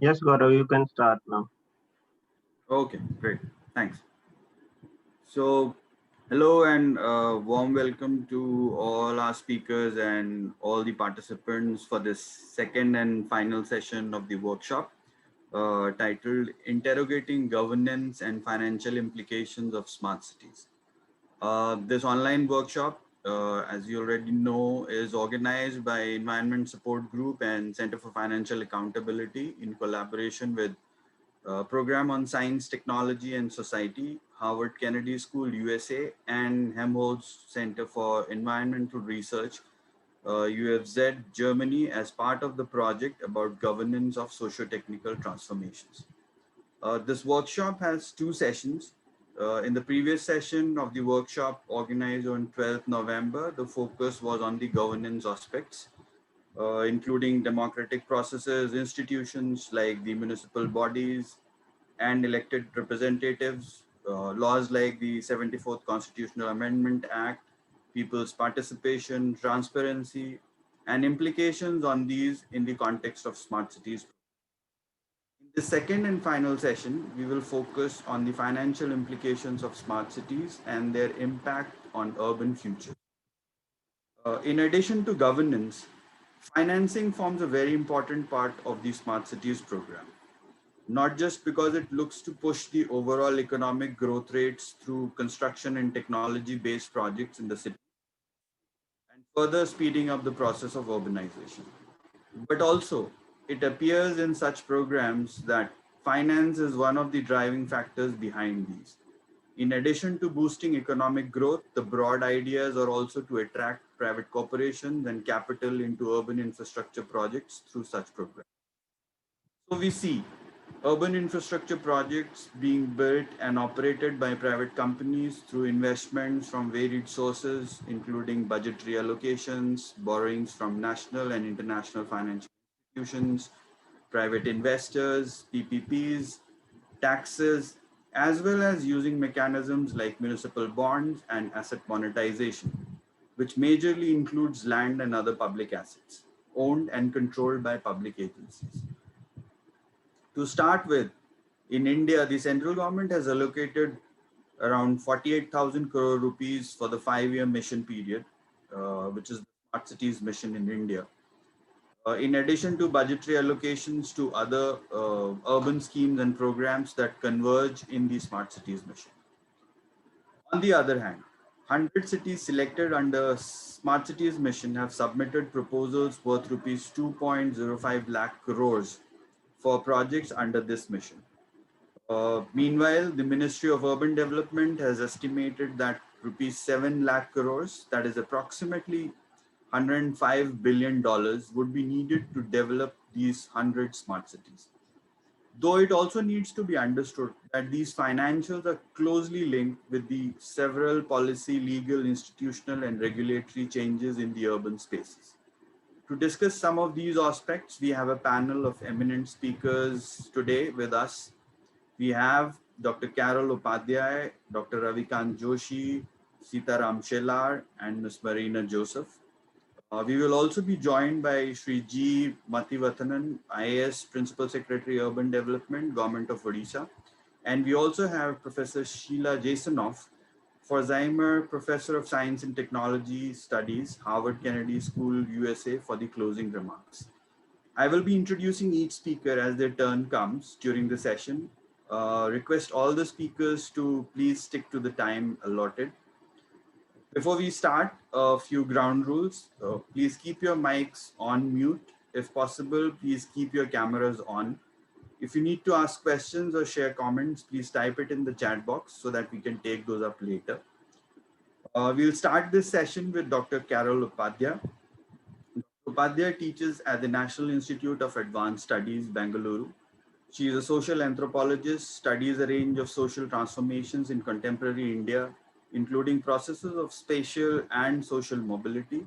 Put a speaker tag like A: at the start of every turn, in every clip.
A: Yes, Gaurav, you can start now.
B: Okay, great. Thanks. So, hello and warm welcome to all our speakers and all the participants for this second and final session of the workshop titled Interrogating Governance and Financial Implications of Smart Cities. This online workshop, as you already know, is organized by Environment Support Group and Center for Financial Accountability in collaboration with Program on Science, Technology and Society, Harvard Kennedy School, USA, and Helmholtz Center for Environmental Research, UFZ, Germany, as part of the project about governance of socio-technical transformations. This workshop has two sessions. In the previous session of the workshop organized on 12th November, the focus was on the governance aspects, including democratic processes, institutions like the municipal bodies, and elected representatives, laws like the 74th Constitutional Amendment Act, people's participation, transparency, and implications on these in the context of smart cities. In the second and final session, we will focus on the financial implications of smart cities and their impact on urban future. In addition to governance, financing forms a very important part of the smart cities program, not just because it looks to push the overall economic growth rates through construction and technology based projects in the city and further speeding up the process of urbanization. But also, it appears in such programs that finance is one of the driving factors behind these. In addition to boosting economic growth, the broad ideas are also to attract private corporations and capital into urban infrastructure projects through such programs. So we see urban infrastructure projects being built and operated by private companies through investments from varied sources, including budgetary allocations, borrowings from national and international financial institutions, private investors, PPPs, taxes, as well as using mechanisms like municipal bonds and asset monetization, which majorly includes land and other public assets owned and controlled by public agencies. To start with, in India, the central government has allocated around 48,000 crore rupees for the 5-year mission period, which is the Smart Cities mission in India. In addition to budgetary allocations to other urban schemes and programs that converge in the Smart Cities mission. On the other hand, 100 cities selected under Smart Cities mission have submitted proposals worth rupees 2.05 lakh crores for projects under this mission. Meanwhile, the Ministry of Urban Development has estimated that rupees 7 lakh crores, that is approximately $105 billion, would be needed to develop these 100 smart cities. Though it also needs to be understood that these financials are closely linked with the several policy, legal, institutional, and regulatory changes in the urban spaces. To discuss some of these aspects, we have a panel of eminent speakers today with us. We have Dr. Carol Upadhyay, Dr. Ravikant Joshi, Sitaram Shelar, and Ms. Marina Joseph. We will also be joined by Sri G. Mathivathanan, IAS Principal Secretary Urban Development, Government of Odisha. And we also have Professor Sheila Jasanoff, Forsheimer Professor of Science and Technology Studies, Harvard Kennedy School, USA, for the closing remarks. I will be introducing each speaker as their turn comes during the session. Request all the speakers to please stick to the time allotted. Before we start, a few ground rules. Please keep your mics on mute. If possible, please keep your cameras on. If you need to ask questions or share comments, please type it in the chat box so that we can take those up later. We'll start this session with Dr. Carol Upadhyay. Upadhyay teaches at the National Institute of Advanced Studies, Bengaluru. She is a social anthropologist, studies a range of social transformations in contemporary India, including processes of spatial and social mobility,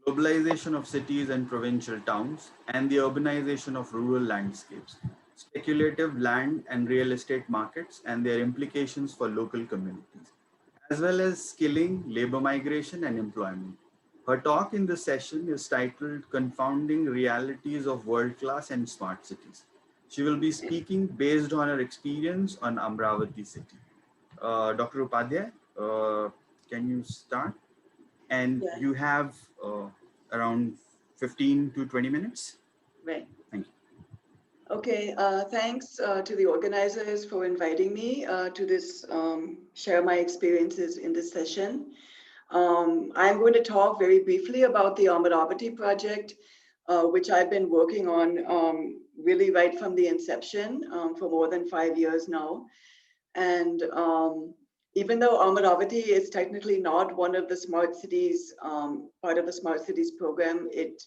B: globalization of cities and provincial towns, and the urbanization of rural landscapes, speculative land and real estate markets, and their implications for local communities, as well as skilling, labor migration, and employment. Her talk in this session is titled Confounding Realities of World Class and Smart Cities. She will be speaking based on her experience on Amaravati city. Dr. Upadhyay, can you start? And
C: Yeah.
B: you have around 15 to 20 minutes.
C: Right.
B: Thank you.
C: Okay, thanks to the organizers for inviting me to this, share my experiences in this session. I'm going to talk very briefly about the Amaravati Project, which I've been working on really right from the inception for more than 5 years now. And even though Amaravati is technically not one of the smart cities, part of the smart cities program, it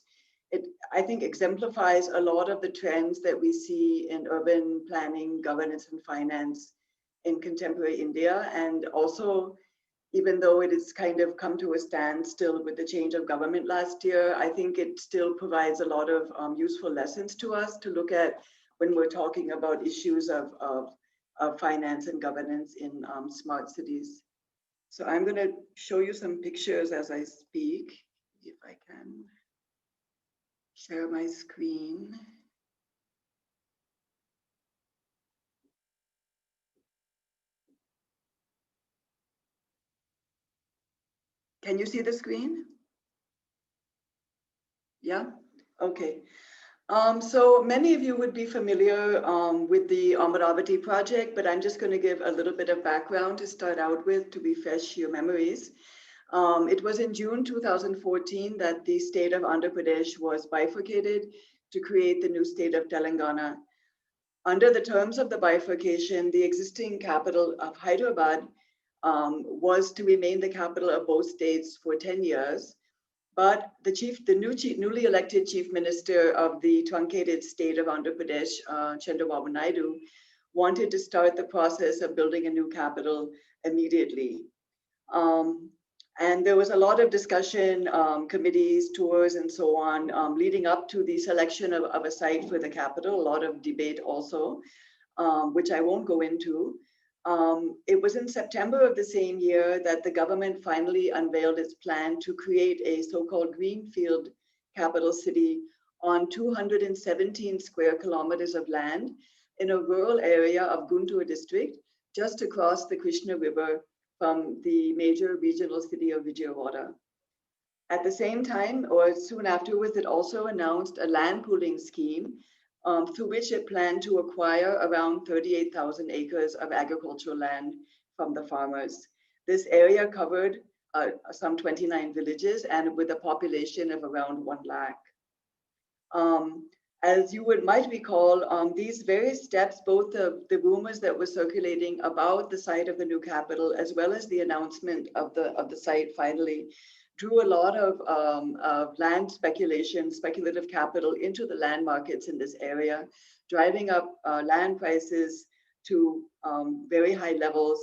C: I think exemplifies a lot of the trends that we see in urban planning, governance, and finance in contemporary India. And also, even though it has kind of come to a standstill with the change of government last year, I think it still provides a lot of useful lessons to us to look at when we're talking about issues of finance and governance in smart cities. So I'm going to show you some pictures as I speak, if I can share my screen. Can you see the screen? Yeah? Okay. So many of you would be familiar with the Amaravati project, but I'm just going to give a little bit of background to start out with to refresh your memories. It was in June 2014 that the state of Andhra Pradesh was bifurcated to create the new state of Telangana. Under the terms of the bifurcation, the existing capital of Hyderabad was to remain the capital of both states for 10 years. But the newly elected chief minister of the truncated state of Andhra Pradesh, Chandrababu Naidu, wanted to start the process of building a new capital immediately. And there was a lot of discussion, committees, tours, and so on, leading up to the selection of a site for the capital, a lot of debate also, which I won't go into. It was in September of the same year that the government finally unveiled its plan to create a so-called greenfield capital city on 217 square kilometers of land in a rural area of Guntur district, just across the Krishna River from the major regional city of Vijayawada. At the same time, or soon afterwards, it also announced a land pooling scheme through which it planned to acquire around 38,000 acres of agricultural land from the farmers. This area covered some 29 villages and with a population of around 1 lakh. As you might recall, these various steps, both the rumors that were circulating about the site of the new capital, as well as the announcement of the site finally, drew a lot of land speculation, speculative capital into the land markets in this area, driving up land prices to very high levels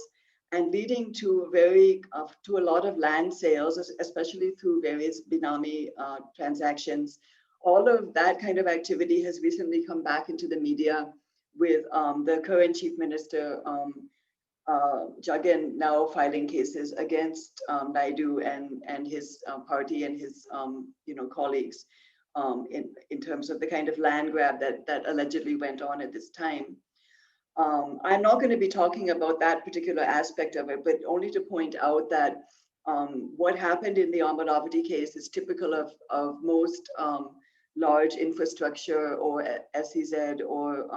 C: and leading to a lot of land sales, especially through various Binami transactions. All of that kind of activity has recently come back into the media with the current chief minister, Jagan, now filing cases against Naidu and his party and his colleagues in terms of the kind of land grab that allegedly went on at this time. I'm not going to be talking about that particular aspect of it, but only to point out that what happened in the Amaravati case is typical of most large infrastructure or SEZ or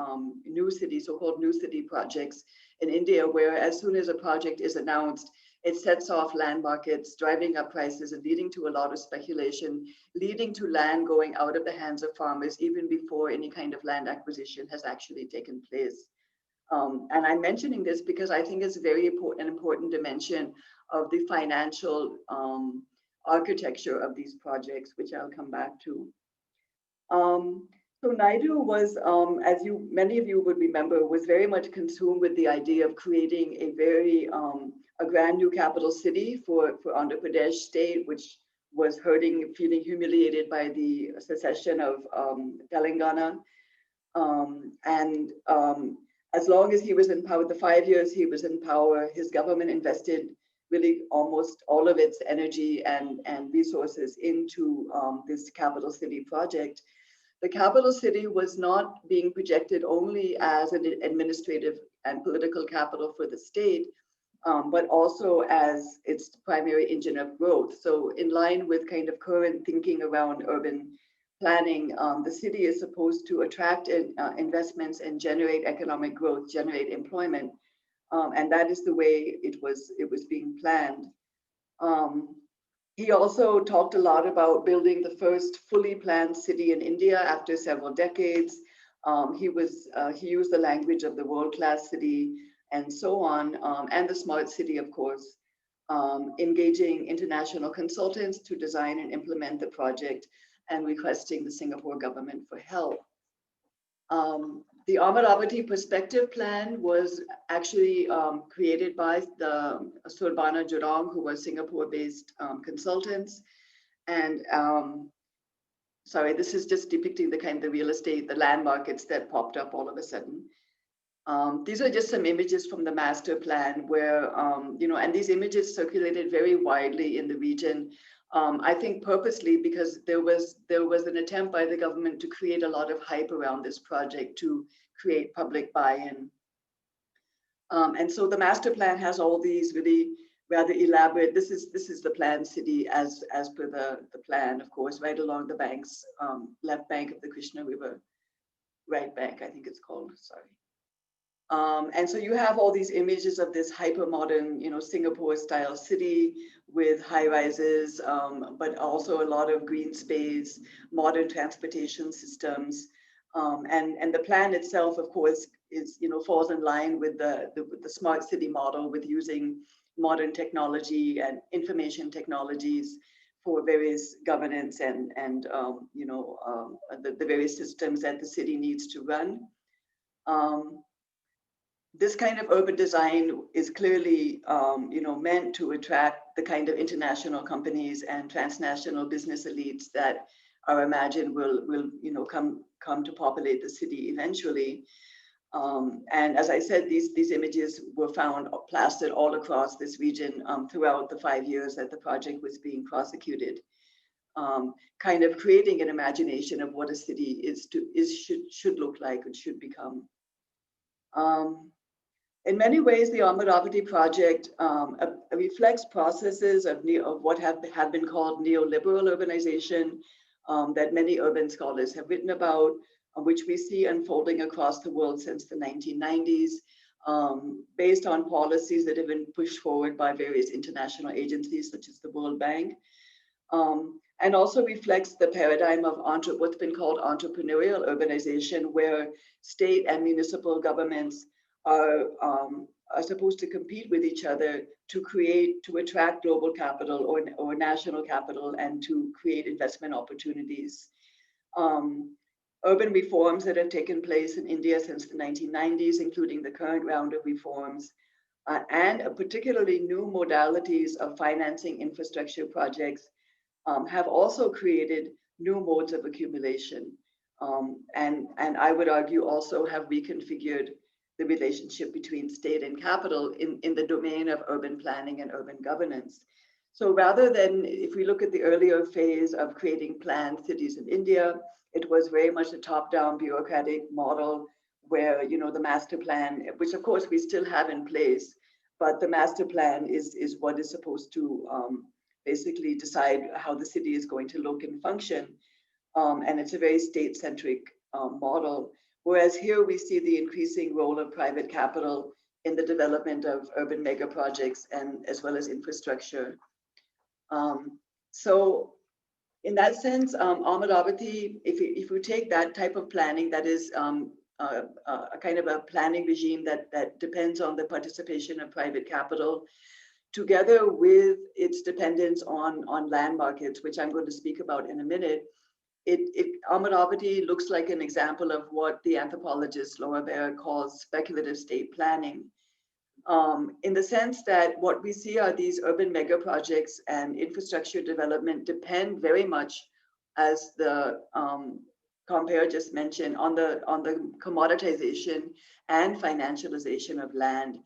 C: new city, so-called new city projects in India, where as soon as a project is announced, it sets off land markets, driving up prices and leading to a lot of speculation, leading to land going out of the hands of farmers even before any kind of land acquisition has actually taken place. And I'm mentioning this because I think it's very an important dimension of the financial architecture of these projects, which I'll come back to. So Naidu was, as many of you would remember, was very much consumed with the idea of creating a grand new capital city for Andhra Pradesh state, which was feeling humiliated by the secession of Telangana. As long as he was in power, the 5 years he was in power, his government invested really almost all of its energy and resources into this capital city project, the capital city was not being projected only as an administrative and political capital for the state, but also as its primary engine of growth. So in line with kind of current thinking around urban planning, the city is supposed to attract investments and generate economic growth, generate employment. And that is the way it was being planned. He also talked a lot about building the first fully planned city in India after several decades. He used the language of the world-class city and so on, and the smart city, of course, engaging international consultants to design and implement the project and requesting the Singapore government for help. The Amaravati Perspective Plan was actually created by the Saldana Jurong, who were Singapore-based consultants. And sorry, this is just depicting the kind of real estate, the land markets that popped up all of a sudden. These are just some images from the master plan where, and these images circulated very widely in the region. I think purposely because there was an attempt by the government to create a lot of hype around this project to create public buy-in. And so the master plan has all these really rather elaborate, this is the planned city as per the plan, of course, right along the banks, left bank of the Krishna River, right bank, I think it's called, sorry. And so you have all these images of this hyper-modern, Singapore-style city with high-rises, but also a lot of green space, modern transportation systems. And the plan itself, of course, is, falls in line with the smart city model with using modern technology and information technologies for various governance and the various systems that the city needs to run. This kind of urban design is clearly, meant to attract the kind of international companies and transnational business elites that are imagined will come to populate the city eventually. And as I said, these images were found plastered all across this region throughout the 5 years that the project was being prosecuted, kind of creating an imagination of what a city should look like and should become. In many ways, the Amaravati project reflects processes of what have been called neoliberal urbanization that many urban scholars have written about, which we see unfolding across the world since the 1990s, based on policies that have been pushed forward by various international agencies such as the World Bank, and also reflects the paradigm of what's been called entrepreneurial urbanization, where state and municipal governments are supposed to compete with each other to attract global capital or national capital and to create investment opportunities. Urban reforms that have taken place in India since the 1990s, including the current round of reforms, and particularly new modalities of financing infrastructure projects have also created new modes of accumulation. And I would argue also have reconfigured the relationship between state and capital in the domain of urban planning and urban governance. So rather than, if we look at the earlier phase of creating planned cities in India, it was very much a top-down bureaucratic model where, the master plan, which of course we still have in place, but the master plan is what is supposed to basically decide how the city is going to look and function. And it's a very state-centric model. Whereas here we see the increasing role of private capital in the development of urban mega projects and as well as infrastructure. So in that sense, Amaravati, if we take that type of planning, that is a kind of a planning regime that depends on the participation of private capital, together with its dependence on land markets, which I'm going to speak about in a minute, Amaravati looks like an example of what the anthropologist Laura Baer calls speculative state planning, in the sense that what we see are these urban mega projects and infrastructure development depend very much, as the compere just mentioned, on the commoditization and financialization of land.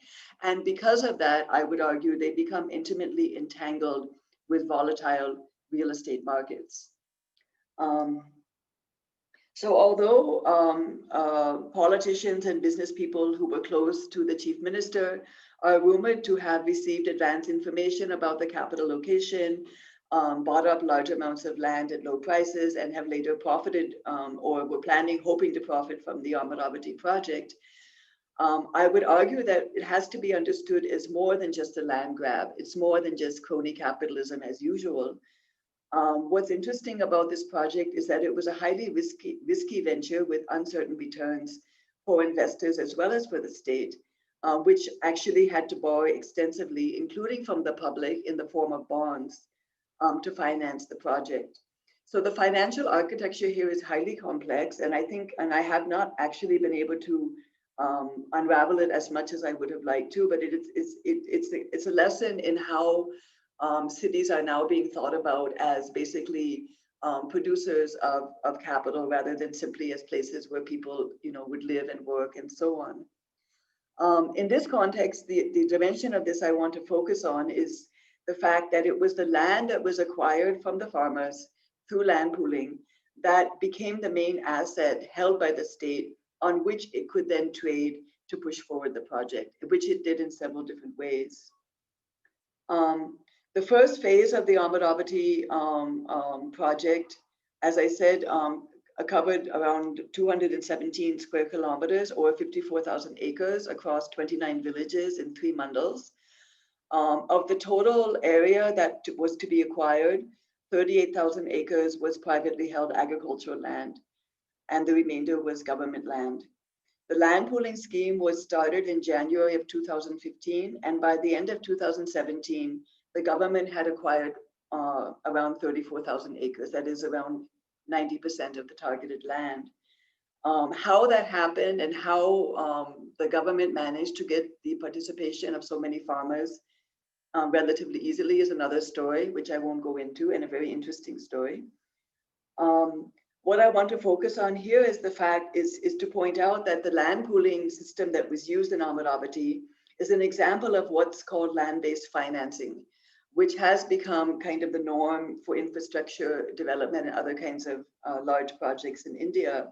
C: And because of that, I would argue they become intimately entangled with volatile real estate markets. So although politicians and business people who were close to the chief minister are rumored to have received advance information about the capital location, bought up large amounts of land at low prices, and have later profited or were planning, hoping to profit from the Amaravati project, I would argue that it has to be understood as more than just a land grab. It's more than just crony capitalism as usual. What's interesting about this project is that it was a highly risky venture with uncertain returns for investors as well as for the state, which actually had to borrow extensively, including from the public in the form of bonds, to finance the project. So the financial architecture here is highly complex, and I have not actually been able to unravel it as much as I would have liked to, but it's a lesson in how cities are now being thought about as basically producers of capital rather than simply as places where people, would live and work and so on. In this context, the dimension of this I want to focus on is the fact that it was the land that was acquired from the farmers through land pooling that became the main asset held by the state on which it could then trade to push forward the project, which it did in several different ways. The first phase of the Amaravati project, as I said, covered around 217 square kilometers or 54,000 acres across 29 villages in 3 mandals. Of the total area that was to be acquired, 38,000 acres was privately held agricultural land, and the remainder was government land. The land pooling scheme was started in January of 2015, and by the end of 2017, the government had acquired around 34,000 acres. That is around 90% of the targeted land. How that happened and how the government managed to get the participation of so many farmers relatively easily is another story, which I won't go into, and a very interesting story. What I want to focus on here is the fact is to point out that the land pooling system that was used in Amaravati is an example of what's called land-based financing, which has become kind of the norm for infrastructure development and other kinds of large projects in India.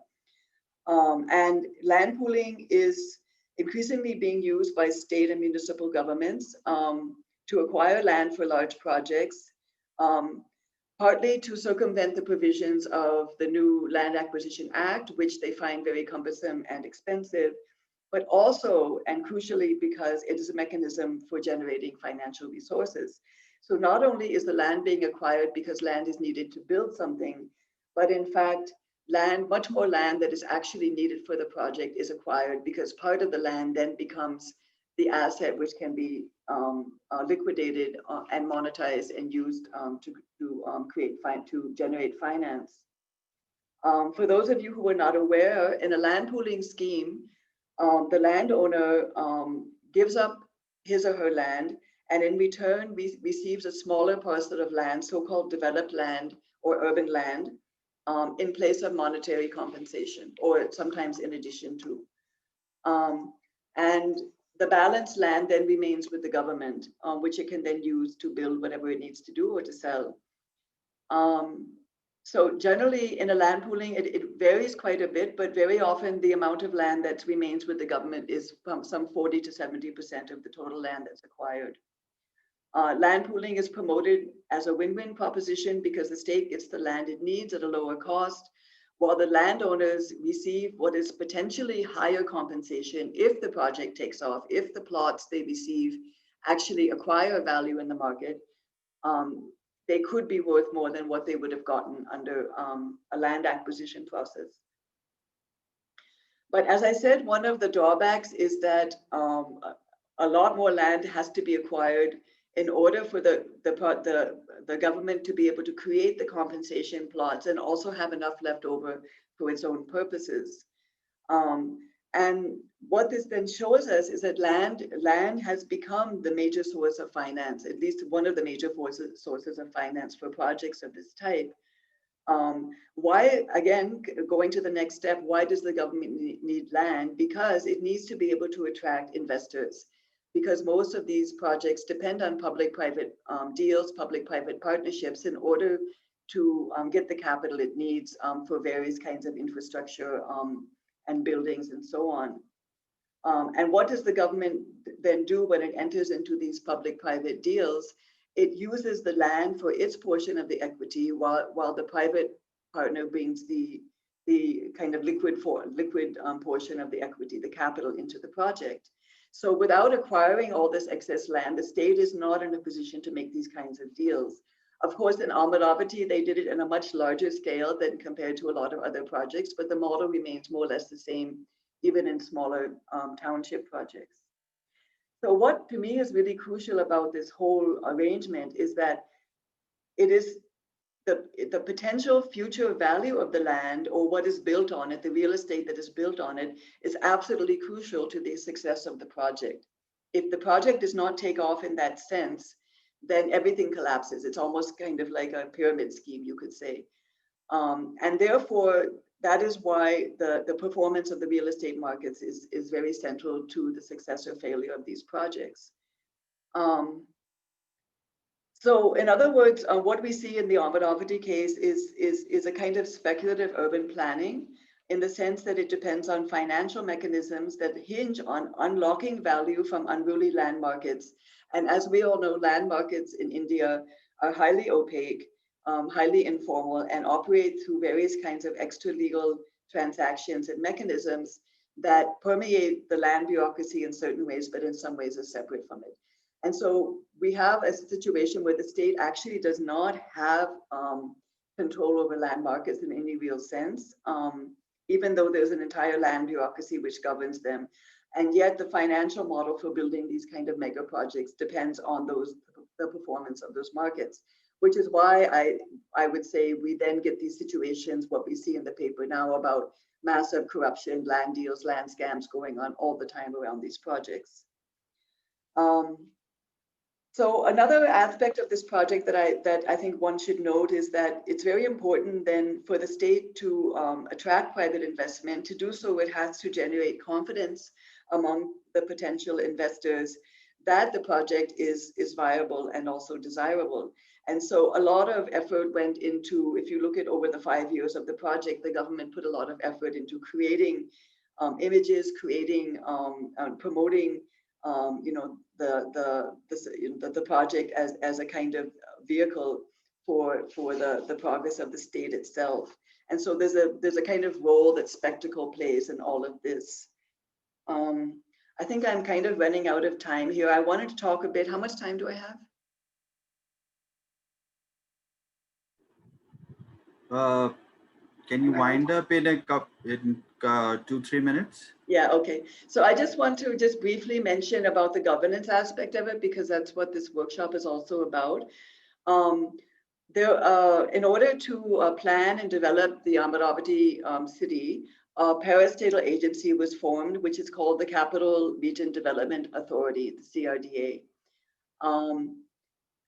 C: And land pooling is increasingly being used by state and municipal governments to acquire land for large projects, partly to circumvent the provisions of the new Land Acquisition Act, which they find very cumbersome and expensive, but also, and crucially, because it is a mechanism for generating financial resources. So not only is the land being acquired because land is needed to build something, but in fact, much more land that is actually needed for the project is acquired because part of the land then becomes the asset which can be liquidated and monetized and used to generate finance. For those of you who are not aware, in a land pooling scheme, the landowner gives up his or her land and in return receives a smaller parcel of land, so-called developed land or urban land, in place of monetary compensation, or sometimes in addition to. And the balanced land then remains with the government, which it can then use to build whatever it needs to do or to sell. So generally in a land pooling, it varies quite a bit, but very often the amount of land that remains with the government is from some 40 to 70% of the total land that's acquired. Land pooling is promoted as a win-win proposition because the state gets the land it needs at a lower cost, while the landowners receive what is potentially higher compensation if the project takes off, if the plots they receive actually acquire value in the market. They could be worth more than what they would have gotten under a land acquisition process. But as I said, one of the drawbacks is that a lot more land has to be acquired in order for the government to be able to create the compensation plots and also have enough left over for its own purposes. And what this then shows us is that land has become the major source of finance, at least one of the major sources of finance for projects of this type. Why, again, going to the next step, why does the government need land? Because it needs to be able to attract investors, because most of these projects depend on public-private deals, public-private partnerships in order to get the capital it needs for various kinds of infrastructure and buildings and so on. And what does the government then do when it enters into these public-private deals? It uses the land for its portion of the equity while the private partner brings the kind of liquid portion of the equity, the capital, into the project. So without acquiring all this excess land, the state is not in a position to make these kinds of deals. Of course, in Amaravati, they did it in a much larger scale than compared to a lot of other projects, but the model remains more or less the same, even in smaller township projects. So what to me is really crucial about this whole arrangement is that it is the potential future value of the land or what is built on it, the real estate that is built on it, is absolutely crucial to the success of the project. If the project does not take off in that sense, then everything collapses. It's almost kind of like a pyramid scheme, you could say. And therefore, that is why the performance of the real estate markets is very central to the success or failure of these projects. So in other words, what we see in the Amaravati case is a kind of speculative urban planning in the sense that it depends on financial mechanisms that hinge on unlocking value from unruly land markets. And as we all know, land markets in India are highly opaque, highly informal, and operate through various kinds of extra-legal transactions and mechanisms that permeate the land bureaucracy in certain ways, but in some ways are separate from it. And so we have a situation where the state actually does not have control over land markets in any real sense, even though there's an entire land bureaucracy which governs them. And yet the financial model for building these kind of mega projects depends on the performance of those markets, which is why I would say we then get these situations, what we see in the paper now about massive corruption, land deals, land scams going on all the time around these projects. So another aspect of this project that I think one should note is that it's very important then for the state to attract private investment. To do so, it has to generate confidence among the potential investors that the project is viable and also desirable. And so a lot of effort went into, if you look at over the 5 years of the project, the government put a lot of effort into creating images, creating, promoting the project as a kind of vehicle for the progress of the state itself. And so there's a kind of role that spectacle plays in all of this. I think I'm kind of running out of time here. I wanted to talk a bit. How much time do I have?
B: Can you wind up in 2-3 minutes?
C: Yeah, okay. So I just want to just briefly mention about the governance aspect of it, because that's what this workshop is also about. In order to plan and develop the Amaravati city, a parastatal agency was formed, which is called the Capital Region Development Authority, the CRDA.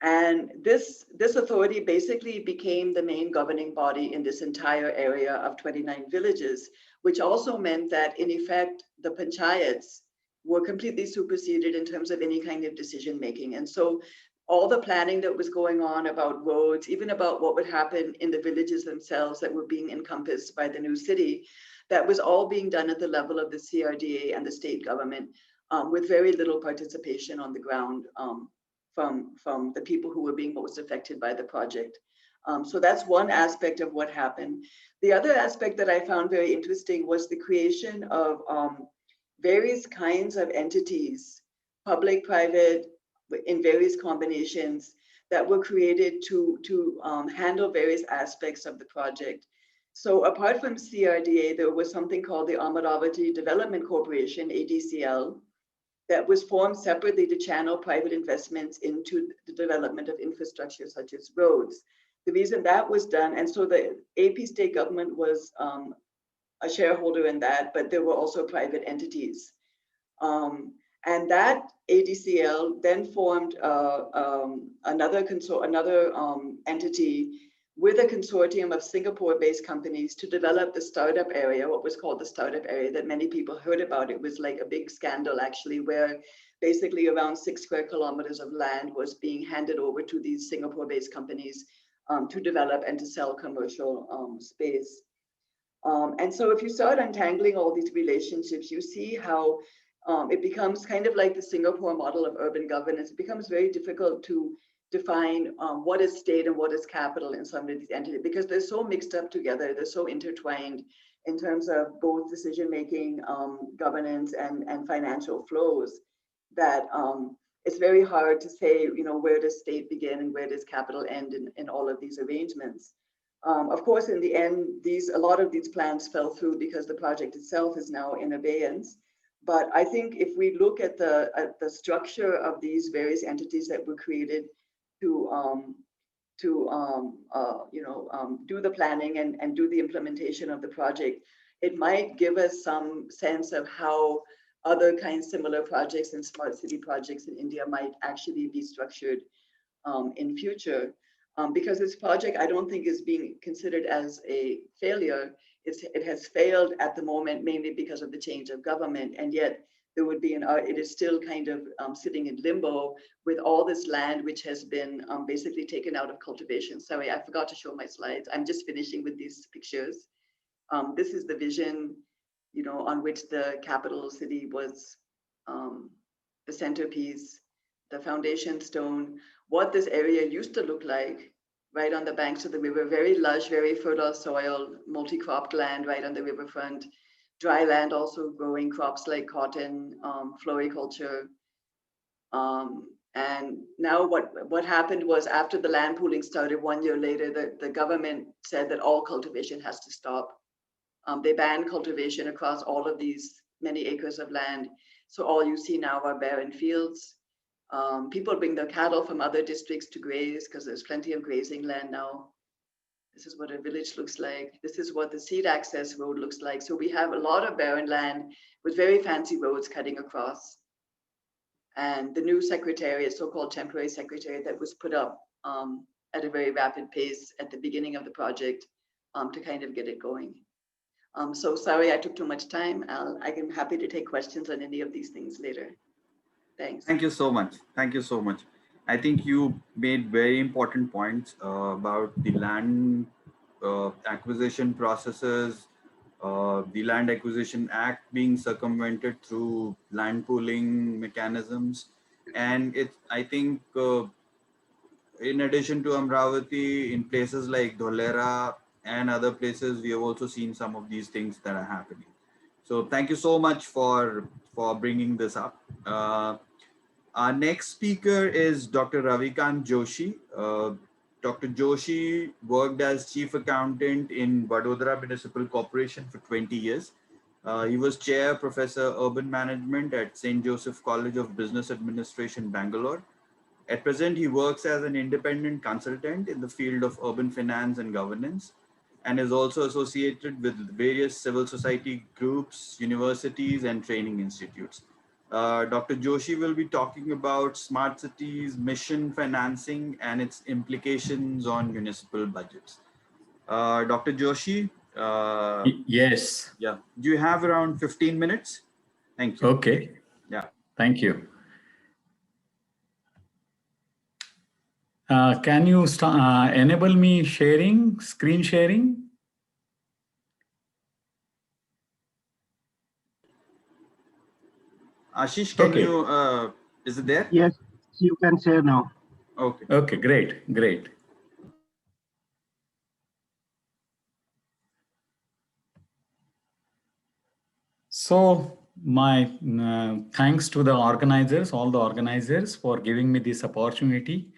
C: And this authority basically became the main governing body in this entire area of 29 villages, which also meant that in effect, the panchayats were completely superseded in terms of any kind of decision making. And so all the planning that was going on about roads, even about what would happen in the villages themselves that were being encompassed by the new city, that was all being done at the level of the CRDA and the state government with very little participation on the ground from the people who were being most affected by the project. So that's one aspect of what happened. The other aspect that I found very interesting was the creation of various kinds of entities, public, private, in various combinations that were created to handle various aspects of the project. So apart from CRDA, there was something called the Amaravati Development Corporation, ADCL, that was formed separately to channel private investments into the development of infrastructure such as roads. The reason that was done, and so the AP state government was a shareholder in that, but there were also private entities. And that ADCL then formed another entity with a consortium of Singapore-based companies to develop the startup area, what was called the startup area that many people heard about. It was like a big scandal actually, where basically around 6 square kilometers of land was being handed over to these Singapore-based companies to develop and to sell commercial space. And so if you start untangling all these relationships, you see how it becomes kind of like the Singapore model of urban governance. It becomes very difficult to define what is state and what is capital in some of these entities, because they're so mixed up together, they're so intertwined in terms of both decision-making, governance, and financial flows, that it's very hard to say, where does state begin and where does capital end in all of these arrangements. Of course, in the end, a lot of these plans fell through because the project itself is now in abeyance. But I think if we look at the structure of these various entities that were created to do the planning and do the implementation of the project, it might give us some sense of how other similar projects and smart city projects in India might actually be structured in future. Because this project, I don't think, is being considered as a failure. It has failed at the moment, mainly because of the change of government, and yet there would be it is still kind of sitting in limbo with all this land which has been basically taken out of cultivation. Sorry, I forgot to show my slides. I'm just finishing with these pictures. This is the vision, on which the capital city was the centerpiece, the foundation stone, what this area used to look like, right on the banks of the river, very lush, very fertile soil, multi-cropped land right on the riverfront, dry land also growing crops like cotton, floriculture. And now what happened was, after the land pooling started 1 year later, the government said that all cultivation has to stop. They banned cultivation across all of these many acres of land. So all you see now are barren fields. People bring their cattle from other districts to graze because there's plenty of grazing land now. This is what a village looks like. This is what the seed access road looks like. So we have a lot of barren land with very fancy roads cutting across. And the new secretariat, so-called temporary secretariat, that was put up at a very rapid pace at the beginning of the project to kind of get it going. So sorry I took too much time. I am happy to take questions on any of these things later. Thanks.
B: Thank you so much. Thank you so much. I think you made very important points about the land acquisition processes, the Land Acquisition Act being circumvented through land pooling mechanisms. And I think in addition to Amaravati, in places like Dholera and other places, we have also seen some of these things that are happening. So thank you so much for bringing this up. Our next speaker is Dr. Ravikant Joshi. Dr. Joshi worked as Chief Accountant in Vadodara Municipal Corporation for 20 years. He was Chair Professor Urban Management at St. Joseph College of Business Administration, Bangalore. At present, he works as an independent consultant in the field of urban finance and governance, and is also associated with various civil society groups, universities, and training institutes. Dr. Joshi will be talking about smart cities, mission financing, and its implications on municipal budgets. Dr. Joshi?
D: Yes.
B: Yeah. Do you have around 15 minutes? Thank you.
D: Okay.
B: Yeah.
D: Thank you. Can you enable me screen sharing?
B: Ashish, can you, is it there?
A: Yes, you can share now.
B: Okay.
D: Okay, great. So my thanks to the organizers, all the organizers, for giving me this opportunity.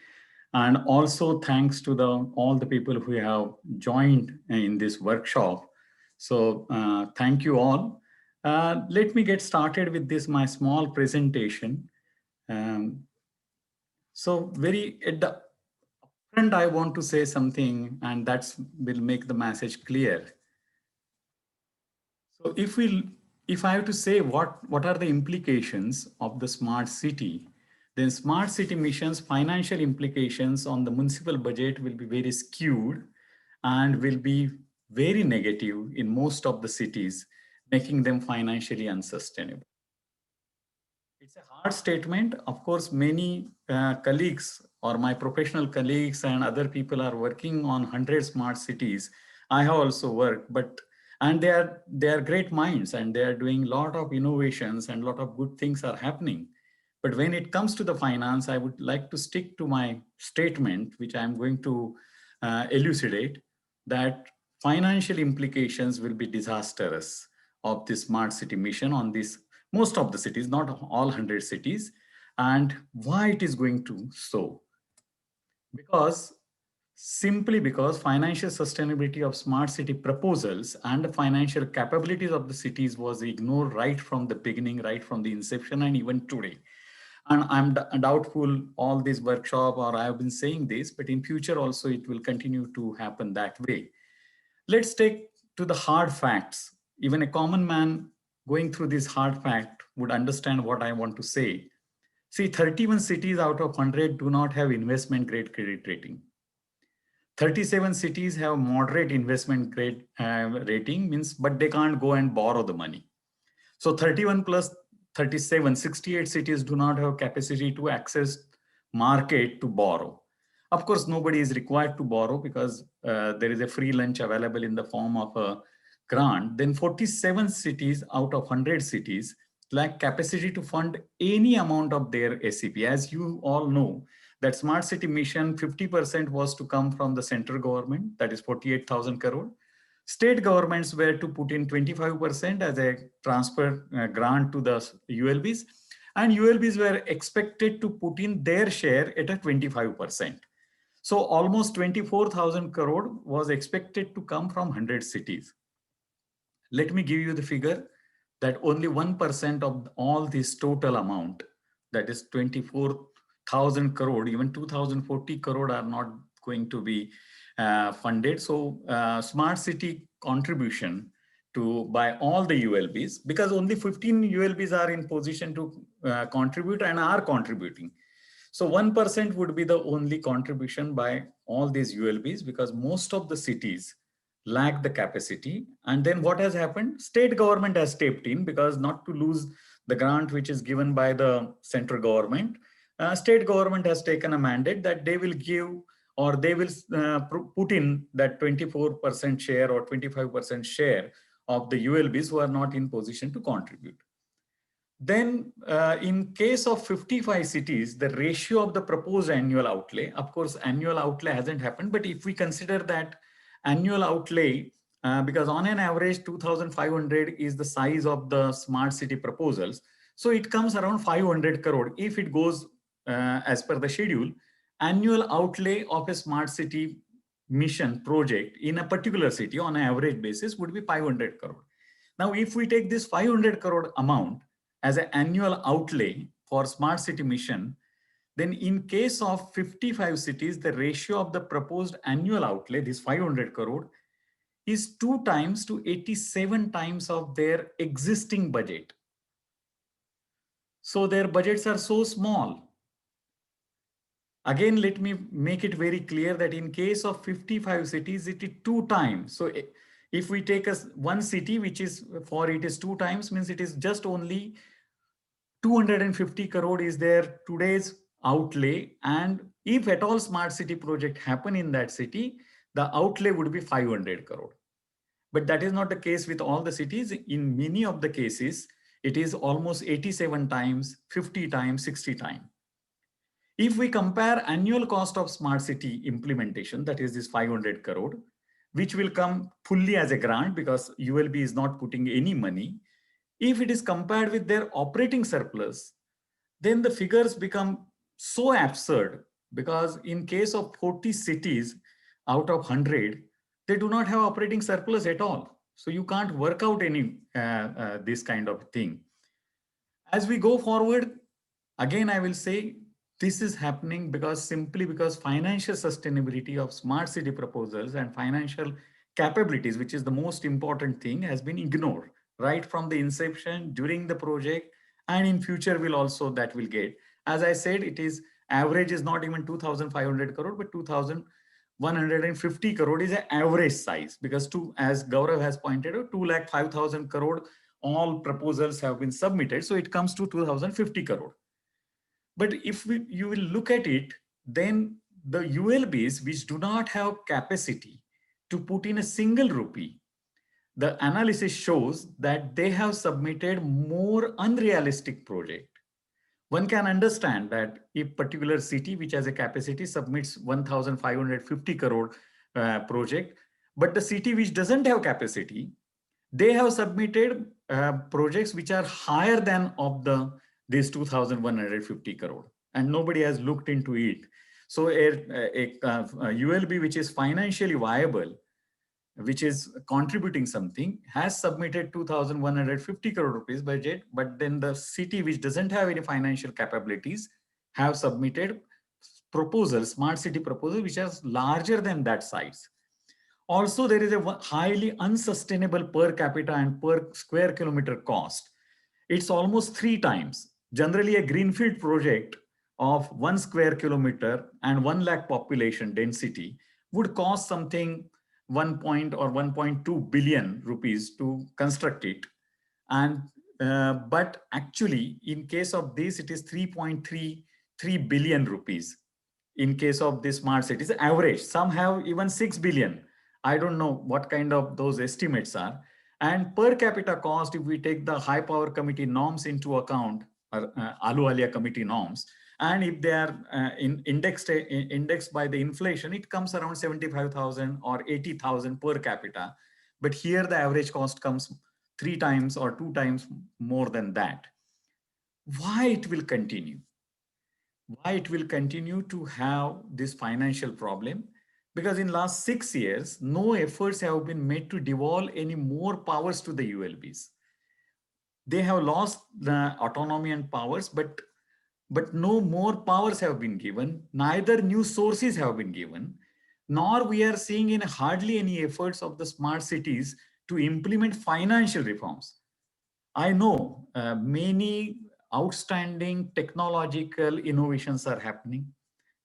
D: And also thanks to all the people who have joined in this workshop. So thank you all. Let me get started with this, my small presentation. So very at the front, I want to say something, and that will make the message clear. So if I have to say what are the implications of the smart city, then smart city missions financial implications on the municipal budget will be very skewed and will be very negative in most of the cities, making them financially unsustainable. It's a hard statement. Of course, many colleagues or my professional colleagues and other people are working on 100 smart cities. I have also worked, and they are great minds, and they are doing a lot of innovations, and a lot of good things are happening. But when it comes to the finance, I would like to stick to my statement, which I'm going to elucidate, that financial implications will be disastrous of this smart city mission on this most of the cities, not all 100 cities. And why it is going to so? Simply because financial sustainability of smart city proposals and the financial capabilities of the cities was ignored right from the beginning, right from the inception, and even today. And I'm doubtful all this workshop, or I have been saying this, but in future also it will continue to happen that way. Let's take to the hard facts. Even a common man going through this hard fact would understand what I want to say. See, 31 cities out of 100 do not have investment grade credit rating. 37 cities have moderate investment grade rating, but they can't go and borrow the money. So 31 plus 37, 68 cities do not have capacity to access market to borrow. Of course, nobody is required to borrow because there is a free lunch available in the form of a grant. Then 47 cities out of 100 cities lack capacity to fund any amount of their SCP. As you all know, that smart city mission, 50% was to come from the central government, that is 48,000 crore. State governments were to put in 25% as a transfer grant to the ULBs, and ULBs were expected to put in their share at a 25%. So almost 24,000 crore was expected to come from 100 cities. Let me give you the figure that only 1% of all this total amount, that is 24,000 crore, even 2,040 crore are not going to be funded. So smart city contribution to by all the ULBs, because only 15 ULBs are in position to contribute and are contributing. So 1% would be the only contribution by all these ULBs, because most of the cities lack the capacity. And then what has happened? State government has stepped in, because not to lose the grant which is given by the central government, state government has taken a mandate that they will give, or they will put in that 24% share or 25% share of the ULBs who are not in position to contribute. Then in case of 55 cities, the ratio of the proposed annual outlay, of course, annual outlay hasn't happened, but if we consider that annual outlay, because on an average 2,500 is the size of the smart city proposals, so it comes around 500 crore. If it goes as per the schedule, annual outlay of a smart city mission project in a particular city on an average basis would be 500 crore. Now, if we take this 500 crore amount as an annual outlay for smart city mission, then in case of 55 cities, the ratio of the proposed annual outlay, this 500 crore, is 2 times to 87 times of their existing budget. So their budgets are so small. Again, let me make it very clear that in case of 55 cities, it is 2 times. So if we take one city, which is for it is 2 times, means it is just only 250 crore is their today's outlay. And if at all smart city project happen in that city, the outlay would be 500 crore. But that is not the case with all the cities. In many of the cases, it is almost 87 times, 50 times, 60 times. If we compare annual cost of smart city implementation, that is this 500 crore, which will come fully as a grant because ULB is not putting any money. If it is compared with their operating surplus, then the figures become so absurd, because in case of 40 cities out of 100, they do not have operating surplus at all. So you can't work out any this kind of thing. As we go forward, again, I will say this is happening simply because financial sustainability of smart city proposals and financial capabilities, which is the most important thing, has been ignored right from the inception, during the project, and in future that will get. As I said, it is average is not even 2,500 crore, but 2,150 crore is an average size, because as Gaurav has pointed out, 2,05,000 crore, all proposals have been submitted. So it comes to 2,050 crore. But if you will look at it, then the ULBs which do not have capacity to put in a single rupee, the analysis shows that they have submitted more unrealistic project. One can understand that if particular city which has a capacity submits 1,550 crore project, but the city which doesn't have capacity, they have submitted projects which are higher than of this 2,150 crore, and nobody has looked into it. So a ULB which is financially viable, which is contributing something, has submitted 2,150 crore rupees budget, but then the city which doesn't have any financial capabilities have submitted proposals, smart city proposal, which is larger than that size. Also, there is a highly unsustainable per capita and per square kilometer cost. It's almost 3 times. Generally, a greenfield project of 1 square kilometer and 1 lakh population density would cost something 1 point or 1.2 billion rupees to construct it. And but actually, in case of this, it is 3.33 billion rupees. In case of the smart cities, average, some have even 6 billion. I don't know what kind of those estimates are. And per capita cost, if we take the high power committee norms into account, or Ahluwalia committee norms, and if they are indexed by the inflation, it comes around 75,000 or 80,000 per capita. But here the average cost comes 3 times or 2 times more than that. Why it will continue? Why it will continue to have this financial problem? Because in last 6 years, no efforts have been made to devolve any more powers to the ULBs. They have lost the autonomy and powers, but no more powers have been given. Neither new sources have been given, nor we are seeing in hardly any efforts of the smart cities to implement financial reforms. I know many outstanding technological innovations are happening,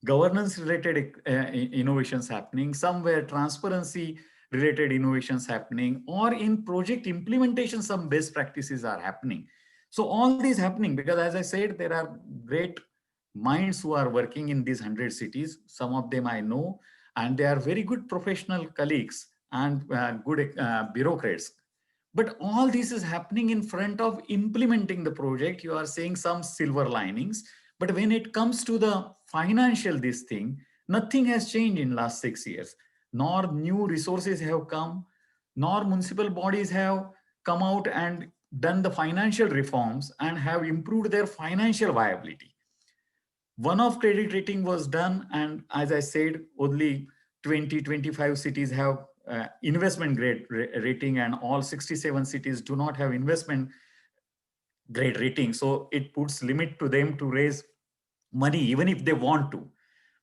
D: governance related innovations happening, somewhere transparency related innovations happening, or in project implementation, some best practices are happening. So all these happening because, as I said, there are great minds who are working in these 100 cities. Some of them I know, and they are very good professional colleagues and good bureaucrats. But all this is happening in front of implementing the project. You are saying some silver linings, but when it comes to the financial this thing, nothing has changed in last 6 years. Nor new resources have come, nor municipal bodies have come out and done the financial reforms and have improved their financial viability. One-off credit rating was done, and as I said, only 20-25 cities have investment grade rating, and all 67 cities do not have investment grade rating. So it puts limit to them to raise money even if they want to.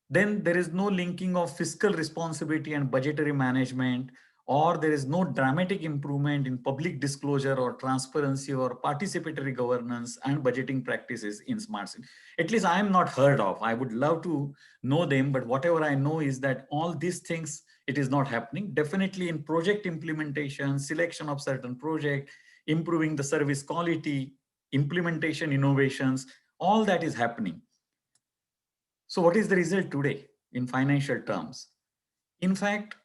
D: Then there is no linking of fiscal responsibility and budgetary management, or there is no dramatic improvement in public disclosure or transparency or participatory governance and budgeting practices in smart city. At least I am not heard of. I would love to know them, but whatever I know is that all these things, it is not happening. Definitely in project implementation, selection of certain project, improving the service quality, implementation innovations, all that is happening. So what is the result today in financial terms? In fact,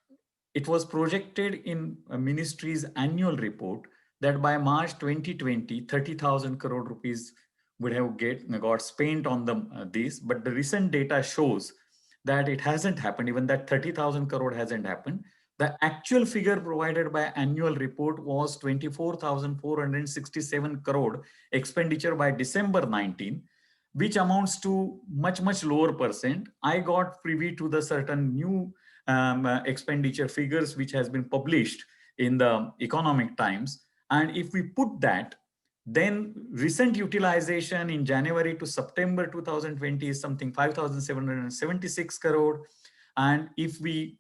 D: it was projected in a ministry's annual report that by March 2020, 30,000 crore rupees would have got spent on this, but the recent data shows that it hasn't happened. Even that 30,000 crore hasn't happened. The actual figure provided by annual report was 24,467 crore expenditure by December 19, which amounts to much lower percent. I got privy to the certain new expenditure figures which has been published in the Economic Times. And if we put that, then recent utilization in January to September 2020 is something 5,776 crore. And if we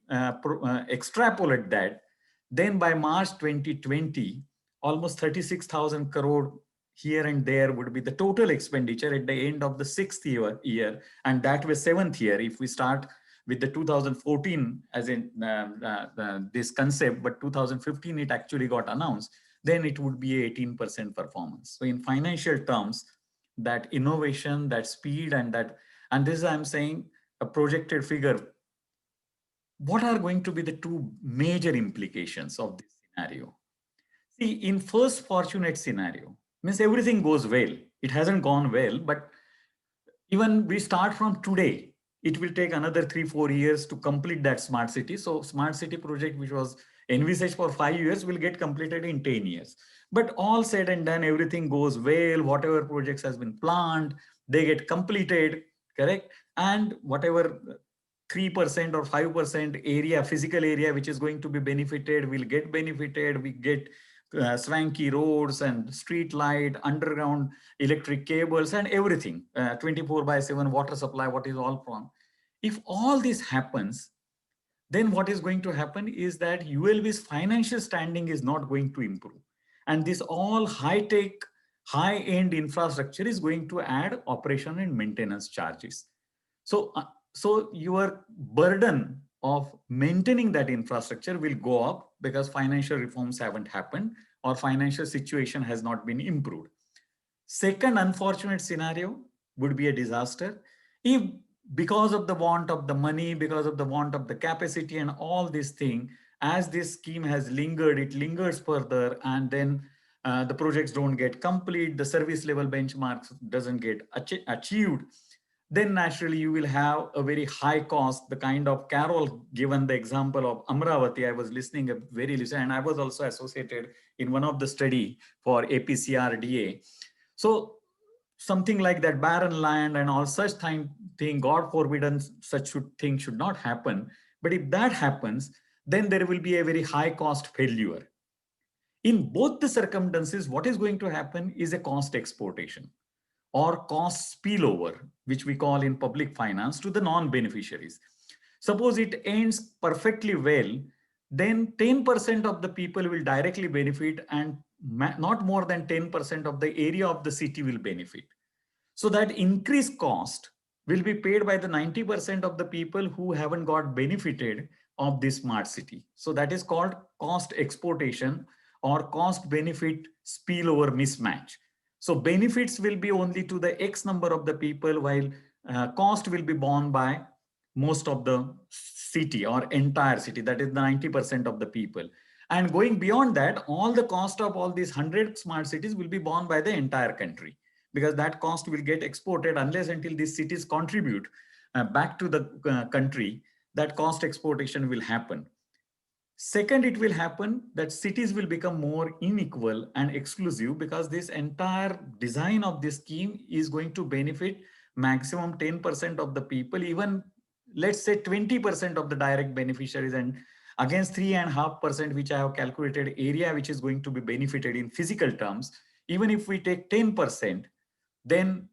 D: extrapolate that, then by March 2020, almost 36,000 crore here and there would be the total expenditure at the end of the 6th year, and that was 7th year. If we start with the 2014 as in this concept, but 2015 it actually got announced, then it would be 18% performance. So in financial terms, that innovation, that speed, and this I'm saying a projected figure, what are going to be the two major implications of this scenario? See, in first fortunate scenario, means everything goes well. It hasn't gone well, but even we start from today, it will take another 3-4 years to complete that smart city. So smart city project, which was envisaged for 5 years, will get completed in 10 years. But all said and done, everything goes well. Whatever projects has been planned, they get completed, correct? And whatever 3% or 5% area, physical area, which is going to be benefited, will get benefited. We get swanky roads and street light, underground electric cables and everything, 24/7 water supply, what is all from. If all this happens, then what is going to happen is that ULB's financial standing is not going to improve. And this all high-tech, high-end infrastructure is going to add operation and maintenance charges. So your burden of maintaining that infrastructure will go up because financial reforms haven't happened or financial situation has not been improved. Second unfortunate scenario would be a disaster. If because of the want of the money, because of the want of the capacity and all these things, as this scheme has lingered, it lingers further, and then the projects don't get complete, the service level benchmarks doesn't get achieved, then naturally you will have a very high cost, the kind of Carol given the example of Amaravati. I was listening and I was also associated in one of the study for APCRDA. So something like that, barren land and all such thing, God forbidden, such thing should not happen. But if that happens, then there will be a very high cost failure. In both the circumstances, what is going to happen is a cost exportation or cost spillover, which we call in public finance, to the non-beneficiaries. Suppose it ends perfectly well, then 10% of the people will directly benefit and not more than 10% of the area of the city will benefit. So that increased cost will be paid by the 90% of the people who haven't got benefited of this smart city. So that is called cost exportation or cost benefit spillover mismatch. So benefits will be only to the X number of the people, while cost will be borne by most of the city or entire city, that is the 90% of the people. And going beyond that, all the cost of all these 100 smart cities will be borne by the entire country, because that cost will get exported unless until these cities contribute back to the country, that cost exportation will happen. Second, it will happen that cities will become more unequal and exclusive because this entire design of this scheme is going to benefit maximum 10% of the people, even let's say 20% of the direct beneficiaries, and against 3.5%, which I have calculated area, which is going to be benefited in physical terms. Even if we take 10%, then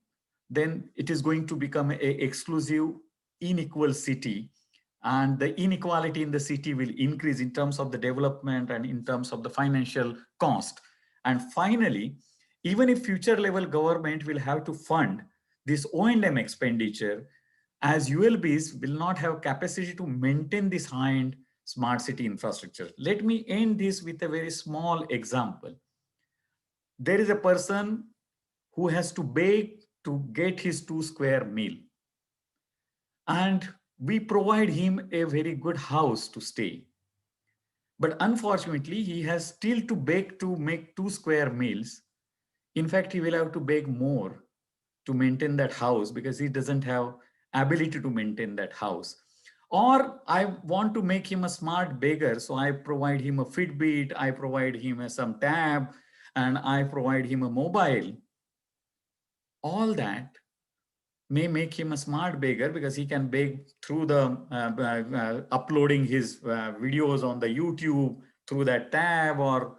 D: it is going to become an exclusive, unequal city. And the inequality in the city will increase in terms of the development and in terms of the financial cost. And finally, even if future level government will have to fund this O&M expenditure, as ULBs will not have capacity to maintain this high-end smart city infrastructure. Let me end this with a very small example. There is a person who has to beg to get his 2 square meal. And we provide him a very good house to stay. But unfortunately, he has still to beg to make 2 square meals. In fact, he will have to beg more to maintain that house because he doesn't have ability to maintain that house. Or I want to make him a smart beggar, so I provide him a Fitbit, I provide him some tab, and I provide him a mobile. All that may make him a smart beggar because he can beg through the uploading his videos on the YouTube through that tab, or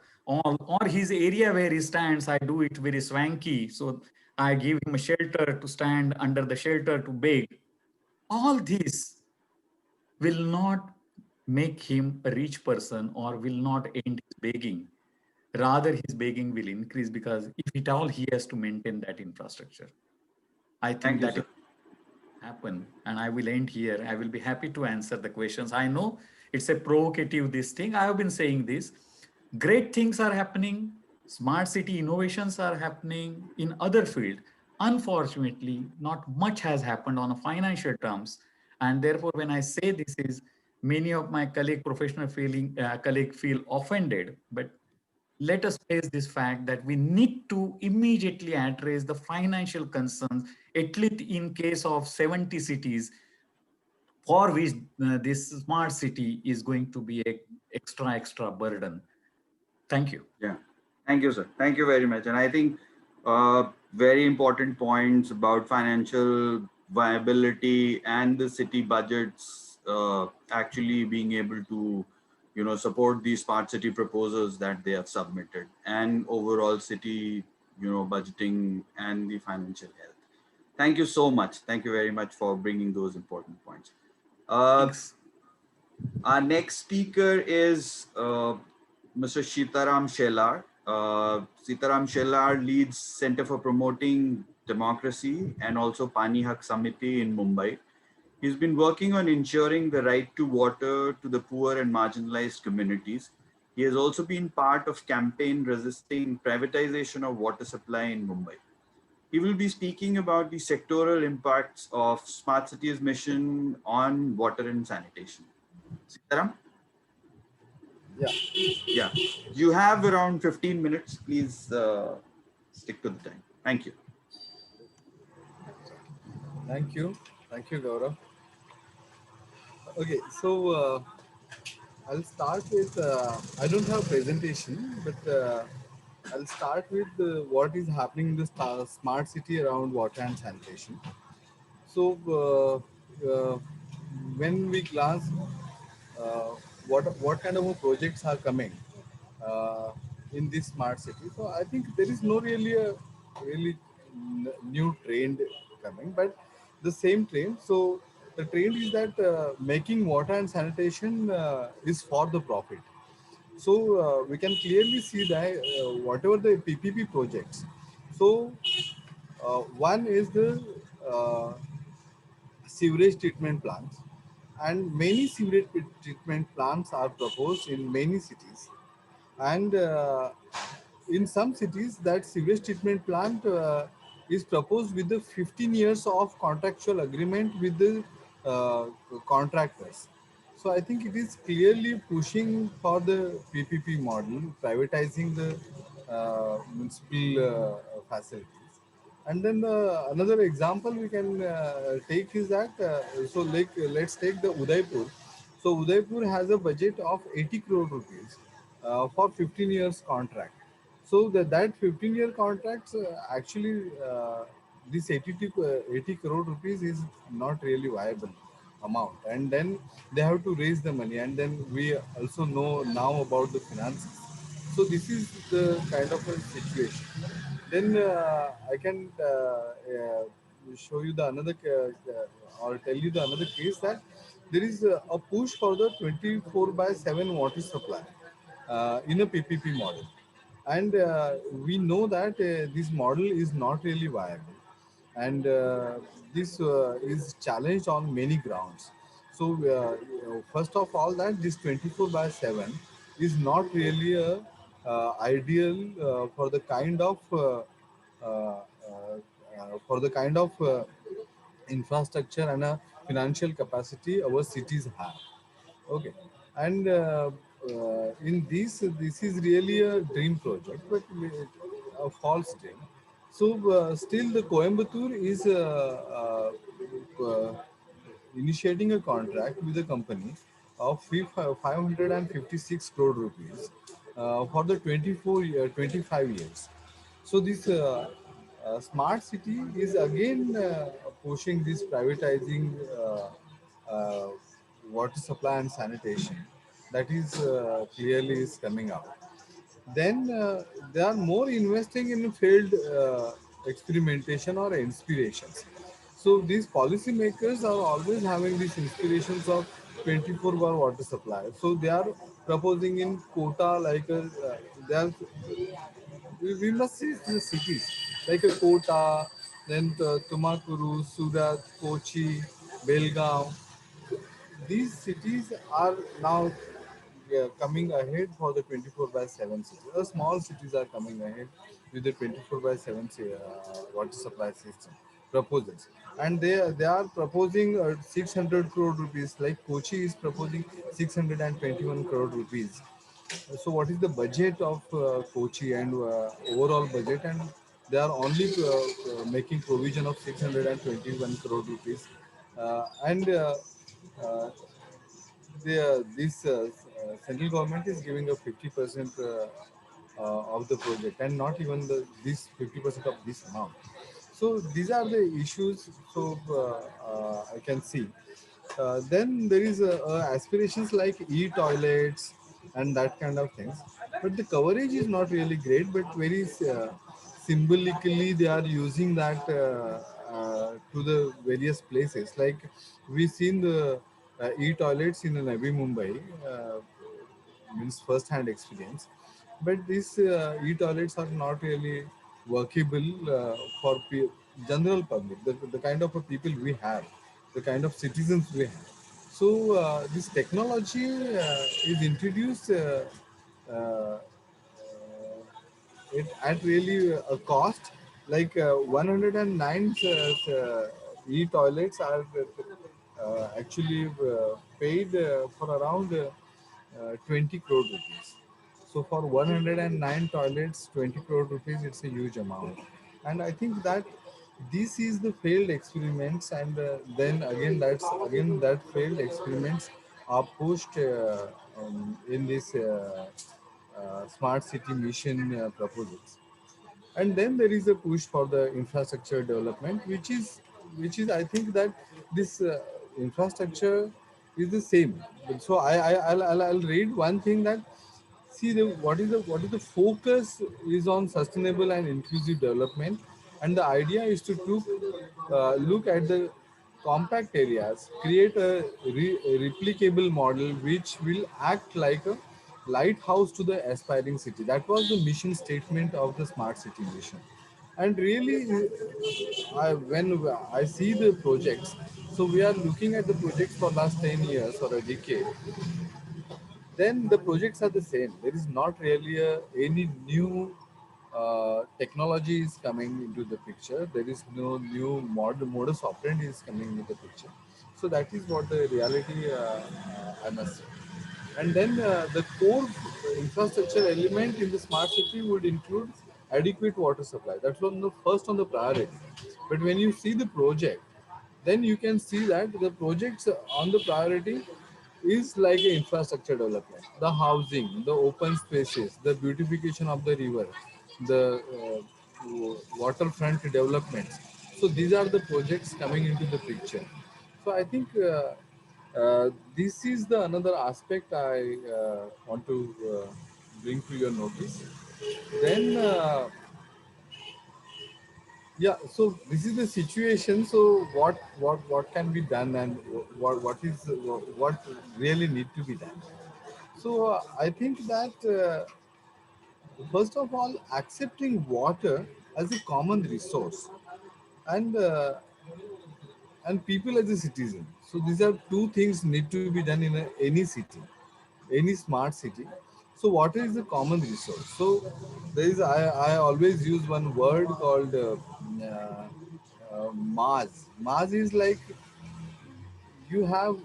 D: his area where he stands, I do it very swanky. So I give him a shelter to stand under the shelter to beg. All this will not make him a rich person or will not end his begging. Rather, his begging will increase because if at all he has to maintain that infrastructure. I think that will happen, and I will end here. I will be happy to answer the questions. I know it's a provocative, this thing. I have been saying this. Great things are happening. Smart city innovations are happening in other fields. Unfortunately, not much has happened on a financial terms. And therefore, when I say this is, many of my colleague feel offended, but let us face this fact that we need to immediately address the financial concerns, at least in case of 70 cities for which this smart city is going to be a extra burden. Thank you.
B: Yeah. Thank you, sir. Thank you very much. And I think very important points about financial viability and the city budgets actually being able to, support these smart city proposals that they have submitted, and overall city, budgeting and the financial health. Thank you so much. Thank you very much for bringing those important points.
D: Thanks.
B: Our next speaker is Mr. Sitaram Shelar. Sitaram Shelar leads Center for Promoting Democracy and also Pani Hak Samiti in Mumbai. He's been working on ensuring the right to water to the poor and marginalized communities. He has also been part of campaign resisting privatization of water supply in Mumbai. He will be speaking about the sectoral impacts of Smart Cities mission on water and sanitation. Sitaram?
E: Yeah.
B: Yeah. You have around 15 minutes. Please stick to the time. Thank you.
E: Thank you. Thank you, Gaurav. Okay, so I'll start with, I don't have presentation, but I'll start with what is happening in the smart city around water and sanitation. So when we glance uh, what kind of projects are coming uh, in this smart city, so I think there is no really new trend coming, but the same trend. So the trend is that making water and sanitation is for the profit. So we can clearly see that whatever the PPP projects, so one is the uh, sewage treatment plants, and many sewage treatment plants are proposed in many cities. And in some cities, that sewage treatment plant is proposed with the 15 years of contractual agreement with the uh, contractors. So I think it is clearly pushing for the PPP model, privatizing the municipal facilities. And then another example we can take is that, let's take the Udaipur. So Udaipur has a budget of 80 crore rupees for 15 years contract. So that 15-year contracts actually this 80 crore rupees is not really viable amount, and then they have to raise the money, and then we also know now about the finances. So this is the kind of a situation. Then I can show you the another or tell you the another case, that there is a push for the 24 by 7 water supply in a PPP model. And we know that this model is not really viable, and this is challenged on many grounds. So first of all, that this 24 by 7 is not really a ideal uh, for the kind of infrastructure and a financial capacity our cities have. Okay, and in this is really a dream project, but a false dream. So still, the Coimbatore is initiating a contract with a company of 556 crore rupees for the 25 years. So this smart city is again pushing this privatizing uh, water supply and sanitation. That is clearly is coming out. Then they are more investing in field experimentation or inspirations. So these policymakers are always having these inspirations of 24-hour water supply. So they are proposing in quota like they are, we must see the cities like a Kota, then Tumakuru, Surat, Kochi, Belgaum. These cities are now coming ahead for the 24 by 7 cities. The small cities are coming ahead with the 24 by 7 water supply system. proposals, and they are proposing 600 crore rupees, like Kochi is proposing 621 crore rupees. So what is the budget of Kochi and overall budget, and they are only making provision of 621 crore rupees, and uh, this central government is giving a 50% of the project, and not even this 50% of this amount. So these are the issues. So I can see. Then there is aspirations like e-toilets and that kind of things. But the coverage is not really great. But very symbolically, they are using that to the various places. Like we've seen the e-toilets in Navi Mumbai. Means first-hand experience, but these e-toilets are not really workable for general public, the kind of people we have, the kind of citizens we have. So this technology is introduced uh, it at really a cost, like 109 e-toilets are actually paid for around 20 crore rupees. So for 109 toilets, 20 crore rupees, it's a huge amount. And I think that this is the failed experiments, and then again that failed experiments are pushed in this smart city mission proposals. And then there is a push for the infrastructure development, which is I think that this infrastructure is the same. So I'll read one thing that, see, what is the focus is on sustainable and inclusive development, and the idea is to look at the compact areas, create a replicable model which will act like a lighthouse to the aspiring city. That was the mission statement of the smart city mission. And really, when I see the projects, so we are looking at the projects for last 10 years or a decade, then the projects are the same. There is not really any new technology is coming into the picture. There is no new modus operandi is coming into the picture. So that is what the reality I must say. And then the core infrastructure element in the smart city would include adequate water supply. That's on the first on the priority. But when you see the project, then you can see that the projects on the priority is like an infrastructure development, the housing, the open spaces, the beautification of the river, the waterfront developments. So these are the projects coming into the picture. So I think this is the another aspect I want to bring to your notice. Then yeah, so this is the situation. So what can be done, and what really need to be done? So I think that first of all, accepting water as a common resource, and people as a citizen. So these are two things need to be done in any city, any smart city. So water is a common resource. So there is I always use one word called Maz. Maz is like you have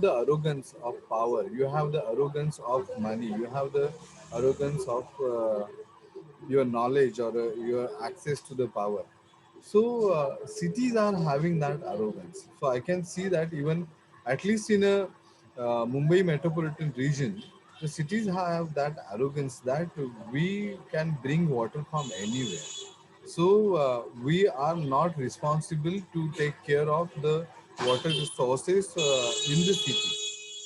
E: the arrogance of power, you have the arrogance of money, you have the arrogance of your knowledge, or your access to the power. So cities are having that arrogance. So I can see that even at least in a Mumbai metropolitan region, the cities have that arrogance that we can bring water from anywhere. So we are not responsible to take care of the water resources in the city.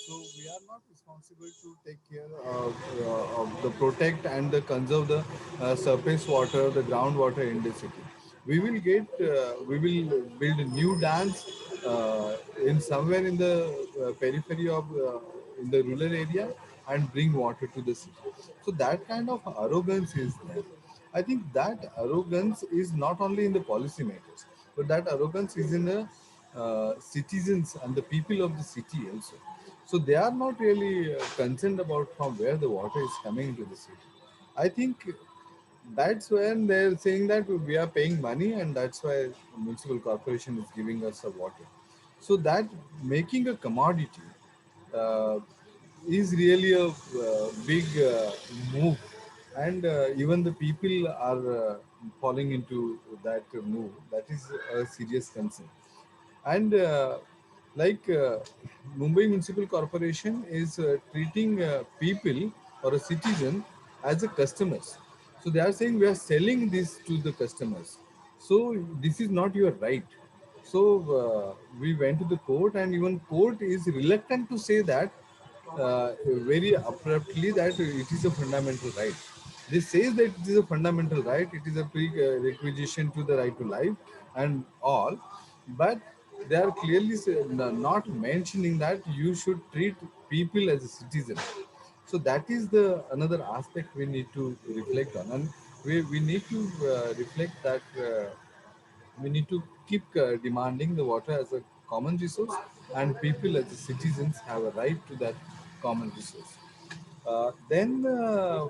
E: So we are not responsible to take care of the protect and the conserve the surface water, the groundwater in the city. We will build new dams in somewhere in the periphery of in the rural area, and bring water to the city. So that kind of arrogance is there. I think that arrogance is not only in the policymakers, but that arrogance is in the citizens and the people of the city also. So they are not really concerned about from where the water is coming into the city. I think that's when they're saying that we are paying money and that's why municipal corporation is giving us a water. So that making a commodity uh, is really a big move, and even the people are falling into that move. That is a serious concern. And like Mumbai Municipal Corporation is treating people or a citizen as a customers. So they are saying we are selling this to the customers. So this is not your right. So we went to the court, and even court is reluctant to say that very abruptly that it is a fundamental right. This says that it is a fundamental right, it is a prerequisition to the right to life and all, but they are clearly not mentioning that you should treat people as a citizen. So that is the another aspect we need to reflect on, and we need to reflect that we need to keep demanding the water as a common resource, and people as the citizens have a right to that common resource. Then uh,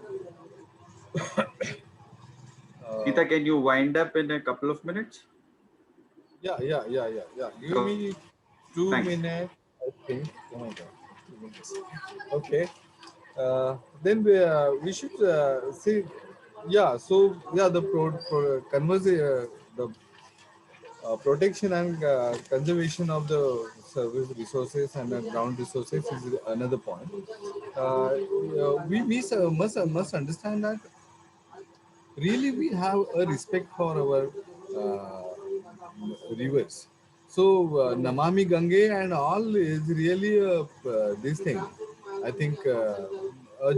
B: Geeta, can you wind up in a couple of minutes?
E: yeah. Give
B: So,
E: me 2
B: thanks.
E: minutes, I think. Oh my God, 2 minutes. Okay. Then we should see. Yeah. So yeah, the the protection and conservation of the service resources and ground resources is another point. We must understand that really we have a respect for our rivers. So Namami Gange and all is really this thing. I think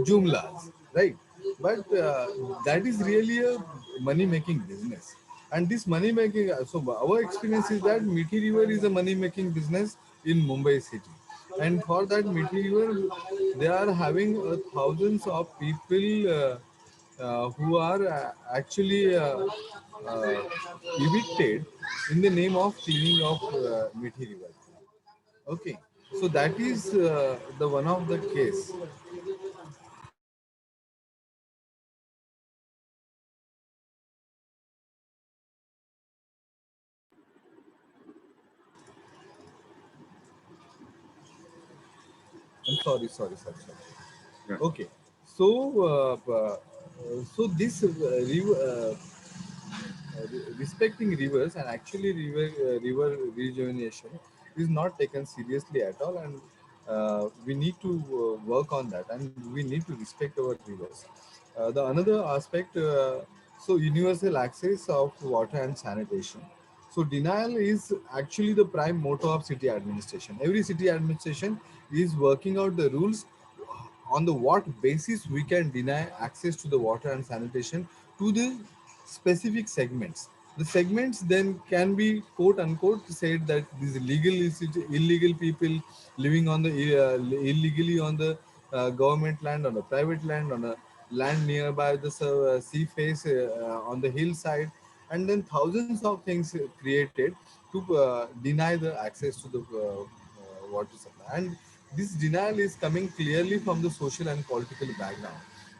E: Jumlas, right? But that is really a money-making business. And this money-making, so our experience is that Mithi River is a money-making business in Mumbai city. And for that Mithi River, they are having thousands of people who are actually uh, evicted in the name of cleaning of Mithi River. Okay, so that is the one of the case. I'm sorry.
B: Yeah.
E: Okay, so so this respecting rivers and actually river rejuvenation is not taken seriously at all, and we need to work on that, and we need to respect our rivers. The another aspect, so universal access of water and sanitation. So denial is actually the prime motto of city administration. Every city administration is working out the rules on the what basis we can deny access to the water and sanitation to the specific segments. The segments then can be quote unquote said that these illegal people living on the illegally on the government land, on a private land, on a land nearby the sea face, on the hillside, and then thousands of things created to deny the access to the water supply. And this denial is coming clearly from the social and political background,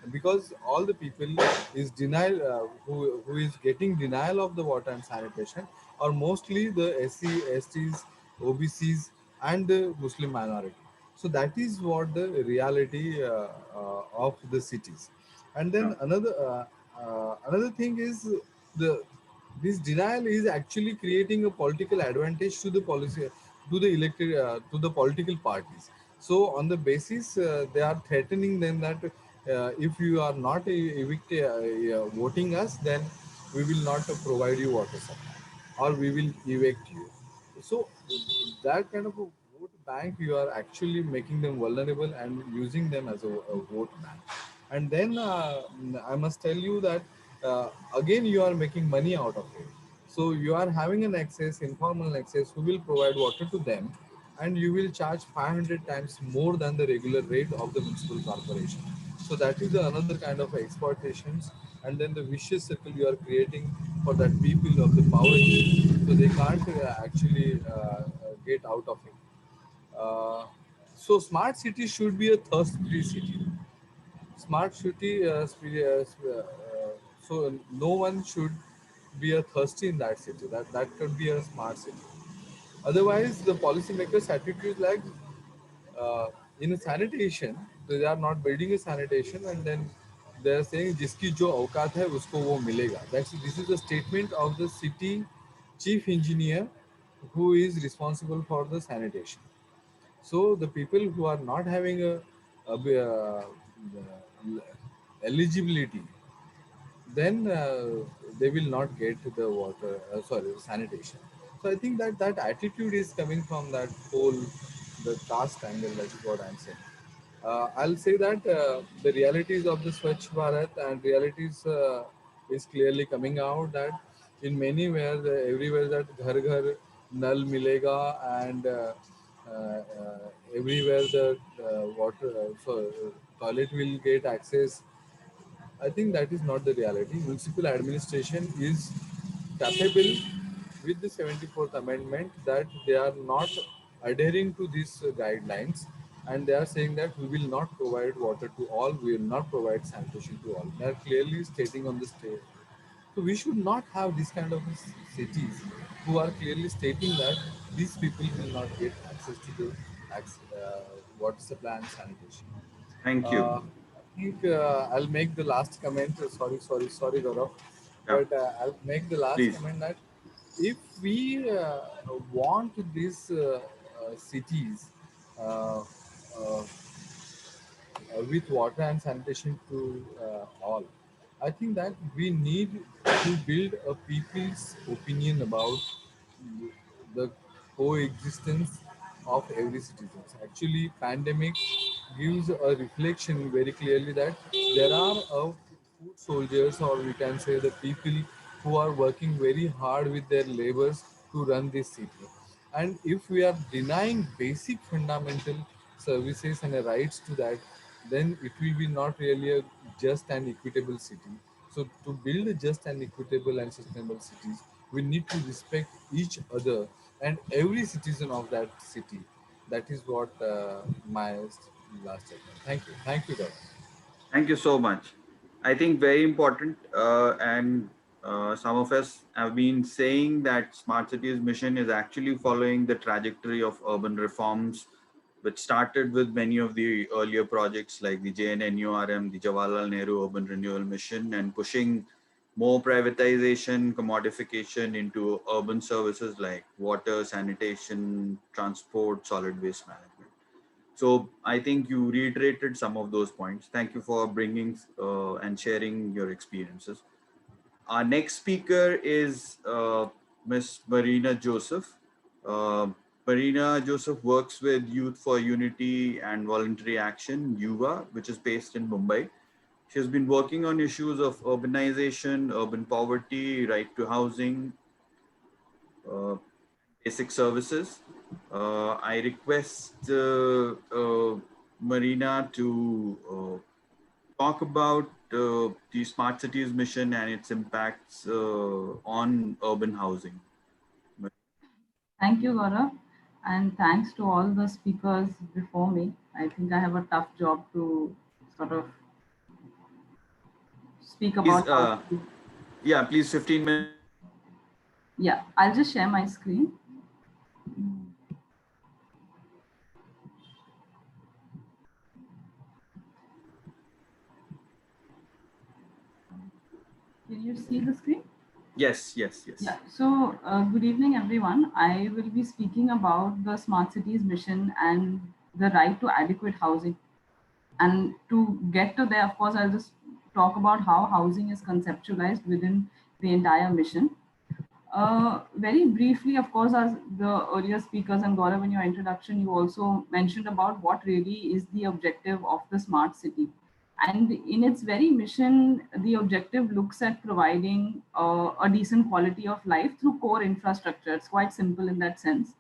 E: because all the people is denial who is getting denial of the water and sanitation are mostly the SCs, OBCs, and the Muslim minority. So that is what the reality of the cities. And
B: Yeah.
E: then another thing is the this denial is actually creating a political advantage to the policy, to the elected, to the political parties. So on the basis they are threatening them that if you are not voting us, then we will not provide you water supply, or we will evict you. So that kind of a vote bank, you are actually making them vulnerable and using them as a vote bank. And then I must tell you that again you are making money out of it. So you are having an access, informal access, who will provide water to them, and you will charge 500 times more than the regular rate of the municipal corporation. So that is another kind of exploitations, and then the vicious circle you are creating for that people of the poverty, so they can't actually get out of it. So smart city should be a thirst-free city. Smart city So no one should be a thirsty in that city. That could be a smart city. Otherwise, the policymakers' attitude like uh, in a sanitation, they are not building a sanitation, and then they are saying जिसकी जो औकात है उसको वो मिलेगा. This is a statement of the city chief engineer who is responsible for the sanitation. So the people who are not having a eligibility, then they will not get the water, sorry, sanitation. So I think that that attitude is coming from that whole, the caste angle, that is what I'm saying. I'll say that the realities of the Swachh Bharat and realities is clearly coming out that in many ways, everywhere that ghar ghar nal milega, and everywhere the water, toilet will get access. I think that is not the reality. Municipal administration is capable with the 74th Amendment that they are not adhering to these guidelines, and they are saying that we will not provide water to all, we will not provide sanitation to all. They are clearly stating on the stage. So we should not have this kind of cities who are clearly stating that these people will not get access to the water supply and sanitation.
B: Thank you.
E: I think I'll make the last comment. Sorry, Gaurav.
B: Yeah,
E: But I'll make the last
B: please.
E: comment that if we want these cities uh, uh, with water and sanitation to all, I think that we need to build a people's opinion about the coexistence of every citizen. Actually, pandemic gives a reflection very clearly that there are food soldiers, or we can say the people who are working very hard with their labors to run this city. And if we are denying basic fundamental services and rights to that, then it will be not really a just and equitable city. So to build a just and equitable and sustainable cities, we need to respect each other and every citizen of that city. That is what my last statement. Thank you, Gaurav.
B: Thank you so much. I think very important, and some of us have been saying that Smart Cities mission is actually following the trajectory of urban reforms, which started with many of the earlier projects like the JNNURM, the Jawaharlal Nehru Urban Renewal Mission, and pushing more privatization, commodification into urban services like water, sanitation, transport, solid waste management. So I think you reiterated some of those points. Thank you for bringing and sharing your experiences. Our next speaker is Ms. Marina Joseph. Uh, Marina Joseph works with Youth for Unity and Voluntary Action, YUVA, which is based in Mumbai. She has been working on issues of urbanization, urban poverty, right to housing, uh, basic services. I request Marina to talk about the Smart Cities mission and its impacts on urban housing.
F: Thank you, Gaurav, and thanks to all the speakers before me. I think I have a tough job to sort of speak
B: Please,
F: about how.
B: yeah, please 15 minutes.
F: Yeah, I'll just share my screen. Can you see the screen?
B: Yes.
F: Yeah, so good evening, everyone. I will be speaking about the Smart Cities mission and the right to adequate housing. And to get to there, of course, I'll just talk about how housing is conceptualized within the entire mission. Very briefly, of course, as the earlier speakers and Gaurav, in your introduction, you also mentioned about what really is the objective of the smart city. And in its very mission, the objective looks at providing a decent quality of life through core infrastructure. It's quite simple in that sense.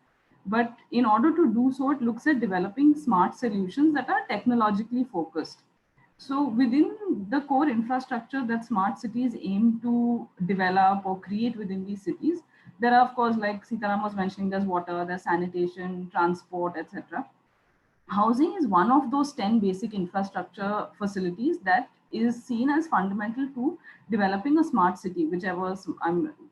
F: But in order to do so, it looks at developing smart solutions that are technologically focused. So within the core infrastructure that smart cities aim to develop or create within these cities, there are, of course, like Sitaram was mentioning, there's water, there's sanitation, transport, etc. Housing is one of those 10 basic infrastructure facilities that is seen as fundamental to developing a smart city, whichever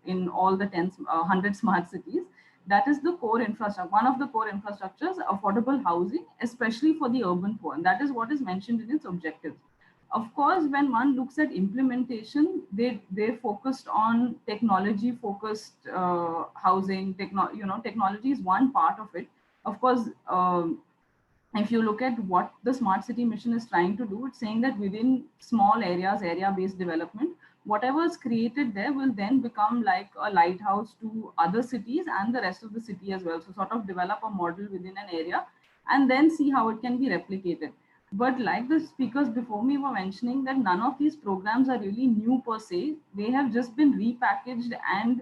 F: in all the 100 smart cities. That is the core infrastructure. One of the core infrastructures, affordable housing, especially for the urban poor. And that is what is mentioned in its objectives. Of course, when one looks at implementation, they focused on technology focused housing. Technology is one part of it. Of course, if you look at what the smart city mission is trying to do, it's saying that within small areas, area-based development, whatever is created there will then become like a lighthouse to other cities and the rest of the city as well. So sort of develop a model within an area and then see how it can be replicated. But like the speakers before me were mentioning, that none of these programs are really new per se. They have just been repackaged, and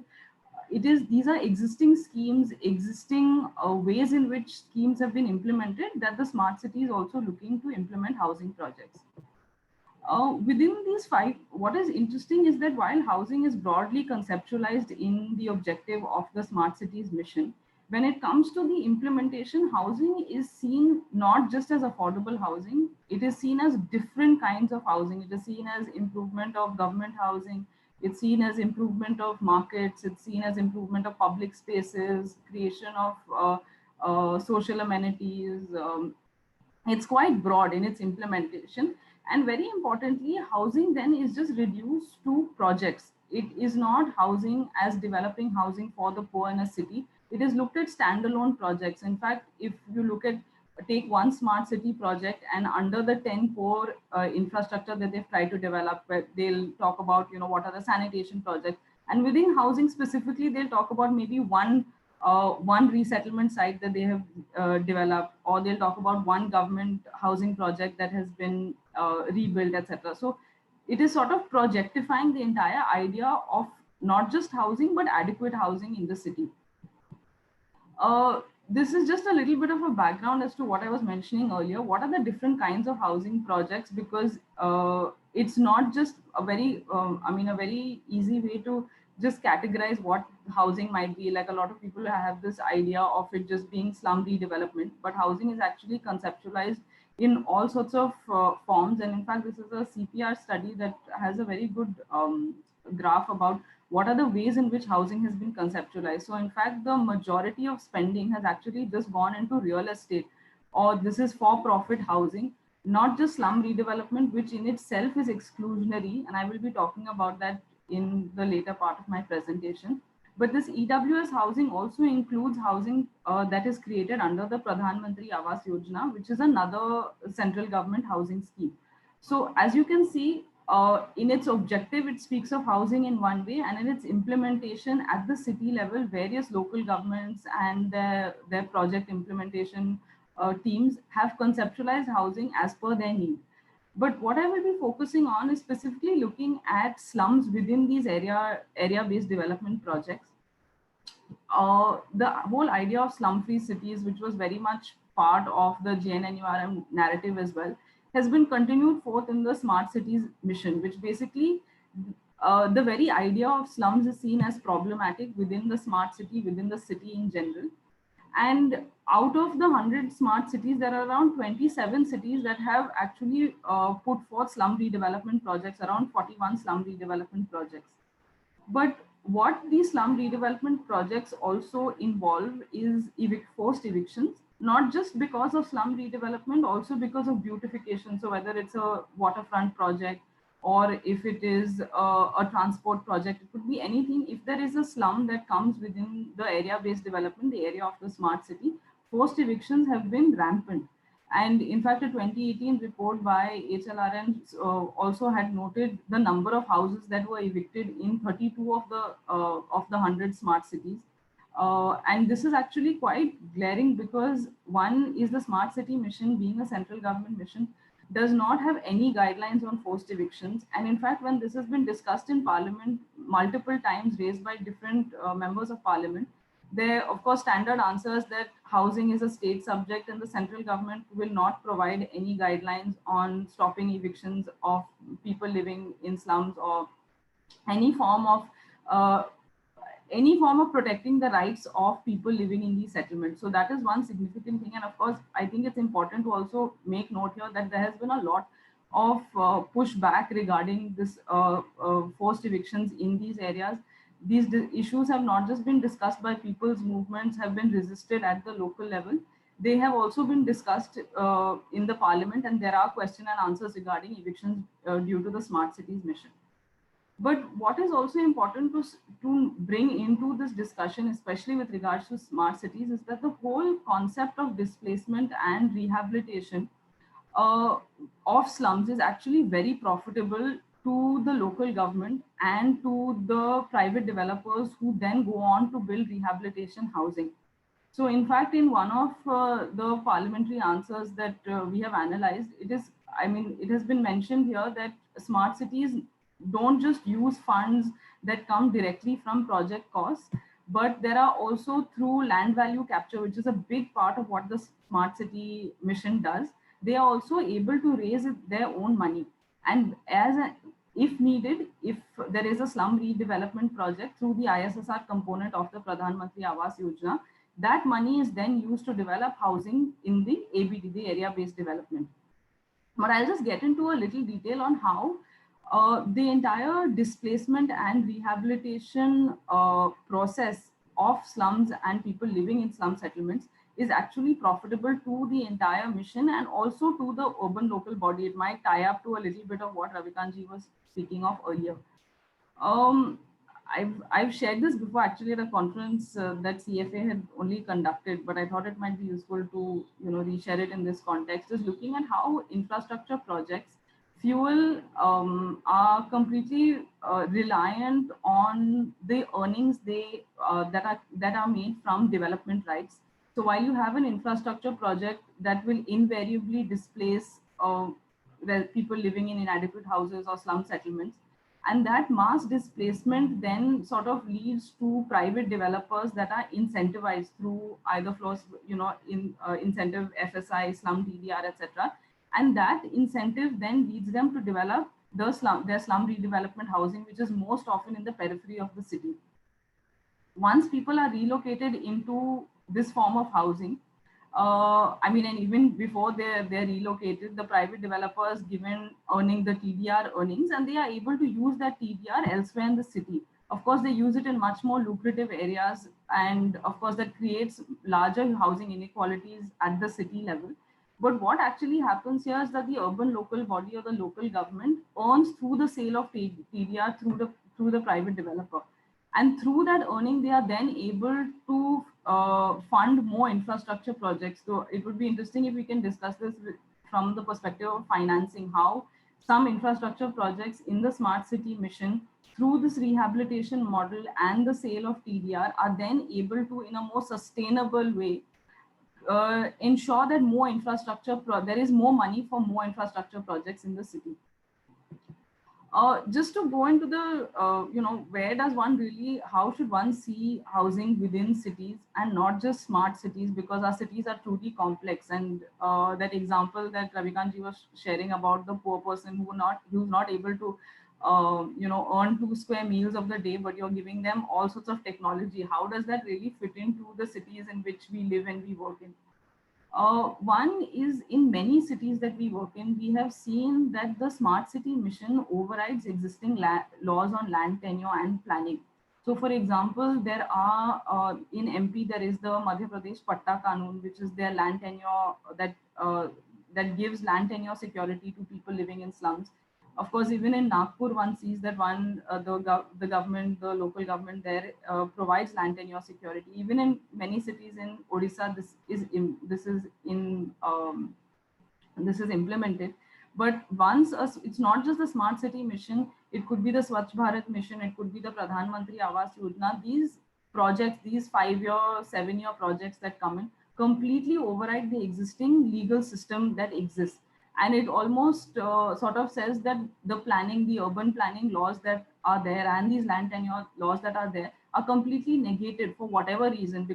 F: these are existing schemes, existing ways in which schemes have been implemented, that the smart city is also looking to implement housing projects. Within these 5, what is interesting is that while housing is broadly conceptualized in the objective of the smart cities mission, when it comes to the implementation, housing is seen not just as affordable housing, it is seen as different kinds of housing. It is seen as improvement of government housing, it's seen as improvement of markets, it's seen as improvement of public spaces, creation of social amenities. It's quite broad in its implementation. And very importantly, housing then is just reduced to projects. It is not housing as developing housing for the poor in a city. It is looked at standalone projects. In fact, if you look at, take one smart city project, and under the 10 core infrastructure that they've tried to develop, where they'll talk about, what are the sanitation projects. And within housing specifically, they'll talk about maybe one resettlement site that they have developed, or they'll talk about one government housing project that has been rebuilt, etc. So it is sort of projectifying the entire idea of not just housing, but adequate housing in the city. This is just a little bit of a background as to what I was mentioning earlier. What are the different kinds of housing projects? Because it's not just a very, a very easy way to just categorize what housing might be. Like, a lot of people have this idea of it just being slum redevelopment, but housing is actually conceptualized in all sorts of forms. And in fact, this is a CPR study that has a very good graph about what are the ways in which housing has been conceptualized. So in fact, the majority of spending has actually just gone into real estate, or this is for-profit housing, not just slum redevelopment, which in itself is exclusionary. And I will be talking about that in the later part of my presentation. But this EWS housing also includes housing that is created under the Pradhan Mantri Awas Yojana, which is another central government housing scheme. So as you can see, in its objective, it speaks of housing in one way, and in its implementation at the city level, various local governments and their project implementation teams have conceptualized housing as per their need. But what I will be focusing on is specifically looking at slums within these area-based development projects. The whole idea of slum-free cities, which was very much part of the GNNURM narrative as well, has been continued forth in the smart cities mission, which basically the very idea of slums is seen as problematic within the smart city, within the city in general. And out of the 100 smart cities, there are around 27 cities that have actually put forth slum redevelopment projects, around 41 slum redevelopment projects. But what these slum redevelopment projects also involve is forced evictions, not just because of slum redevelopment, also because of beautification. So whether it's a waterfront project, or if it is a transport project, it could be anything. If there is a slum that comes within the area-based development, the area of the smart city, forced evictions have been rampant. And in fact, a 2018 report by HLRN also had noted the number of houses that were evicted in 32 of the 100 smart cities. And this is actually quite glaring, because one is the smart city mission, being a central government mission, does not have any guidelines on forced evictions. And in fact, when this has been discussed in Parliament multiple times, raised by different members of Parliament, there, of course, standard answers that housing is a state subject and the central government will not provide any guidelines on stopping evictions of people living in slums, or any form of protecting the rights of people living in these settlements. So that is one significant thing. And of course, I think it's important to also make note here that there has been a lot of pushback regarding this forced evictions in these areas. These issues have not just been discussed by people's movements, have been resisted at the local level. They have also been discussed in the parliament, and there are question and answers regarding evictions due to the smart cities mission. But what is also important to bring into this discussion, especially with regards to smart cities, is that the whole concept of displacement and rehabilitation uh, of slums is actually very profitable to the local government and to the private developers who then go on to build rehabilitation housing. So in fact, in one of the parliamentary answers that we have analyzed, it has been mentioned here that smart cities don't just use funds that come directly from project costs, but there are also through land value capture, which is a big part of what the smart city mission does. They are also able to raise their own money. And if needed, if there is a slum redevelopment project through the ISSR component of the Pradhan Mantri Awas Yojana, that money is then used to develop housing in the ABD, the area-based development. But I'll just get into a little detail on how the entire displacement and rehabilitation process of slums and people living in slum settlements is actually profitable to the entire mission and also to the urban local body. It might tie up to a little bit of what Ravikanji was speaking of earlier. I've shared this before actually at a conference that CFA had only conducted, but I thought it might be useful to reshare it in this context. Is looking at how infrastructure projects fuel are completely reliant on the earnings that are made from development rights. So while you have an infrastructure project that will invariably displace the people living in inadequate houses or slum settlements, and that mass displacement then sort of leads to private developers that are incentivized through either flows, incentive FSI, slum TDR, etc. And that incentive then leads them to develop their slum redevelopment housing, which is most often in the periphery of the city. Once people are relocated into this form of housing, and even before they're relocated, the private developers given earning the TDR earnings, and they are able to use that TDR elsewhere in the city. Of course, they use it in much more lucrative areas, and of course, that creates larger housing inequalities at the city level. But what actually happens here is that the urban local body or the local government earns through the sale of TDR through the private developer. And through that earning, they are then able to fund more infrastructure projects. So it would be interesting if we can discuss this from the perspective of financing, how some infrastructure projects in the smart city mission through this rehabilitation model and the sale of TDR are then able to, in a more sustainable way, ensure that more infrastructure, there is more money for more infrastructure projects in the city. Just to go into the, where does one really, how should one see housing within cities and not just smart cities, because our cities are truly complex. And that example that Ravikanji was sharing about the poor person who's not able to, earn 2 square meals of the day, but you're giving them all sorts of technology. How does that really fit into the cities in which we live and we work in? One is, in many cities that we work in, we have seen that the smart city mission overrides existing laws on land tenure and planning. So for example, there are in MP, there is the Madhya Pradesh Patta Kanun, which is their land tenure that gives land tenure security to people living in slums. Of course, even in Nagpur, one sees that the government, the local government there provides land tenure security. Even in many cities in Odisha, this is implemented. But once it's not just the smart city mission, it could be the Swachh Bharat mission, it could be the Pradhan Mantri Awas Yojana. These projects, these 5-year, 7-year projects that come in, completely override the existing legal system that exists. And it almost sort of says that the urban planning laws that are there and these land tenure laws that are there are completely negated for whatever reason,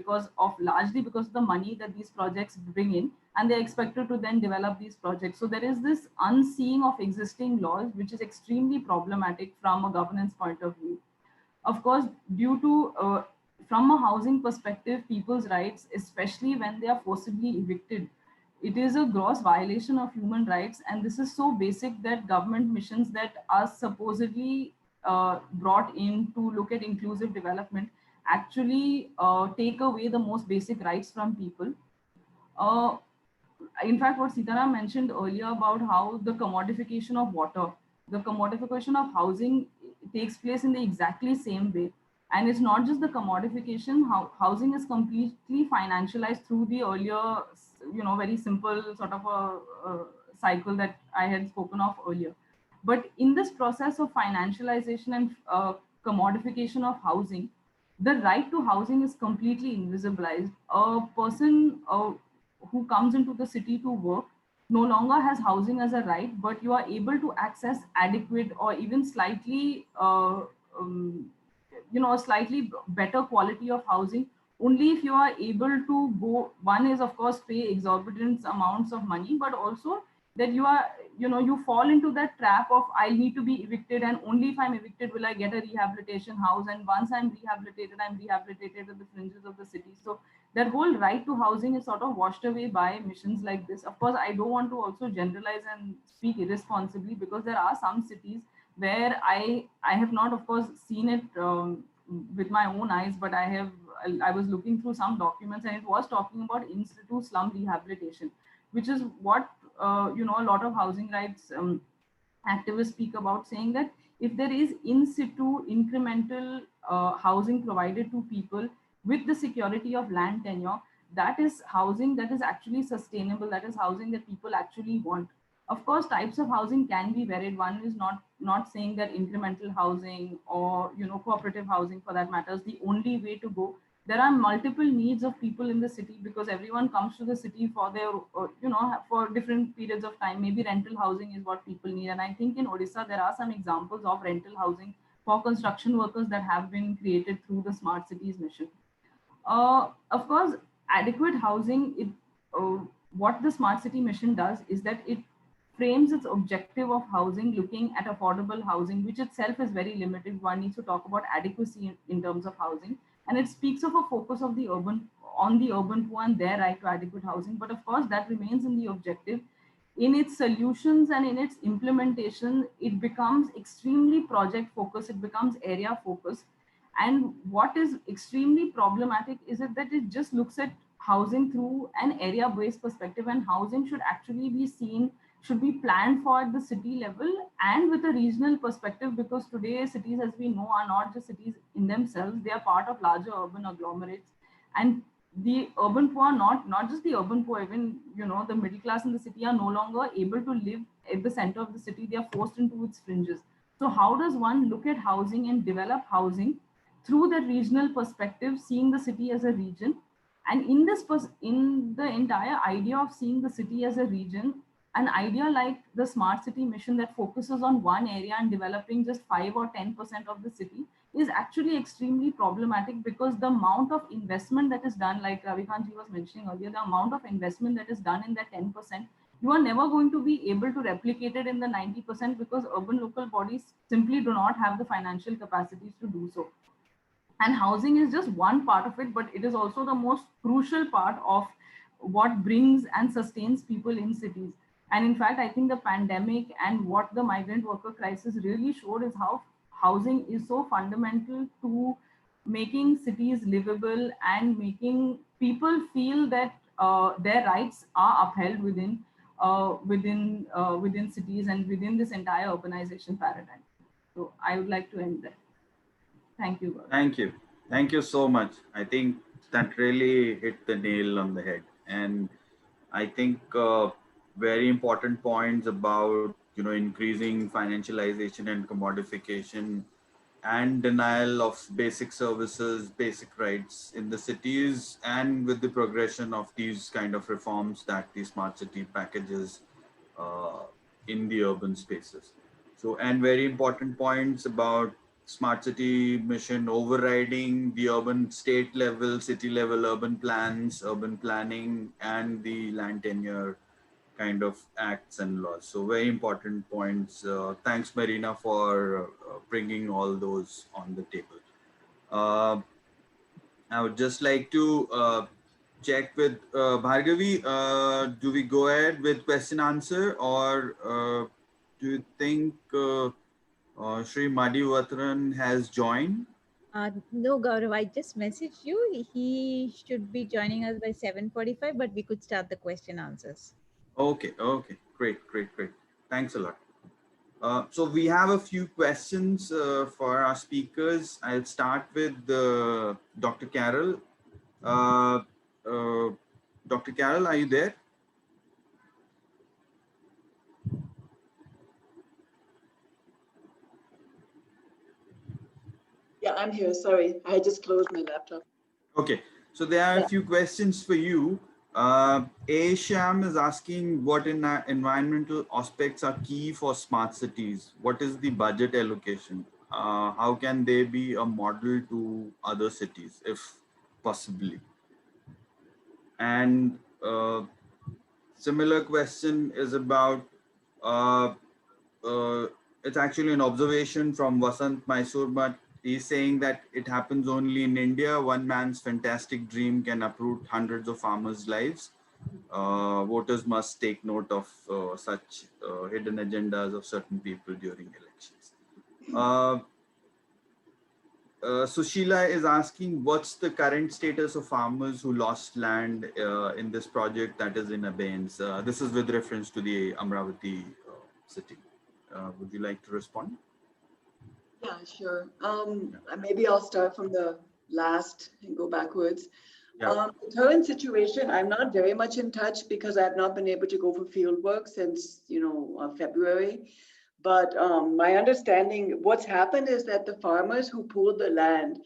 F: largely because of the money that these projects bring in, and they're expected to then develop these projects. So there is this unseeing of existing laws, which is extremely problematic from a governance point of view. Of course, due to, from a housing perspective, people's rights, especially when they are forcibly evicted, it is a gross violation of human rights, and this is so basic that government missions that are supposedly brought in to look at inclusive development actually take away the most basic rights from people. Uh, in fact, what Sitaram mentioned earlier about how the commodification of water, the commodification of housing takes place in the exactly same way. And it's not just the commodification, how housing is completely financialized through the earlier, very simple sort of a cycle that I had spoken of earlier. But in this process of financialization and commodification of housing, the right to housing is completely invisibilized. A person who comes into the city to work no longer has housing as a right, but you are able to access adequate or even slightly, a slightly better quality of housing only if you are able to go. One is, of course, pay exorbitant amounts of money, but also that you are, you fall into that trap of I need to be evicted, and only if I'm evicted will I get a rehabilitation house. And once I'm rehabilitated at the fringes of the city. So that whole right to housing is sort of washed away by missions like this. Of course, I don't want to also generalize and speak irresponsibly, because there are some cities where I have not, of course, seen it with my own eyes, but I was looking through some documents, and it was talking about in situ slum rehabilitation, which is what a lot of housing rights activists speak about, saying that if there is in situ incremental housing provided to people with the security of land tenure, that is housing that is actually sustainable, that is housing that people actually want. Of course, types of housing can be varied. One is not saying that incremental housing or cooperative housing for that matter is the only way to go. There are multiple needs of people in the city, because everyone comes to the city for their for different periods of time. Maybe rental housing is what people need, and I think in Odisha there are some examples of rental housing for construction workers that have been created through the smart cities mission. Of course, adequate housing, what the smart city mission does is that it frames its objective of housing looking at affordable housing, which itself is very limited. One needs to talk about adequacy in terms of housing, and it speaks of a focus of the urban poor and their right to adequate housing. But of course, that remains in the objective. In its solutions and in its implementation, it becomes extremely project focused, it becomes area focused. And what is extremely problematic is that it just looks at housing through an area based perspective, and housing should actually be seen, should be planned for at the city level and with a regional perspective, because today cities, as we know, are not just cities in themselves, they are part of larger urban agglomerates. And the urban poor, not just the urban poor, even the middle class in the city are no longer able to live at the center of the city, they are forced into its fringes. So how does one look at housing and develop housing through the regional perspective, seeing the city as a region? And in in the entire idea of seeing the city as a region, an idea like the smart city mission that focuses on one area and developing just 5 or 10% of the city is actually extremely problematic, because the amount of investment that is done, like Ravikant ji was mentioning earlier, the amount of investment that is done in that 10%, you are never going to be able to replicate it in the 90%, because urban local bodies simply do not have the financial capacities to do so. And housing is just one part of it, but it is also the most crucial part of what brings and sustains people in cities. And in fact, I think the pandemic and what the migrant worker crisis really showed is how housing is so fundamental to making cities livable and making people feel that their rights are upheld within cities and within this entire urbanization paradigm. So I would like to end there. Thank you, Gaurav.
B: Thank you. Thank you so much. I think that really hit the nail on the head. And I think very important points about, increasing financialization and commodification and denial of basic services, basic rights in the cities, and with the progression of these kind of reforms that the smart city packages uh, in the urban spaces. So, and very important points about smart city mission overriding the urban state level, city level urban plans, urban planning, and the land tenure kind of acts and laws. So very important points. Thanks, Marina, for bringing all those on the table. Uh, I would just like to check with Bhargavi. Do we go ahead with question answer, or do you think Sri Madhivatran has joined?
G: No, Gaurav, I just messaged you. He should be joining us by 7:45, but we could start the question answers.
B: Okay, okay, great, great, great. Thanks a lot. So we have a few questions for our speakers. I'll start with Dr. Carol. Uh, uh, Dr. Carol, are you there?
C: Yeah, I'm here. Sorry, I just closed my laptop.
B: Okay, so there are a few questions for you. A. Sham is asking what environmental aspects are key for smart cities? What is the budget allocation? How can they be a model to other cities, if possibly? And similar question is about, it's actually an observation from Vasant Mysore, but he's saying that it happens only in India. One man's fantastic dream can uproot hundreds of farmers' lives. Voters must take note of such hidden agendas of certain people during elections. Sushila is asking, what's the current status of farmers who lost land in this project that is in abeyance? This is with reference to the Amaravati city. Would you like to respond?
C: Yeah, sure. Maybe I'll start from the last and go backwards.
B: Yeah.
C: The current situation, I'm not very much in touch because I've not been able to go for field work since, February. But my understanding, what's happened is that the farmers who pooled the land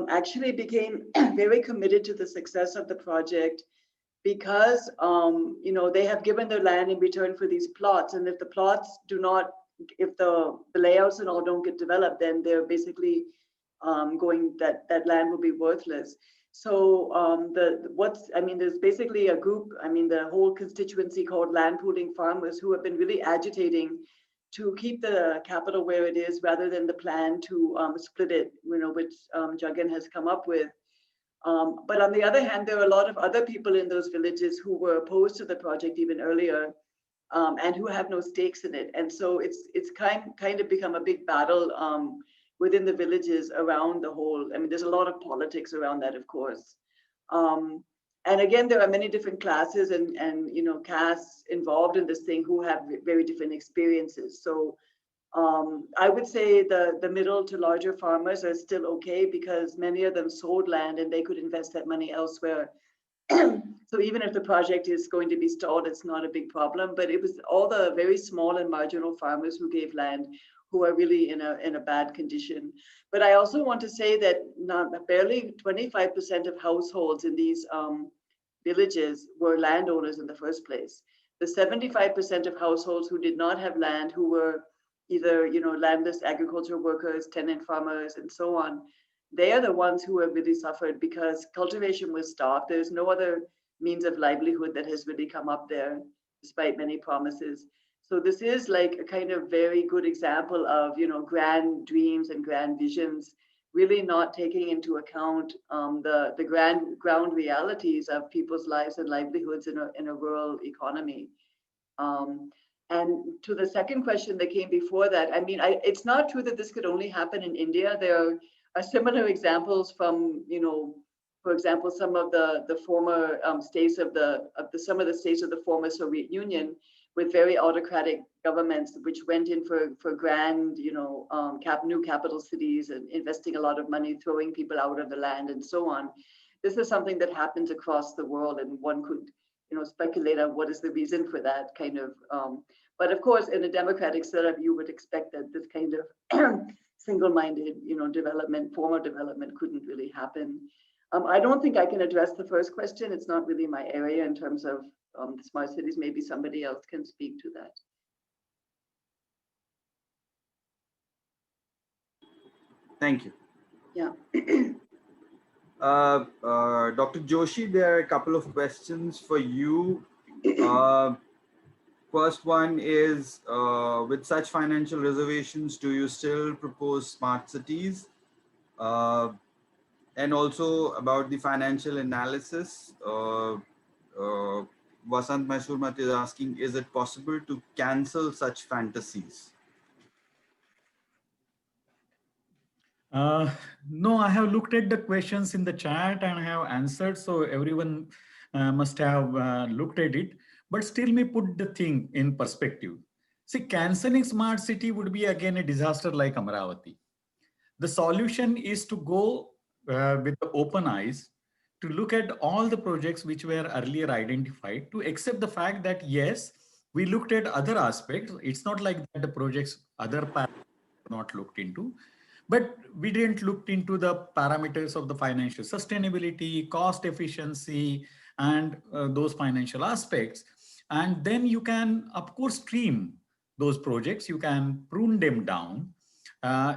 C: actually became very committed to the success of the project because, they have given their land in return for these plots. And if the plots do not, if the layouts and all don't get developed, then they're basically that land will be worthless. So there's basically a group, the whole constituency called Land Pooling Farmers who have been really agitating to keep the capital where it is rather than the plan to split it, which Jagan has come up with. But on the other hand, there are a lot of other people in those villages who were opposed to the project even earlier, and who have no stakes in it. And so it's kind of become a big battle within the villages around the whole. There's a lot of politics around that, of course. And again, there are many different classes and castes involved in this thing who have very different experiences. So I would say the middle to larger farmers are still okay because many of them sold land and they could invest that money elsewhere. So even if the project is going to be stalled, it's not a big problem. But it was all the very small and marginal farmers who gave land who are really in a bad condition. But I also want to say that barely 25% of households in these villages were landowners in the first place. The 75% of households who did not have land, who were either landless agricultural workers, tenant farmers, and so on, they are the ones who have really suffered because cultivation was stopped. There's no other means of livelihood that has really come up there, despite many promises. So this is like a kind of very good example of grand dreams and grand visions, really not taking into account the ground realities of people's lives and livelihoods in a rural economy. And to the second question that came before that, it's not true that this could only happen in India. There are similar examples from, for example, some of the former states of some of the states of the former Soviet Union with very autocratic governments, which went in for grand, new capital cities and investing a lot of money, throwing people out of the land and so on. This is something that happens across the world, and one could, speculate on what is the reason for that kind of. But of course, in a democratic setup, you would expect that this kind of single-minded, form of development couldn't really happen. I don't think I can address the first question. It's not really my area in terms of the smart cities. Maybe somebody else can speak to that.
B: Thank you.
C: Yeah.
B: Dr. Joshi, there are a couple of questions for you. First one is, with such financial reservations, do you still propose smart cities? And also about the financial analysis, Vasant Maishurmat is asking, is it possible to cancel such fantasies?
D: No, I have looked at the questions in the chat and I have answered. So everyone must have looked at it. But still, me put the thing in perspective. See, canceling smart city would be again a disaster like Amaravati. The solution is to go with the open eyes to look at all the projects which were earlier identified, to accept the fact that yes, we looked at other aspects. It's not like that the projects other not looked into, but we didn't look into the parameters of the financial sustainability, cost efficiency, and those financial aspects. And then you can, of course, stream those projects. You can prune them down.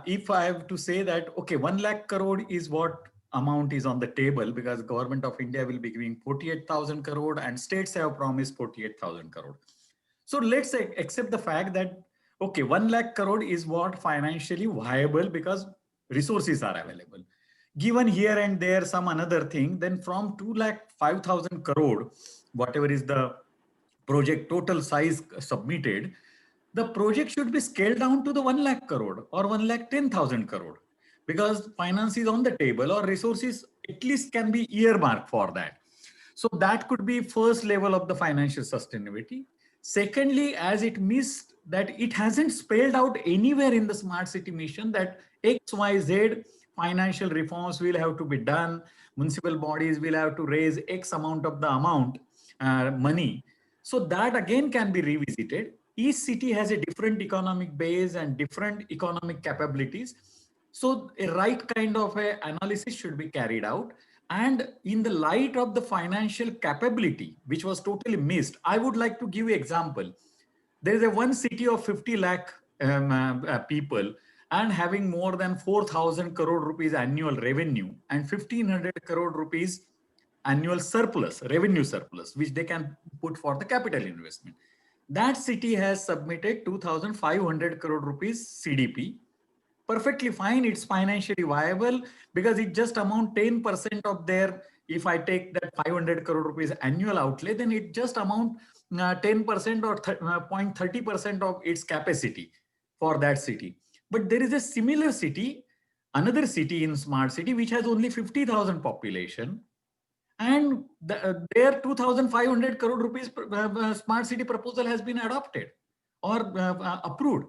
D: If I have to say that, okay, 1 lakh crore is what amount is on the table, because government of India will be giving 48,000 crore and states have promised 48,000 crore. So let's say, accept the fact that, okay, 1 lakh crore is what financially viable because resources are available. Given here and there some another thing, then from 2 lakh 5,000 crore, whatever is the project total size submitted, the project should be scaled down to the 1 lakh crore or 1 lakh 10,000 crore, because finance is on the table or resources at least can be earmarked for that. So that could be first level of the financial sustainability. Secondly, as it missed that it hasn't spelled out anywhere in the smart city mission that XYZ financial reforms will have to be done. Municipal bodies will have to raise X amount of the amount money. So that again can be revisited. Each city has a different economic base and different economic capabilities. So a right kind of a analysis should be carried out. And in the light of the financial capability, which was totally missed, I would like to give you an example. There is a one city of 50 lakh people and having more than 4,000 crore rupees annual revenue and 1,500 crore rupees annual surplus, revenue surplus, which they can put for the capital investment. That city has submitted 2,500 crore rupees CDP. Perfectly fine, it's financially viable because it just amount 10% of their, if I take that 500 crore rupees annual outlay, then it just amount 10% or 0.30% of its capacity for that city. But there is a similar city, another city in smart city, which has only 50,000 population, and their 2,500 crore rupees smart city proposal has been adopted or approved.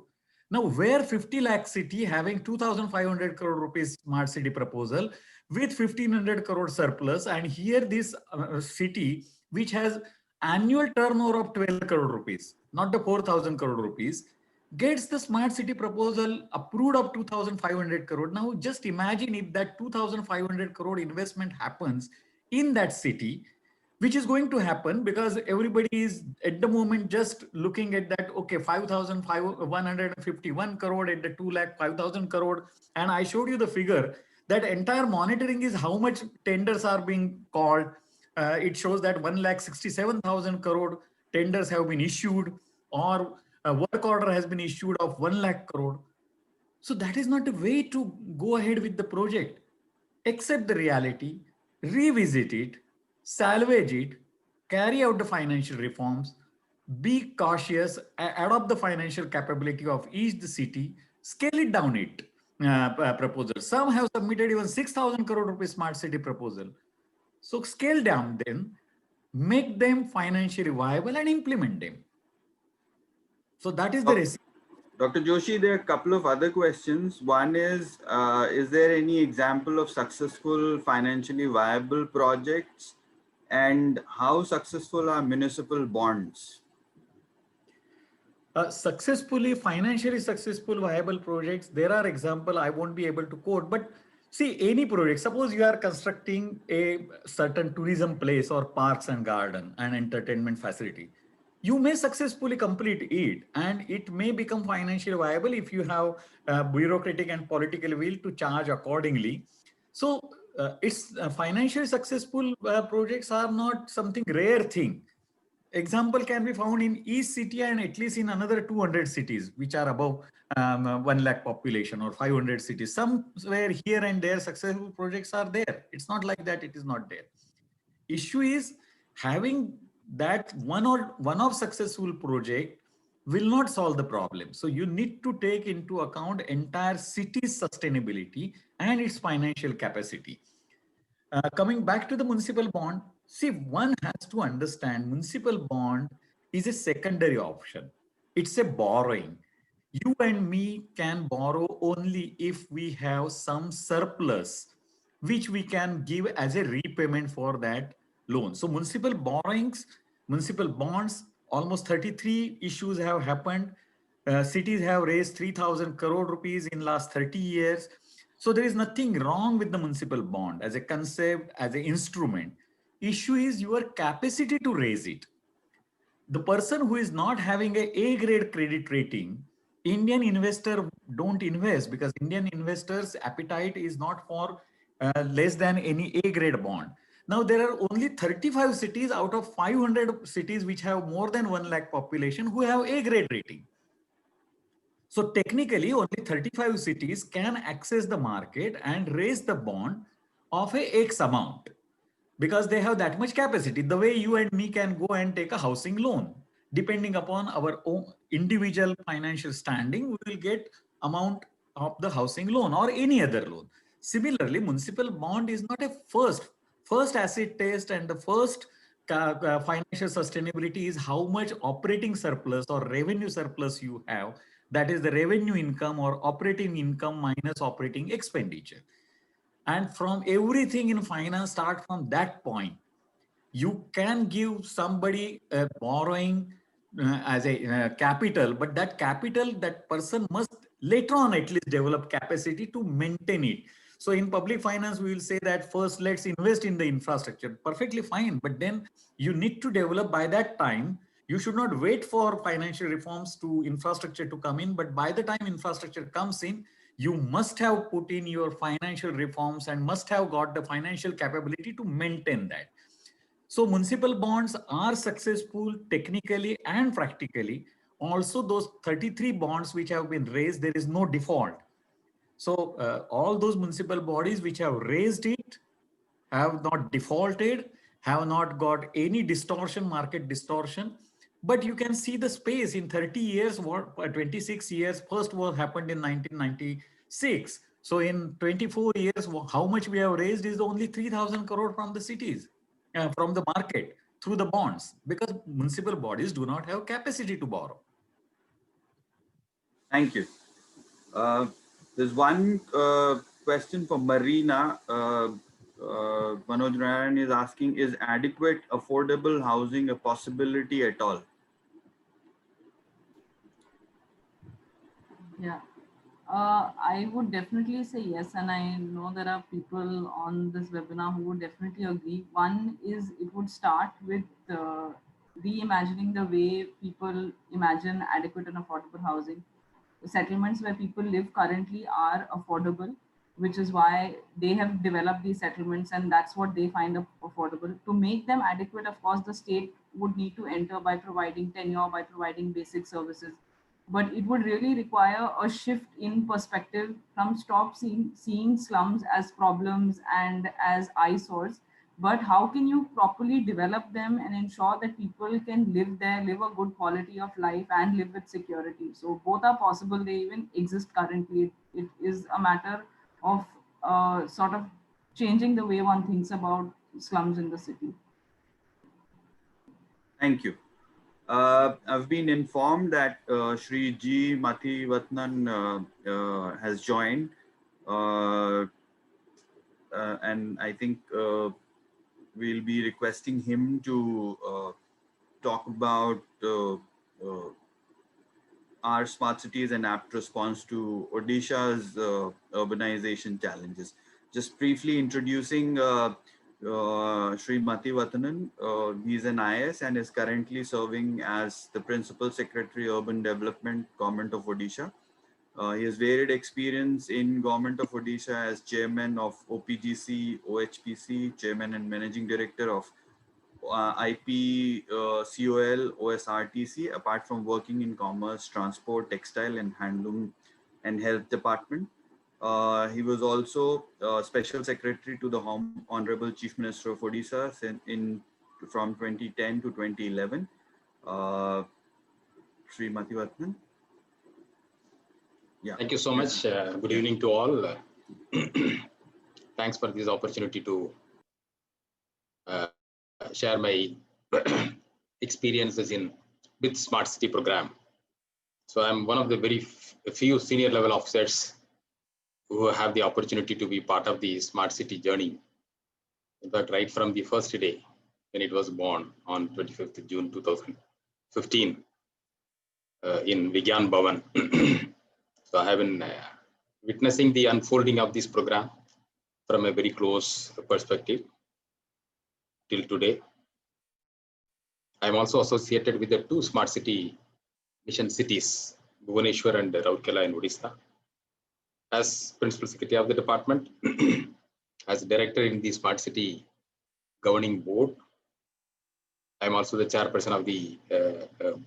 D: Now, where 50 lakh city having 2,500 crore rupees smart city proposal with 1,500 crore surplus, and here this city which has annual turnover of 12 crore rupees, not the 4,000 crore rupees, gets the smart city proposal approved of 2,500 crore. Now, just imagine if that 2,500 crore investment happens in that city, which is going to happen because everybody is at the moment just looking at that, okay, 5,151 crore at the 2 lakh 5,000 crore. And I showed you the figure that entire monitoring is how much tenders are being called. It shows that 1,67,000 crore tenders have been issued, or a work order has been issued of 1 lakh crore. So that is not the way to go ahead with the project. Accept the reality, revisit it, salvage it, carry out the financial reforms, be cautious, adopt the financial capability of each the city, scale it down it proposal. Some have submitted even 6,000 crore rupees smart city proposal. So scale down them, make them financially viable and implement them. So that is the recipe.
B: Dr. Joshi, there are a couple of other questions. One is there any example of successful financially viable projects, and how successful are municipal bonds?
D: Financially successful, viable projects, there are examples I won't be able to quote, but see, any project, suppose you are constructing a certain tourism place or parks and garden and entertainment facility. You may successfully complete it and it may become financially viable if you have bureaucratic and political will to charge accordingly. So it's financially successful projects are not something rare thing. example can be found in each city and at least in another 200 cities, which are above 1 lakh population, or 500 cities. Somewhere here and there, successful projects are there. It's not like that it is not there. Issue is having that one of successful project will not solve the problem. So you need to take into account entire city's sustainability and its financial capacity. Coming back to the municipal bond, see, one has to understand municipal bond is a secondary option. It's a borrowing. You and me can borrow only if we have some surplus, which we can give as a repayment for that loan. So municipal borrowings, municipal bonds, almost 33 issues have happened. Cities have raised 3,000 crore rupees in last 30 years. So there is nothing wrong with the municipal bond as a concept, as an instrument. Issue is your capacity to raise it. The person who is not having a A-grade credit rating, Indian investor don't invest, because Indian investors' appetite is not for less than any A-grade bond. Now there are only 35 cities out of 500 cities which have more than 1 lakh population who have A-grade rating. So technically only 35 cities can access the market and raise the bond of a X amount, because they have that much capacity. The way you and me can go and take a housing loan, depending upon our own individual financial standing, we will get amount of the housing loan or any other loan. Similarly, municipal bond is not a first asset test, and the first financial sustainability is how much operating surplus or revenue surplus you have. That is the revenue income or operating income minus operating expenditure. And from everything in finance, start from that point. You can give somebody a borrowing as a capital, but that capital, that person must later on at least develop capacity to maintain it. So in public finance, we will say that first let's invest in the infrastructure. Perfectly fine, but then you need to develop by that time. You should not wait for financial reforms to infrastructure to come in, but by the time infrastructure comes in, you must have put in your financial reforms and must have got the financial capability to maintain that. So municipal bonds are successful technically and practically. Also, those 33 bonds which have been raised, there is no default. So all those municipal bodies which have raised it have not defaulted, have not got any distortion, market distortion. But you can see the space in 30 years, 26 years, first was happened in 1996. So in 24 years, how much we have raised is only 3,000 crore from the cities, from the market through the bonds, because municipal bodies do not have capacity to borrow.
B: Thank you. There's one question for Marina. Manoj Narayan is asking, is adequate affordable housing a possibility at all?
F: Yeah, I would definitely say yes, and I know there are people on this webinar who would definitely agree. One is it would start with reimagining the way people imagine adequate and affordable housing. The settlements where people live currently are affordable, which is why they have developed these settlements, and that's what they find affordable. To make them adequate, of course, the state would need to enter by providing tenure, by providing basic services, but it would really require a shift in perspective from stop seeing slums as problems and as eyesores, but how can you properly develop them and ensure that people can live there, live a good quality of life, and live with security. So both are possible, they even exist currently. It is a matter of sort of changing the way one thinks about slums in the city.
B: Thank you. I've been informed that Shri G. Mathivatnan has joined, and I think we'll be requesting him to talk about our smart cities and apt response to Odisha's urbanization challenges. Just briefly introducing Sri Mathivatnan. He's an IS and is currently serving as the Principal Secretary Urban Development, Government of Odisha. He has varied experience in Government of Odisha as Chairman of OPGC, OHPC, Chairman and Managing Director of IP, COL, OSRTC, apart from working in commerce, transport, textile and handloom and health department. He was also Special Secretary to the Honorable Chief Minister of Odisha from 2010 to 2011. Sri Mathivatnan. Yeah.
H: Thank you so much. Good evening to all. Thanks for this opportunity to share my experiences with Smart City program. So I'm one of the very few senior level officers who have the opportunity to be part of the Smart City journey. In fact, right from the first day when it was born on 25th June 2015 in Vigyan Bhavan. So I have been witnessing the unfolding of this program from a very close perspective till today. I'm also associated with the two Smart City mission cities, Bhubaneswar and Rourkela in Odisha, as Principal Secretary of the department, as Director in the Smart City Governing Board. I'm also the Chairperson of the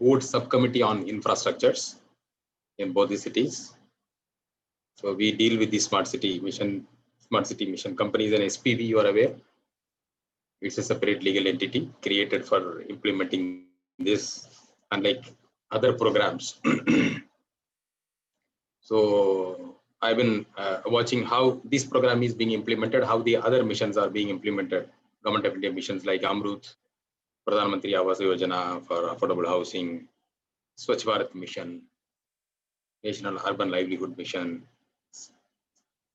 H: Board Subcommittee on Infrastructures in both the cities. So we deal with the Smart City mission companies and SPV, you are aware. It's a separate legal entity created for implementing this, unlike other programs. So I've been watching how this program is being implemented, how the other missions are being implemented. Government of India missions like Amrut, Pradhan Mantri Awas Yojana for affordable housing, Swachh Bharat mission, National Urban Livelihood Mission,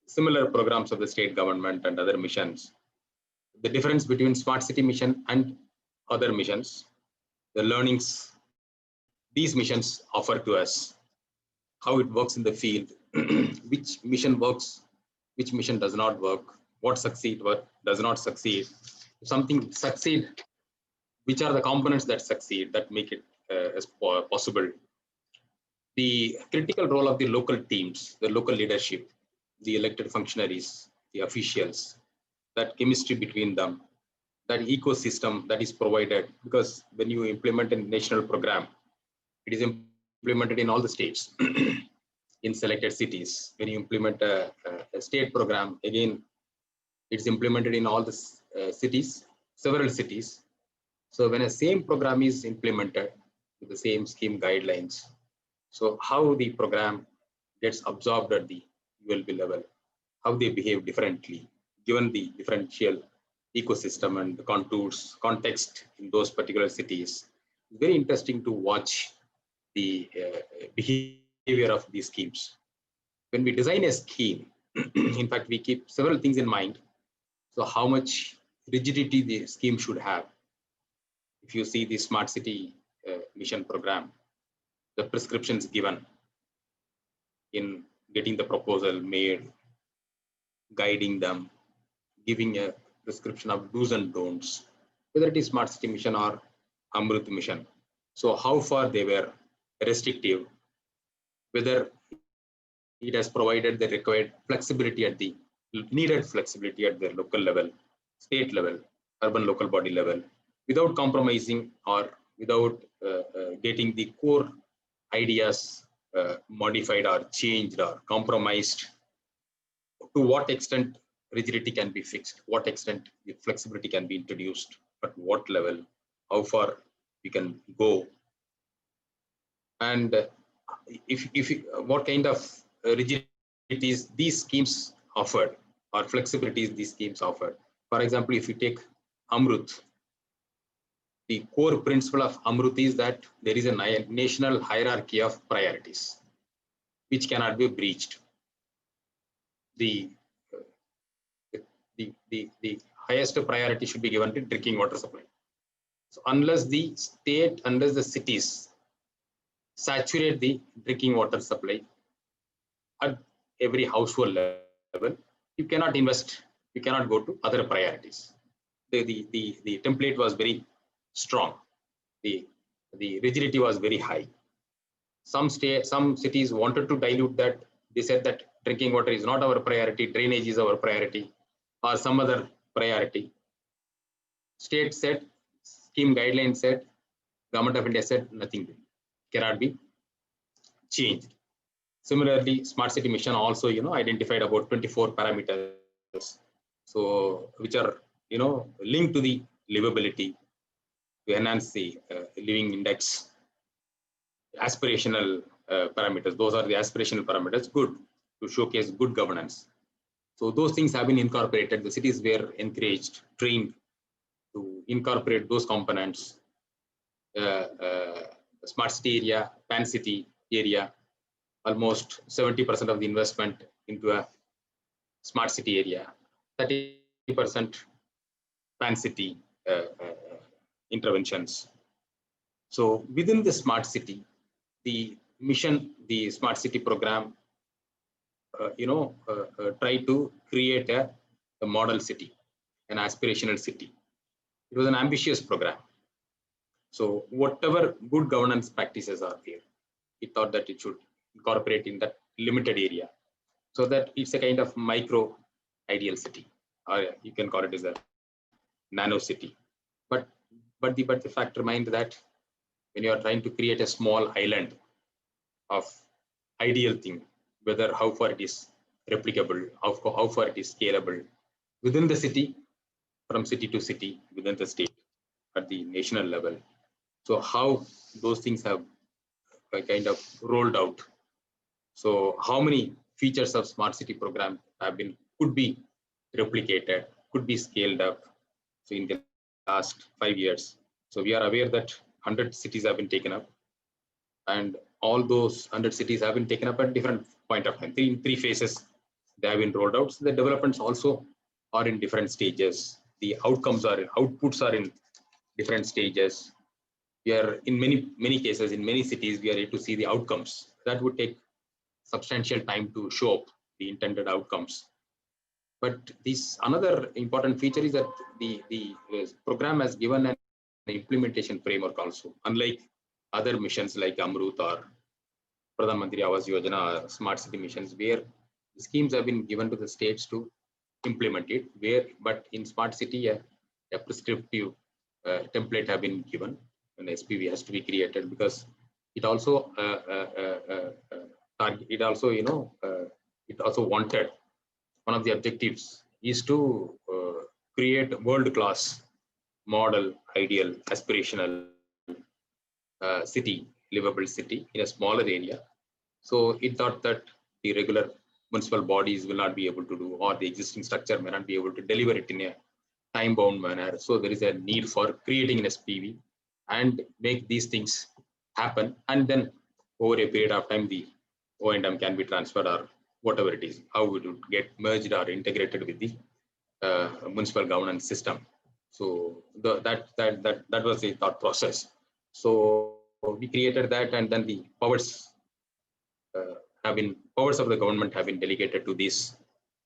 H: similar programs of the state government and other missions. The difference between Smart City mission and other missions, the learnings these missions offer to us, how it works in the field, which mission works, which mission does not work, what succeed, what does not succeed. If something succeed, which are the components that succeed, that make it as possible. The critical role of the local teams, the local leadership, the elected functionaries, the officials, that chemistry between them, that ecosystem that is provided, because when you implement a national program, it is implemented in all the states, in selected cities. When you implement a state program, again, it's implemented in all the cities, several cities. So when a same program is implemented with the same scheme guidelines, so how the program gets absorbed at the ULB level, how they behave differently, given the differential ecosystem and the contours, context in those particular cities. Very interesting to watch the behavior of these schemes. When we design a scheme, in fact, we keep several things in mind. So how much rigidity the scheme should have. If you see the Smart City mission program, the prescriptions given in getting the proposal made, guiding them, giving a prescription of do's and don'ts, whether it is Smart City mission or Amrut mission. So how far they were restrictive, whether it has provided the required flexibility at the needed flexibility at the local level, state level, urban local body level, without compromising or without getting the core ideas modified or changed or compromised. To what extent rigidity can be fixed, what extent the flexibility can be introduced, at what level, how far we can go, and if what kind of rigidities these schemes offered or flexibilities these schemes offered. For example, if you take Amrut, the core principle of Amrut is that there is a national hierarchy of priorities which cannot be breached. The highest priority should be given to drinking water supply. So unless the state, unless the cities saturate the drinking water supply at every household level, you cannot invest, you cannot go to other priorities. The template was very strong. The rigidity was very high. Some cities wanted to dilute that. They said that drinking water is not our priority, drainage is our priority, or some other priority. State said scheme guidelines said, Government of India said nothing cannot be changed. Similarly, Smart City Mission also, identified about 24 parameters, so which are, linked to the livability, to enhance the living index, aspirational parameters. Those are the aspirational parameters, good, to showcase good governance. So those things have been incorporated. The cities were encouraged, trained to incorporate those components. Smart city area, pan city area, almost 70% of the investment into a smart city area, 30% pan city interventions. So within the smart city, the mission, the smart city program, try to create a model city, an aspirational city. It was an ambitious program. So whatever good governance practices are there, he thought that it should incorporate in that limited area, so that it's a kind of micro ideal city, or you can call it as a nano city. But the fact remains that when you are trying to create a small island of ideal thing, whether how far it is replicable, how far it is scalable within the city, from city to city, within the state, at the national level. So how those things have kind of rolled out. So how many features of smart city program could be replicated, could be scaled up. So in the last 5 years, so we are aware that 100 cities have been taken up, and all those 100 cities have been taken up at different point of time. In three phases, they have been rolled out. So the developments also are in different stages. The outputs are in different stages. We are in many cases, in many cities, we are able to see the outcomes. That would take substantial time to show up the intended outcomes. But this another important feature is that the program has given an implementation framework also, unlike other missions like Amrut or Pradhan Mantri Awas Yojana or Smart City missions, where schemes have been given to the states to implement it. But in Smart City, a prescriptive template have been given. An SPV has to be created, because it also it also wanted, one of the objectives is to create world-class model, ideal, aspirational city, livable city in a smaller area. So it thought that the regular municipal bodies will not be able to do, or the existing structure may not be able to deliver it in a time-bound manner. So there is a need for creating an SPV and make these things happen, and then over a period of time the O&M can be transferred, or whatever it is, how it would get merged or integrated with the municipal governance system. So that was the thought process. So we created that, and then the powers of the government have been delegated to these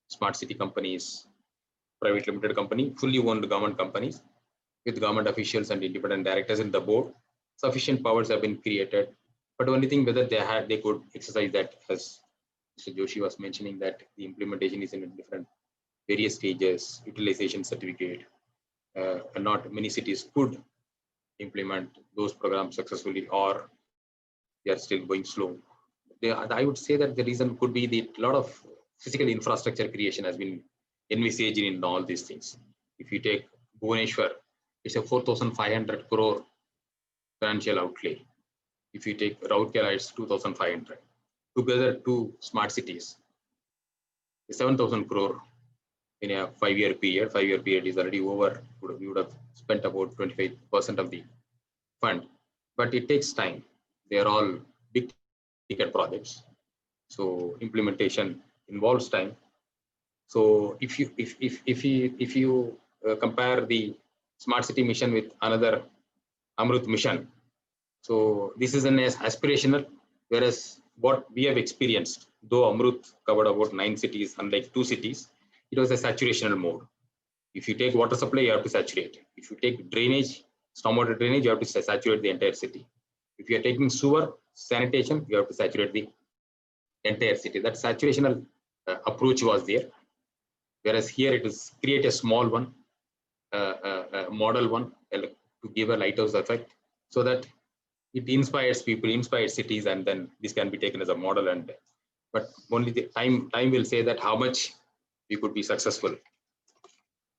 H: smart city companies, private limited company, fully owned government companies, with government officials and independent directors in the board. Sufficient powers have been created, but only thing whether they could exercise that, as Mr. Joshi was mentioning, that the implementation is in different various stages, utilization certificate, and not many cities could implement those programs successfully, or they are still going slow. I would say that the reason could be the lot of physical infrastructure creation has been envisaged in all these things. If you take Bhubaneswar, it's a 4,500 crore financial outlay. If you take Rourkela, it's 2,500. Together, two smart cities, 7,000 crore in a 5-year period. 5-year period is already over. We would have spent about 25% of the fund, but it takes time. They are all big ticket projects, so implementation involves time. So if you compare the smart city mission with another Amrut mission, so this is an aspirational, whereas what we have experienced, though Amrut covered about 9 cities, unlike 2 cities, it was a saturational mode. If you take water supply, you have to saturate. If you take drainage, stormwater drainage, you have to saturate the entire city. If you are taking sewer, sanitation, you have to saturate the entire city. That saturational approach was there. Whereas here it is create a small one, model one, to give a lighthouse effect so that it inspires people, inspires cities, and then this can be taken as a model. And but only the time will say that how much we could be successful.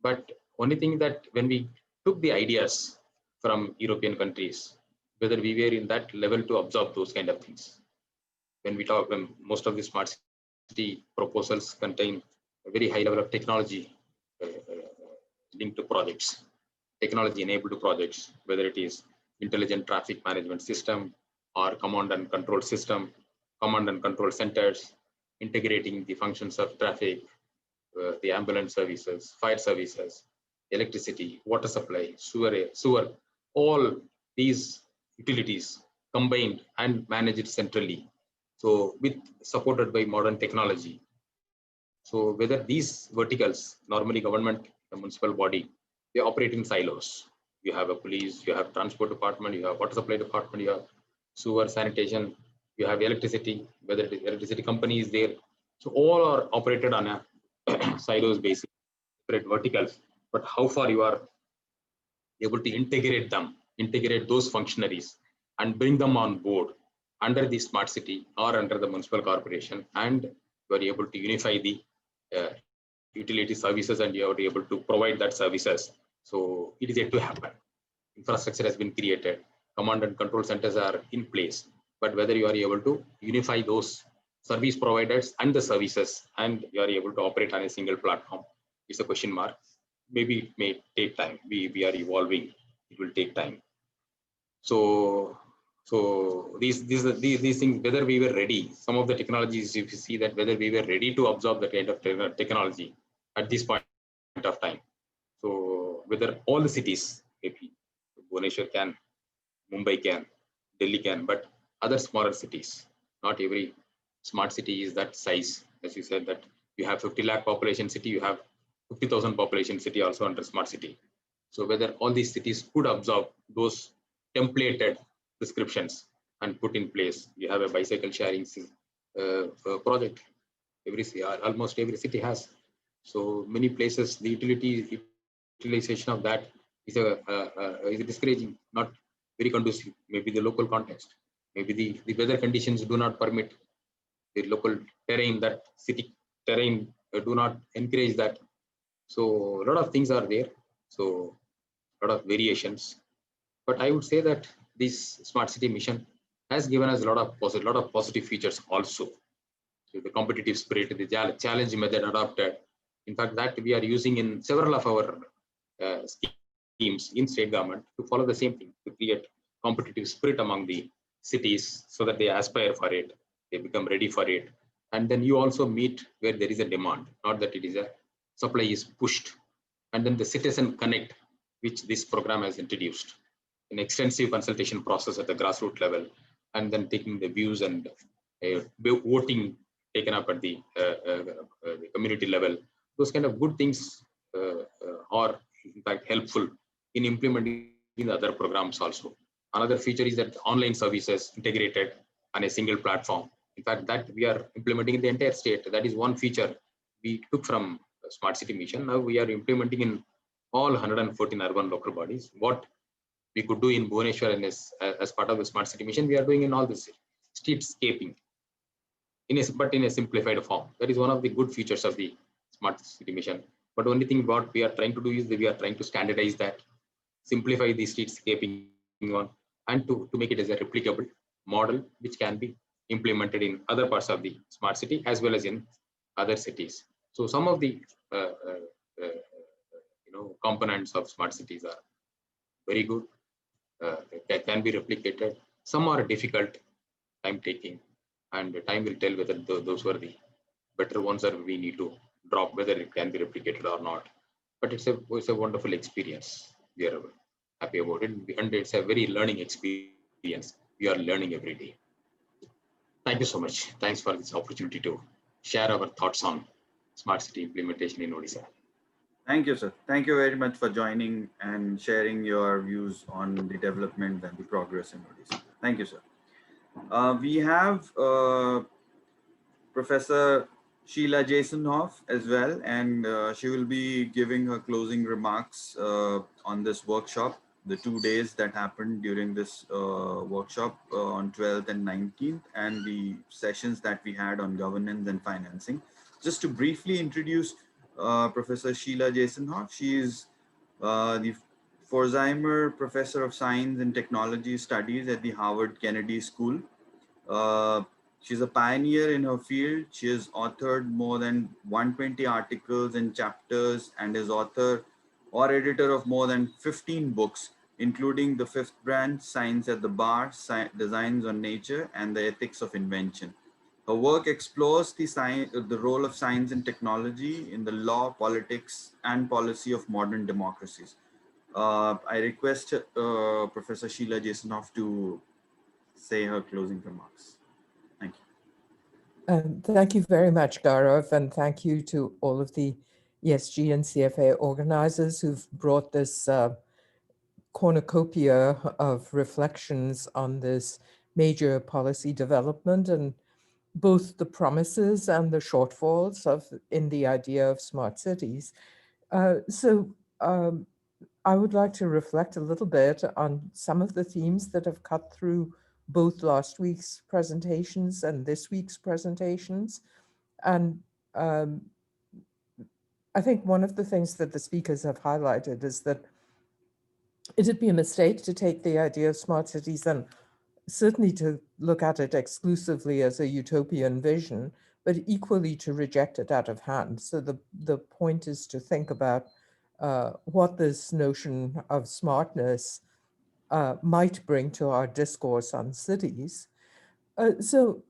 H: But only thing that when we took the ideas from European countries, whether we were in that level to absorb those kind of things. When most of the smart city proposals contain a very high level of technology linked to projects, technology enabled projects, whether it is intelligent traffic management system or command and control system, command and control centers, integrating the functions of traffic, the ambulance services, fire services, electricity, water supply, sewer, all these utilities combined and managed centrally. So with supported by modern technology. So whether these verticals, normally government, the municipal body, they operate in silos. You have a police, you have transport department, you have water supply department, you have sewer, sanitation, you have electricity, whether the electricity company is there. So all are operated on a silos basis, separate verticals. But how far you are able to integrate them, integrate those functionaries and bring them on board under the smart city or under the municipal corporation, and you are able to unify the utility services and you are able to provide that services. So it is yet to happen. Infrastructure has been created, command and control centers are in place, but whether you are able to unify those service providers and the services and you are able to operate on a single platform, it's a question mark. Maybe it may take time. We are evolving. It will take time. So these things, whether we were ready, some of the technologies, if you see that whether we were ready to absorb the kind of technology at this point of time. So whether all the cities, maybe Bhubaneswar can, Mumbai can, Delhi can, but other smaller cities, not every smart city is that size. As you said that you have 50 lakh population city, you have 50,000 population city also under smart city. So whether all these cities could absorb those templated prescriptions and put in place. You have a bicycle sharing project. Almost every city has. So many places the utilization of that is discouraging, not very conducive. Maybe the local context, maybe the weather conditions do not permit, the local terrain, that city terrain do not encourage that. So a lot of things are there. So a lot of variations. But I would say that this smart city mission has given us a lot of positive features also. So the competitive spirit, the challenge method adopted. In fact, that we are using in several of our schemes in state government to follow the same thing, to create competitive spirit among the cities so that they aspire for it, they become ready for it. And then you also meet where there is a demand, not that it is a supply is pushed. And then the citizen connect, which this program has introduced, an extensive consultation process at the grassroots level, and then taking the views and voting taken up at the community level. Those kind of good things are in fact helpful in implementing the other programs also. Another feature is that online services integrated on a single platform. In fact, that we are implementing in the entire state. That is one feature we took from Smart City Mission. Now we are implementing in all 114 urban local bodies. What we could do in Bhubaneswar and as part of the Smart City Mission, we are doing in all the streetscaping, but in a simplified form. That is one of the good features of the Smart City Mission. But only thing what we are trying to do is that we are trying to standardize that, simplify the streetscaping one, and to make it as a replicable model which can be implemented in other parts of the smart city as well as in other cities. So some of the components of smart cities are very good, that can be replicated. Some are difficult, time taking, and time will tell whether those were the better ones or we need to drop, whether it can be replicated or not. But it's a wonderful experience. We are happy about it, and it's a very learning experience. We are learning every day. Thank you so much. Thanks for this opportunity to share our thoughts on smart city implementation in Odisha.
B: Thank you, sir. Thank you very much for joining and sharing your views on the development and the progress in Odisha. Thank you, sir. We have Professor Sheila Jasonhoff as well, and she will be giving her closing remarks on this workshop. the 2 days that happened during this workshop on 12th and 19th, and the sessions that we had on governance and financing. Just to briefly introduce Professor Sheila Jasonhoff, she is the Forzheimer Professor of Science and Technology Studies at the Harvard Kennedy School. She's a pioneer in her field. She has authored more than 120 articles and chapters and is author or editor of more than 15 books, including The Fifth Branch, Science at the Bar, Designs on Nature, and The Ethics of Invention. Her work explores the role of science and technology in the law, politics, and policy of modern democracies. I request Professor Sheila Jasonhoff to say her closing remarks. Thank you.
I: Thank you very much, Gaurav, and thank you to all of the ESG and CFA organizers who've brought this cornucopia of reflections on this major policy development and both the promises and the shortfalls in the idea of smart cities. I would like to reflect a little bit on some of the themes that have cut through both last week's presentations and this week's presentations. And I think one of the things that the speakers have highlighted is that it'd be a mistake to take the idea of smart cities and certainly to look at it exclusively as a utopian vision, but equally to reject it out of hand. So the point is to think about what this notion of smartness might bring to our discourse on cities. So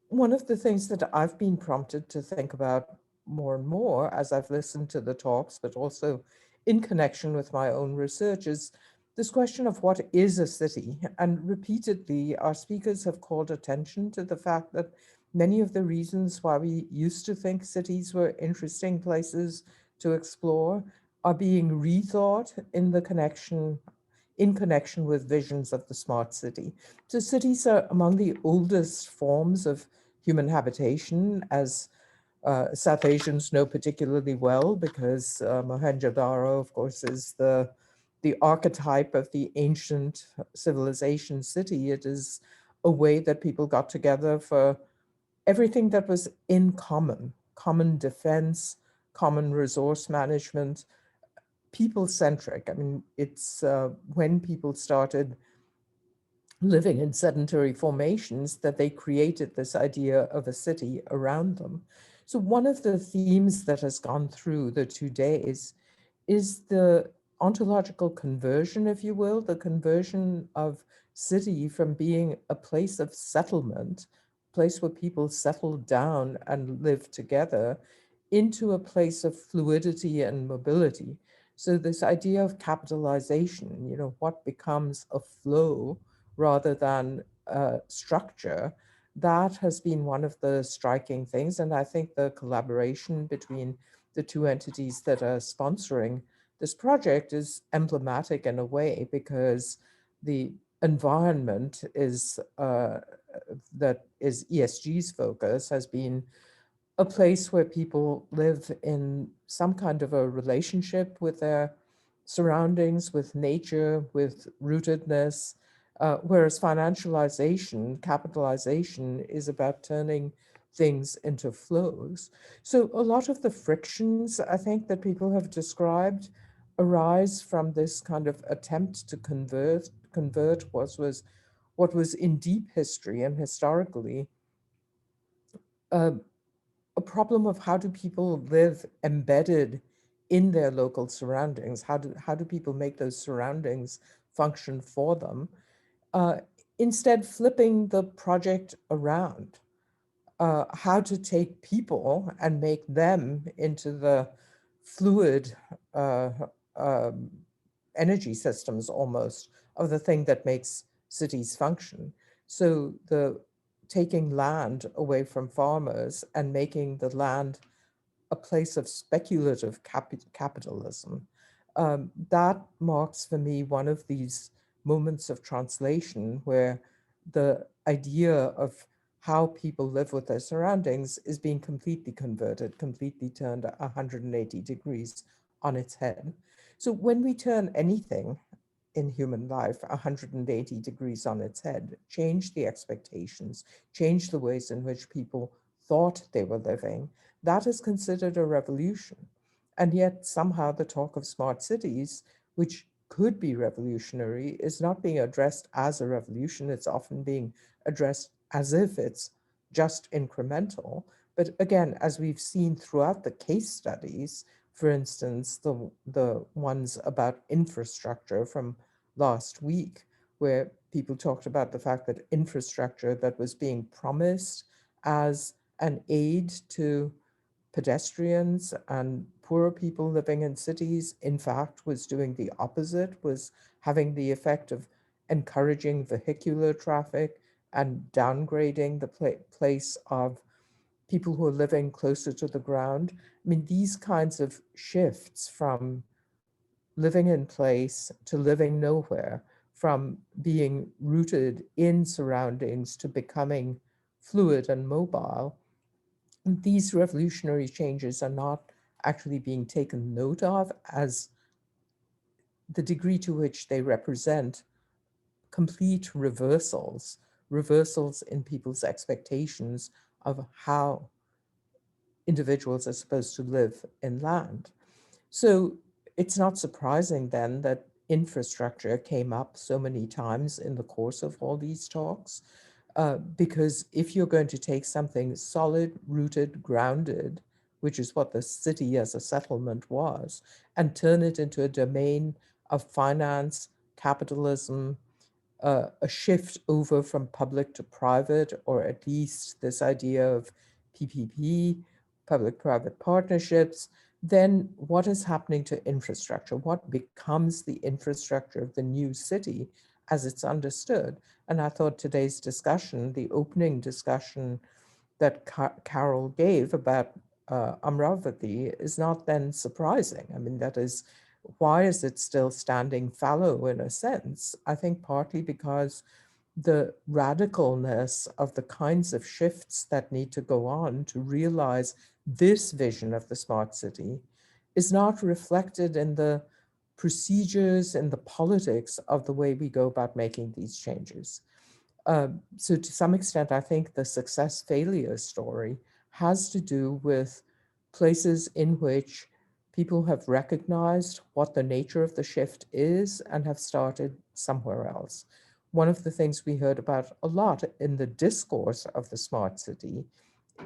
I: one of the things that I've been prompted to think about more and more as I've listened to the talks, but also in connection with my own research, is this question of what is a city. And repeatedly, our speakers have called attention to the fact that many of the reasons why we used to think cities were interesting places to explore are being rethought in connection with visions of the smart city. So cities are among the oldest forms of human habitation, as South Asians know particularly well, because Mohenjo-daro, of course, is the archetype of the ancient civilization city. It is a way that people got together for everything that was in common defense, common resource management, people-centric. I mean, it's when people started living in sedentary formations that they created this idea of a city around them. So one of the themes that has gone through the 2 days is the ontological conversion, if you will, the conversion of city from being a place of settlement, a place where people settle down and live together, into a place of fluidity and mobility. So this idea of capitalization, you know, what becomes a flow rather than structure, that has been one of the striking things. And I think the collaboration between the two entities that are sponsoring this project is emblematic in a way, because the environment is that is ESG's focus has been a place where people live in some kind of a relationship with their surroundings, with nature, with rootedness, whereas financialization, capitalization is about turning things into flows. So a lot of the frictions, I think, that people have described arise from this kind of attempt to convert what was in deep history and historically a problem of how do people live embedded in their local surroundings? How do people make those surroundings function for them? Instead, flipping the project around, how to take people and make them into the fluid energy systems almost of the thing that makes cities function. So the taking land away from farmers and making the land a place of speculative capitalism. That marks for me one of these moments of translation where the idea of how people live with their surroundings is being completely converted, completely turned 180 degrees on its head. So when we turn anything in human life 180 degrees on its head, changed the expectations, changed the ways in which people thought they were living, that is considered a revolution. And yet somehow the talk of smart cities, which could be revolutionary, is not being addressed as a revolution. It's often being addressed as if it's just incremental. But again, as we've seen throughout the case studies, for instance, the ones about infrastructure from last week, where people talked about the fact that infrastructure that was being promised as an aid to pedestrians and poorer people living in cities, in fact, was doing the opposite, was having the effect of encouraging vehicular traffic and downgrading the place of people who are living closer to the ground. I mean, these kinds of shifts from living in place to living nowhere, from being rooted in surroundings to becoming fluid and mobile, these revolutionary changes are not actually being taken note of as the degree to which they represent complete reversals in people's expectations of how individuals are supposed to live in land. So it's not surprising then that infrastructure came up so many times in the course of all these talks, because if you're going to take something solid, rooted, grounded, which is what the city as a settlement was, and turn it into a domain of finance, capitalism, a shift over from public to private, or at least this idea of PPP, public-private partnerships, then what is happening to infrastructure? What becomes the infrastructure of the new city as it's understood? And I thought today's discussion, the opening discussion that Carol gave about Amaravati, is not then surprising. I mean, that is, why is it still standing fallow in a sense? I think partly because the radicalness of the kinds of shifts that need to go on to realize this vision of the smart city is not reflected in the procedures and the politics of the way we go about making these changes. So to some extent, I think the success failure story has to do with places in which people have recognized what the nature of the shift is and have started somewhere else. One of the things we heard about a lot in the discourse of the smart city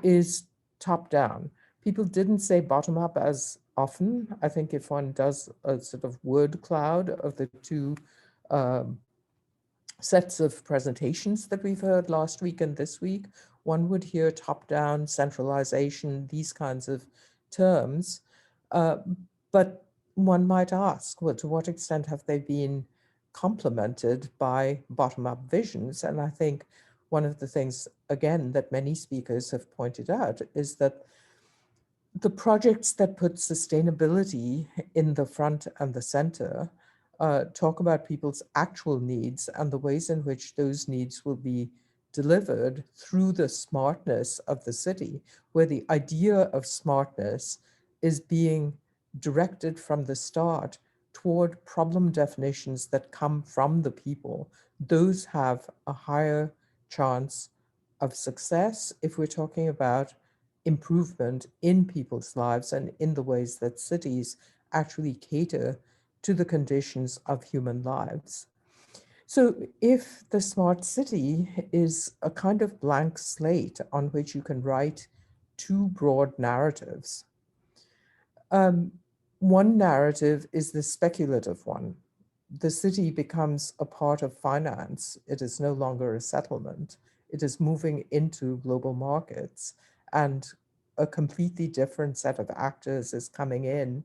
I: is top down. People didn't say bottom up as often. I think if one does a sort of word cloud of the two sets of presentations that we've heard last week and this week, one would hear top-down, centralization, these kinds of terms. But one might ask, well, to what extent have they been complemented by bottom-up visions? And I think one of the things, again, that many speakers have pointed out is that the projects that put sustainability in the front and the center talk about people's actual needs and the ways in which those needs will be delivered through the smartness of the city, where the idea of smartness is being directed from the start toward problem definitions that come from the people. Those have a higher chance of success if we're talking about improvement in people's lives and in the ways that cities actually cater to the conditions of human lives. So if the smart city is a kind of blank slate on which you can write two broad narratives, one narrative is the speculative one. The city becomes a part of finance. It is no longer a settlement. It is moving into global markets, and a completely different set of actors is coming in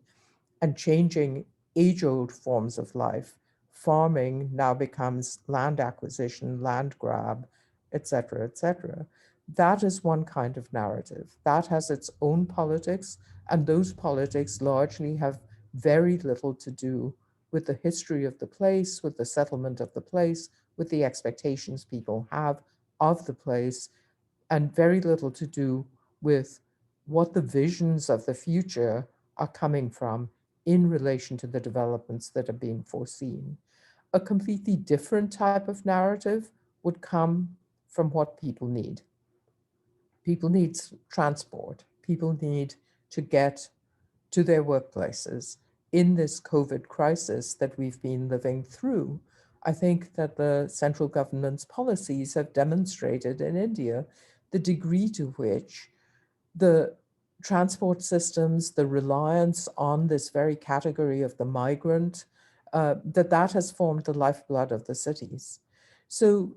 I: and changing age-old forms of life. Farming now becomes land acquisition, land grab, et cetera, et cetera. That is one kind of narrative. That has its own politics, and those politics largely have very little to do with the history of the place, with the settlement of the place, with the expectations people have of the place, and very little to do with what the visions of the future are coming from in relation to the developments that are being foreseen. a completely different type of narrative would come from what people need. People need transport. People need to get to their workplaces. In this COVID crisis that we've been living through, I think that the central government's policies have demonstrated in India the degree to which the transport systems, the reliance on this very category of the migrant, that has formed the lifeblood of the cities. So,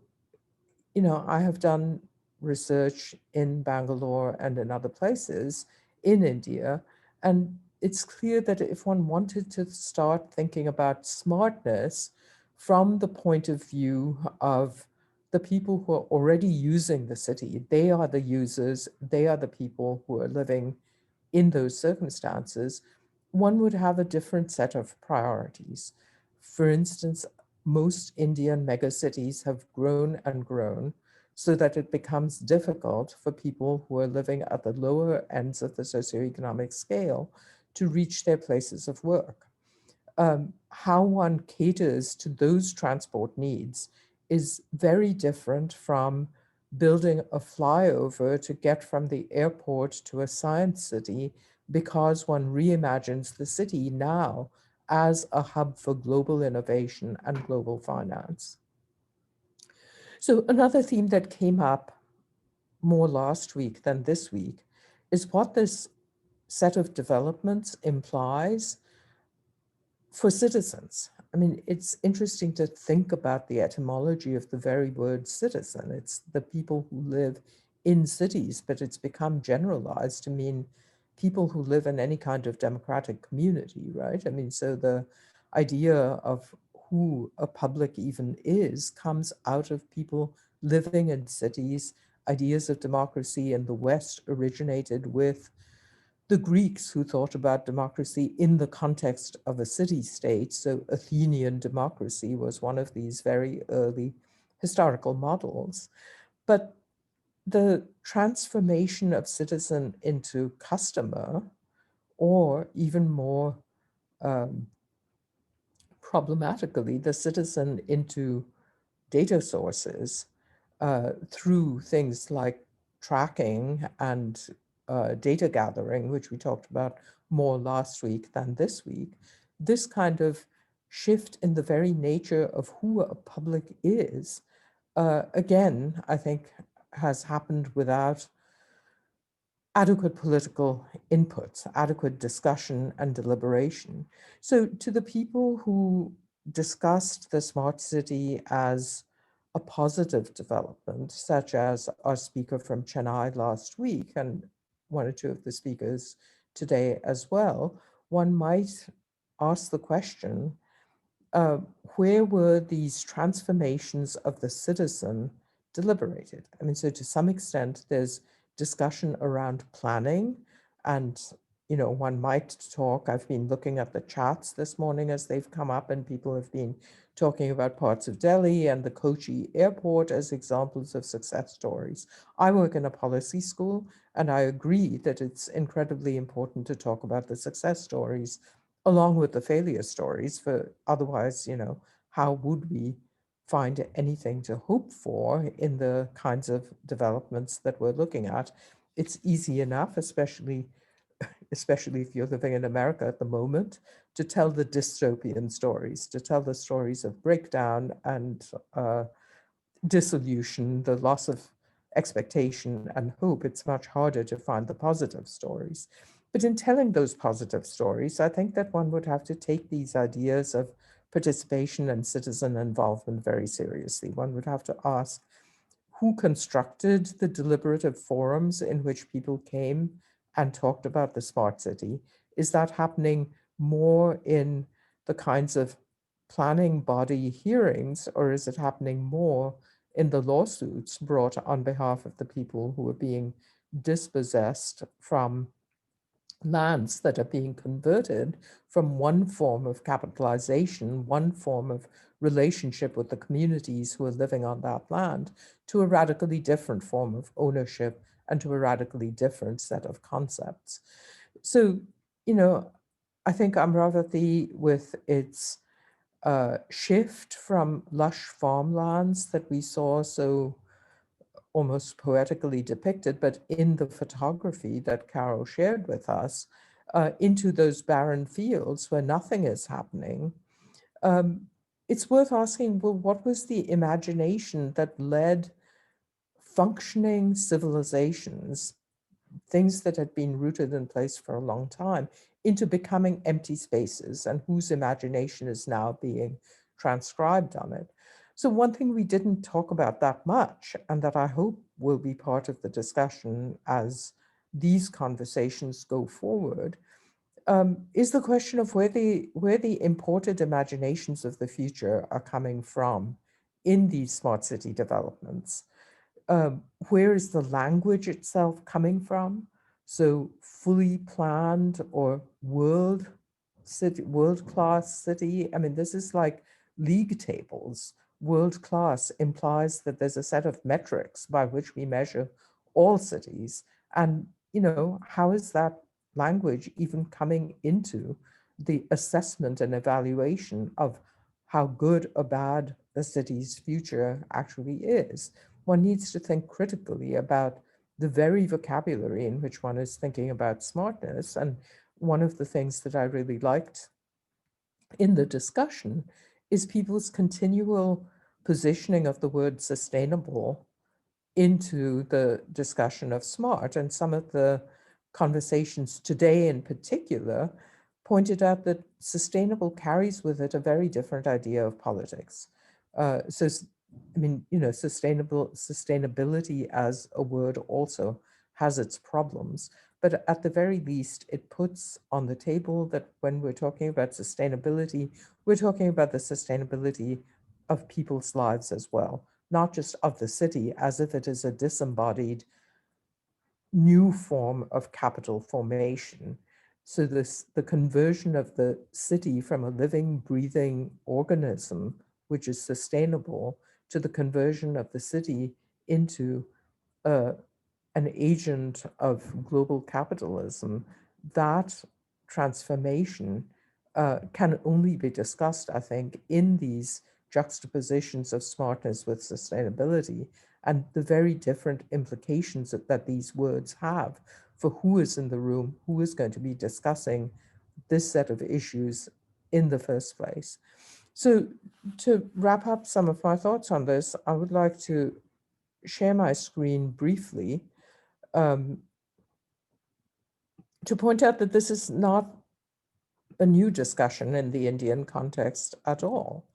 I: I have done research in Bangalore and in other places in India, and it's clear that if one wanted to start thinking about smartness from the point of view of the people who are already using the city, they are the users, they are the people who are living in those circumstances, one would have a different set of priorities. For instance, most Indian megacities have grown and grown so that it becomes difficult for people who are living at the lower ends of the socioeconomic scale to reach their places of work. How one caters to those transport needs is very different from building a flyover to get from the airport to a science city because one reimagines the city now as a hub for global innovation and global finance. So another theme that came up more last week than this week is what this set of developments implies for citizens. I mean, it's interesting to think about the etymology of the very word citizen. It's the people who live in cities, but it's become generalized to mean people who live in any kind of democratic community, right? I mean, so the idea of who a public even is comes out of people living in cities. Ideas of democracy in the West originated with the Greeks, who thought about democracy in the context of a city-state. So Athenian democracy was one of these very early historical models. But the transformation of citizen into customer, or even more problematically, the citizen into data sources through things like tracking and data gathering, which we talked about more last week than this week, this kind of shift in the very nature of who a public is, again, I think has happened without adequate political input, adequate discussion and deliberation. So to the people who discussed the smart city as a positive development, such as our speaker from Chennai last week, and one or two of the speakers today as well, one might ask the question, where were these transformations of the citizen deliberated? I mean, so to some extent, there's discussion around planning, and one might talk. I've been looking at the chats this morning as they've come up, and people have been talking about parts of Delhi and the Kochi airport as examples of success stories. I work in a policy school, and I agree that it's incredibly important to talk about the success stories along with the failure stories, for otherwise, how would we find anything to hope for in the kinds of developments that we're looking at? It's easy enough, especially if you're living in America at the moment, to tell the dystopian stories, to tell the stories of breakdown and dissolution, the loss of expectation and hope. It's much harder to find the positive stories. But in telling those positive stories, I think that one would have to take these ideas of participation and citizen involvement very seriously. One would have to ask, who constructed the deliberative forums in which people came and talked about the smart city? Is that happening more in the kinds of planning body hearings, or is it happening more in the lawsuits brought on behalf of the people who are being dispossessed from lands that are being converted from one form of capitalization, one form of relationship with the communities who are living on that land, to a radically different form of ownership and to a radically different set of concepts? So, I think Amaravati, with its shift from lush farmlands that we saw so almost poetically depicted, but in the photography that Carol shared with us, into those barren fields where nothing is happening. It's worth asking, well, what was the imagination that led functioning civilizations, things that had been rooted in place for a long time, into becoming empty spaces, and whose imagination is now being transcribed on it? So one thing we didn't talk about that much, and that I hope will be part of the discussion as these conversations go forward, is the question of where the imported imaginations of the future are coming from in these smart city developments. Where is the language itself coming from? So fully planned or world-class city. I mean, this is like league tables. World-class implies that there's a set of metrics by which we measure all cities. And, how is that language even coming into the assessment and evaluation of how good or bad a city's future actually is? One needs to think critically about the very vocabulary in which one is thinking about smartness. And one of the things that I really liked in the discussion is people's continual positioning of the word sustainable into the discussion of smart. And some of the conversations today in particular pointed out that sustainable carries with it a very different idea of politics. Sustainability as a word also has its problems, but at the very least, it puts on the table that when we're talking about sustainability, we're talking about the sustainability of people's lives as well, not just of the city, as if it is a disembodied new form of capital formation. So the conversion of the city from a living, breathing organism, which is sustainable, to the conversion of the city into an agent of global capitalism, that transformation can only be discussed, I think, in these juxtapositions of smartness with sustainability, and the very different implications that these words have for who is in the room, who is going to be discussing this set of issues in the first place. So to wrap up some of my thoughts on this, I would like to share my screen briefly to point out that this is not a new discussion in the Indian context at all.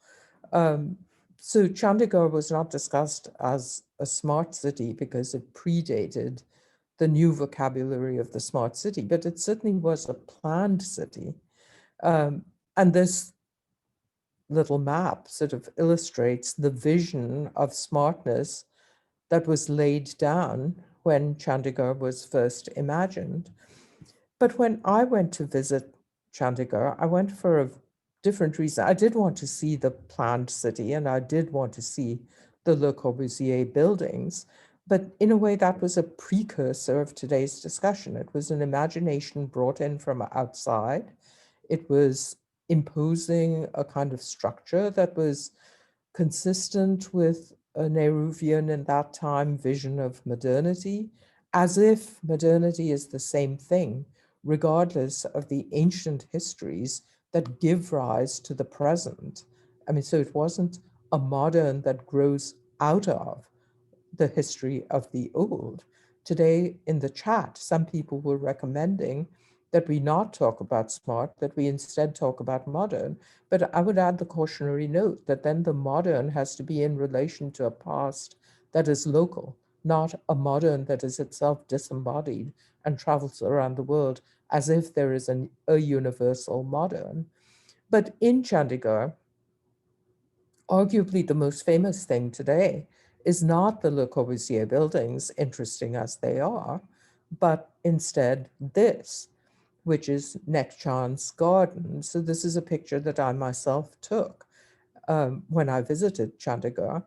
I: So Chandigarh was not discussed as a smart city because it predated the new vocabulary of the smart city, but it certainly was a planned city. And this little map sort of illustrates the vision of smartness that was laid down when Chandigarh was first imagined. But when I went to visit Chandigarh, I went for a different reason. I did want to see the planned city, and I did want to see the Le Corbusier buildings. But in a way, that was a precursor of today's discussion. It was an imagination brought in from outside. It was imposing a kind of structure that was consistent with a Nehruvian in that time vision of modernity, as if modernity is the same thing, regardless of the ancient histories that give rise to the present. I mean, so it wasn't a modern that grows out of the history of the old. Today in the chat, some people were recommending that we not talk about smart, that we instead talk about modern. But I would add the cautionary note that then the modern has to be in relation to a past that is local, not a modern that is itself disembodied and travels around the world as if there is a universal modern. But in Chandigarh, arguably the most famous thing today is not the Le Corbusier buildings, interesting as they are, but instead this, which is Nekchand's garden. So this is a picture that I myself took when I visited Chandigarh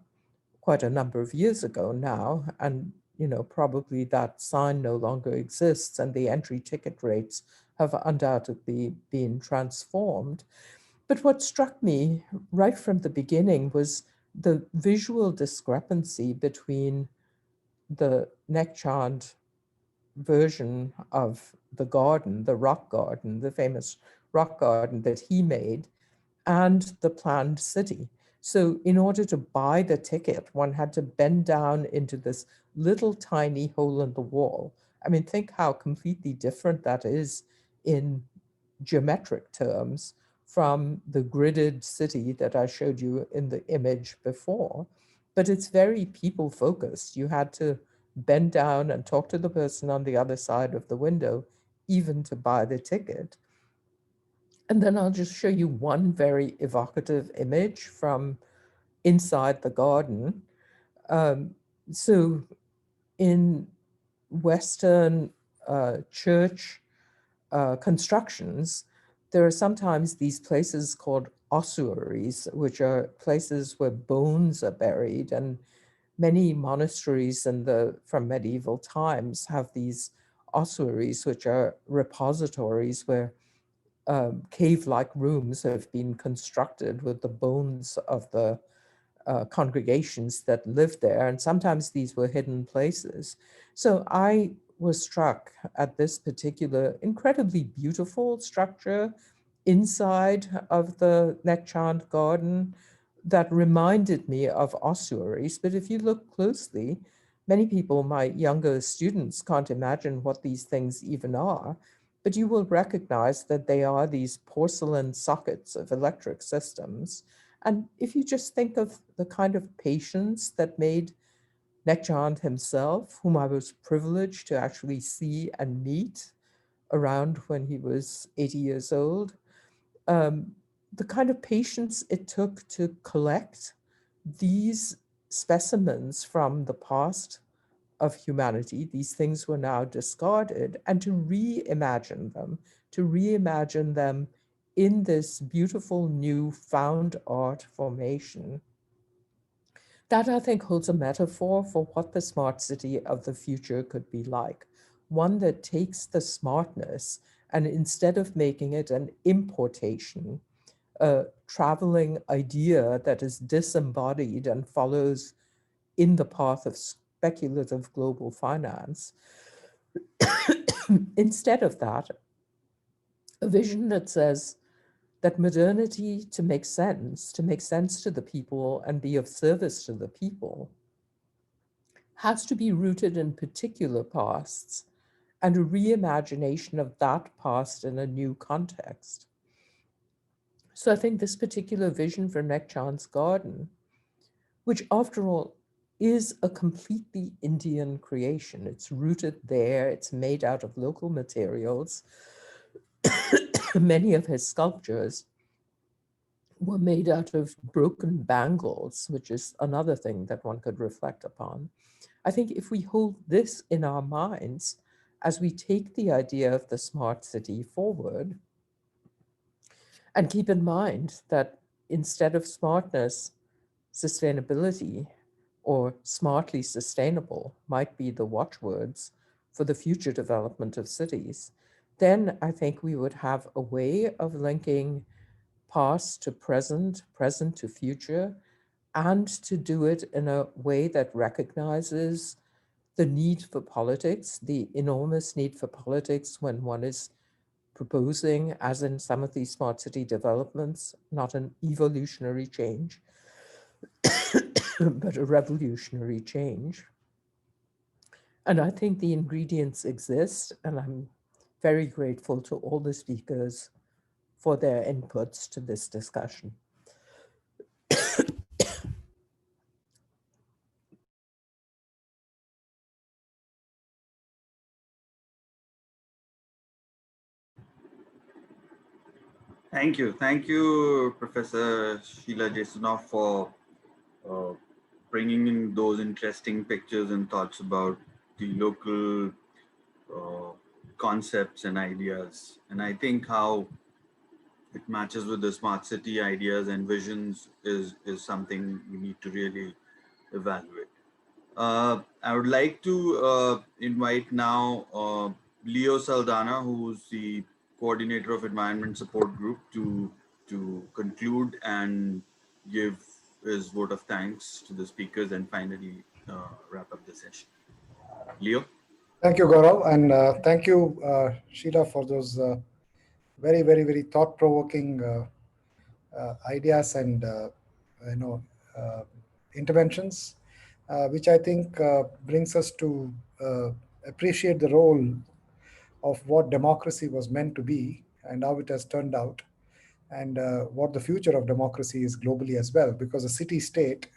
I: quite a number of years ago now. And, probably that sign no longer exists and the entry ticket rates have undoubtedly been transformed. But what struck me right from the beginning was the visual discrepancy between the Nekchand version of the garden, the rock garden, the famous rock garden that he made, and the planned city. So in order to buy the ticket, one had to bend down into this little tiny hole in the wall. I mean, think how completely different that is in geometric terms from the gridded city that I showed you in the image before. But it's very people focused. You had to bend down and talk to the person on the other side of the window, even to buy the ticket. And then I'll just show you one very evocative image from inside the garden. So in Western church constructions, there are sometimes these places called ossuaries, which are places where bones are buried. And many monasteries from medieval times have these ossuaries, which are repositories where cave-like rooms have been constructed with the bones of the congregations that lived there. And sometimes these were hidden places. So I was struck at this particular incredibly beautiful structure inside of the Nekchand garden that reminded me of ossuaries. But if you look closely, many people, my younger students, can't imagine what these things even are, but you will recognize that they are these porcelain sockets of electric systems. And if you just think of the kind of patience that made Nekchand himself, whom I was privileged to actually see and meet around when he was 80 years old, the kind of patience it took to collect these specimens from the past of humanity, these things were now discarded, and to reimagine them in this beautiful new found art formation. That, I think, holds a metaphor for what the smart city of the future could be like. One that takes the smartness and instead of making it an importation, a traveling idea that is disembodied and follows in the path of speculative global finance, instead of that, a vision that says that modernity, to make sense to the people and be of service to the people, has to be rooted in particular pasts and a reimagination of that past in a new context. So I think this particular vision for Nekchand's garden, which after all is a completely Indian creation, it's rooted there, it's made out of local materials. Many of his sculptures were made out of broken bangles, which is another thing that one could reflect upon. I think if we hold this in our minds as we take the idea of the smart city forward, and keep in mind that instead of smartness, sustainability or smartly sustainable might be the watchwords for the future development of cities, then I think we would have a way of linking past to present, present to future, and to do it in a way that recognizes the need for politics, the enormous need for politics when one is proposing, as in some of these smart city developments, not an evolutionary change, but a revolutionary change. And I think the ingredients exist, and I'm very grateful to all the speakers for their inputs to this discussion.
B: Thank you, Professor Sheila Jasanoff, for bringing in those interesting pictures and thoughts about the local concepts and ideas. And I think how it matches with the smart city ideas and visions is something we need to really evaluate. I would like to invite now Leo Saldana, who's the coordinator of Environment Support Group, to to conclude and give his vote of thanks to the speakers and finally wrap up the session. Leo?
J: Thank you, Gaurav, and thank you, Sheila, for those very, very, very thought-provoking ideas and you know interventions, which I think brings us to appreciate the role of what democracy was meant to be and how it has turned out, and what the future of democracy is globally as well, because the city-state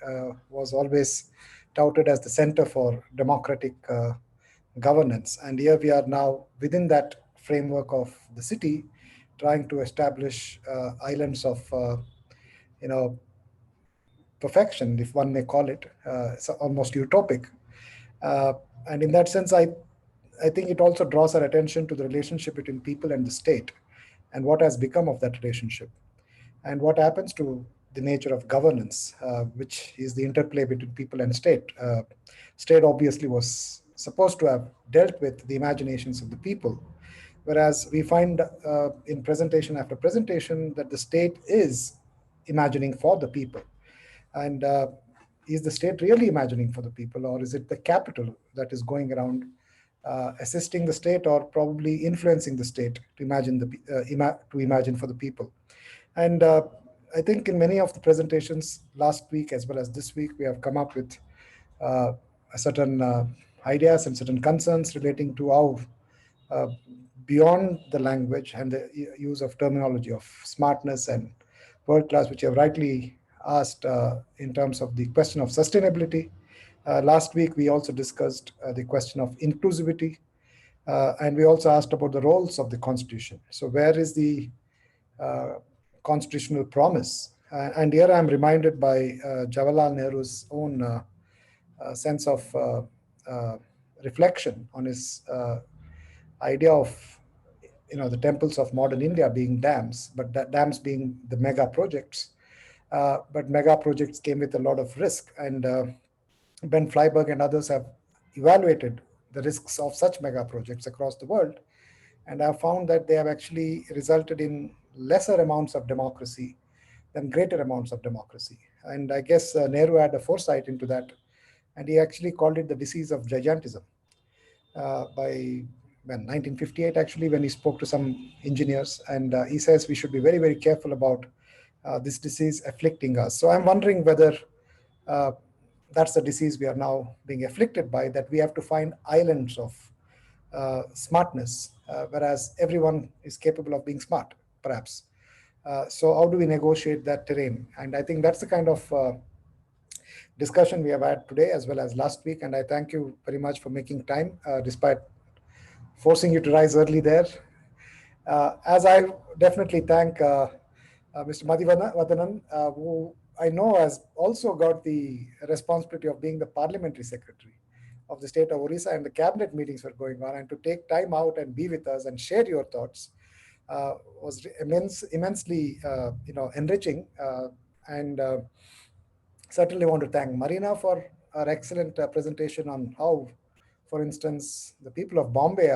J: was always touted as the center for democratic governance. And here we are now within that framework of the city, trying to establish islands of, you know, perfection, if one may call it. It's almost utopic. And in that sense, I think it also draws our attention to the relationship between people and the state and what has become of that relationship and what happens to the nature of governance, which is the interplay between people and state. State obviously was supposed to have dealt with the imaginations of the people, whereas we find in presentation after presentation that the state is imagining for the people. And is the state really imagining for the people, or is it the capital that is going around assisting the state or probably influencing the state to imagine for the people? And I think in many of the presentations last week as well as this week, we have come up with certain ideas and certain concerns relating to how beyond the language and the use of terminology of smartness and world class, which you have rightly asked in terms of the question of sustainability. Last week, we also discussed the question of inclusivity, and we also asked about the roles of the Constitution. So where is the constitutional promise? And here I'm reminded by Jawaharlal Nehru's own sense of reflection on his idea of the temples of modern India being dams, but dams being the mega projects. But mega projects came with a lot of risk, and Ben Flyberg and others have evaluated the risks of such mega projects across the world, and have found that they have actually resulted in lesser amounts of democracy than greater amounts of democracy. And I guess Nehru had a foresight into that, and he actually called it the disease of gigantism by 1958, actually, when he spoke to some engineers. And he says we should be very, very careful about this disease afflicting us. So I'm wondering whether that's the disease we are now being afflicted by, that we have to find islands of smartness, whereas everyone is capable of being smart, perhaps. So how do we negotiate that terrain? And I think that's the kind of discussion we have had today as well as last week. And I thank you very much for making time, despite forcing you to rise early there. As I definitely thank Mr. Madhivadanan, who I know has also got the responsibility of being the parliamentary secretary of the state of Orissa, and the cabinet meetings were going on, and to take time out and be with us and share your thoughts was immensely enriching. And certainly want to thank Marina for her excellent presentation on how, for instance, the people of Bombay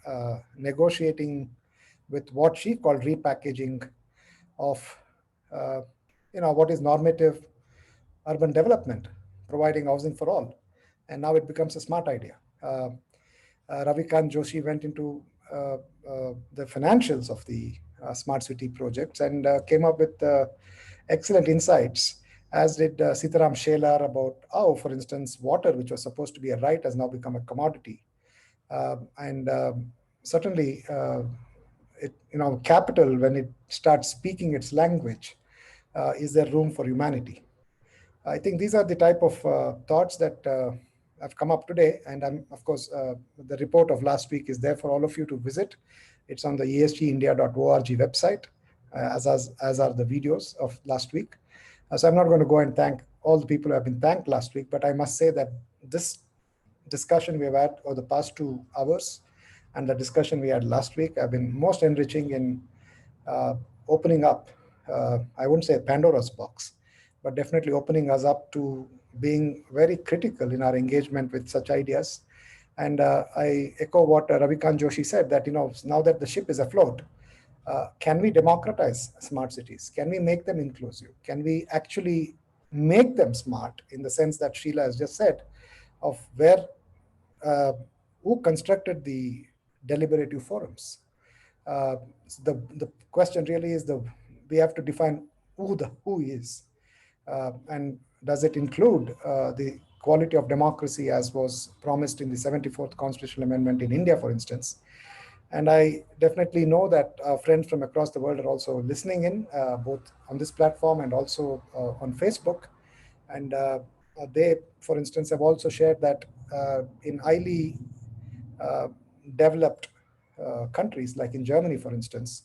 J: are negotiating with what she called repackaging of what is normative urban development, providing housing for all. And now it becomes a smart idea. Ravikant Joshi went into the financials of the smart city projects and came up with excellent insights, as did Sitaram Shelar, about how, for instance, water, which was supposed to be a right, has now become a commodity. And certainly, capital, when it starts speaking its language, is there room for humanity? I think these are the type of thoughts that have come up today. And of course, the report of last week is there for all of you to visit. It's on the esgindia.org website, as are the videos of last week. So I'm not going to go and thank all the people who have been thanked last week, but I must say that this discussion we have had over the past 2 hours and the discussion we had last week have been most enriching in opening up, I wouldn't say Pandora's box, but definitely opening us up to being very critical in our engagement with such ideas. And I echo what Ravikant Joshi said, that now that the ship is afloat, can we democratize smart cities? Can we make them inclusive? Can we actually make them smart in the sense that Sheila has just said of where, who constructed the deliberative forums? So the question really is we have to define who the who is, and does it include the quality of democracy as was promised in the 74th Constitutional Amendment in India, for instance. And I definitely know that friends from across the world are also listening in, both on this platform and also on Facebook. And they, for instance, have also shared that in highly developed countries, like in Germany, for instance,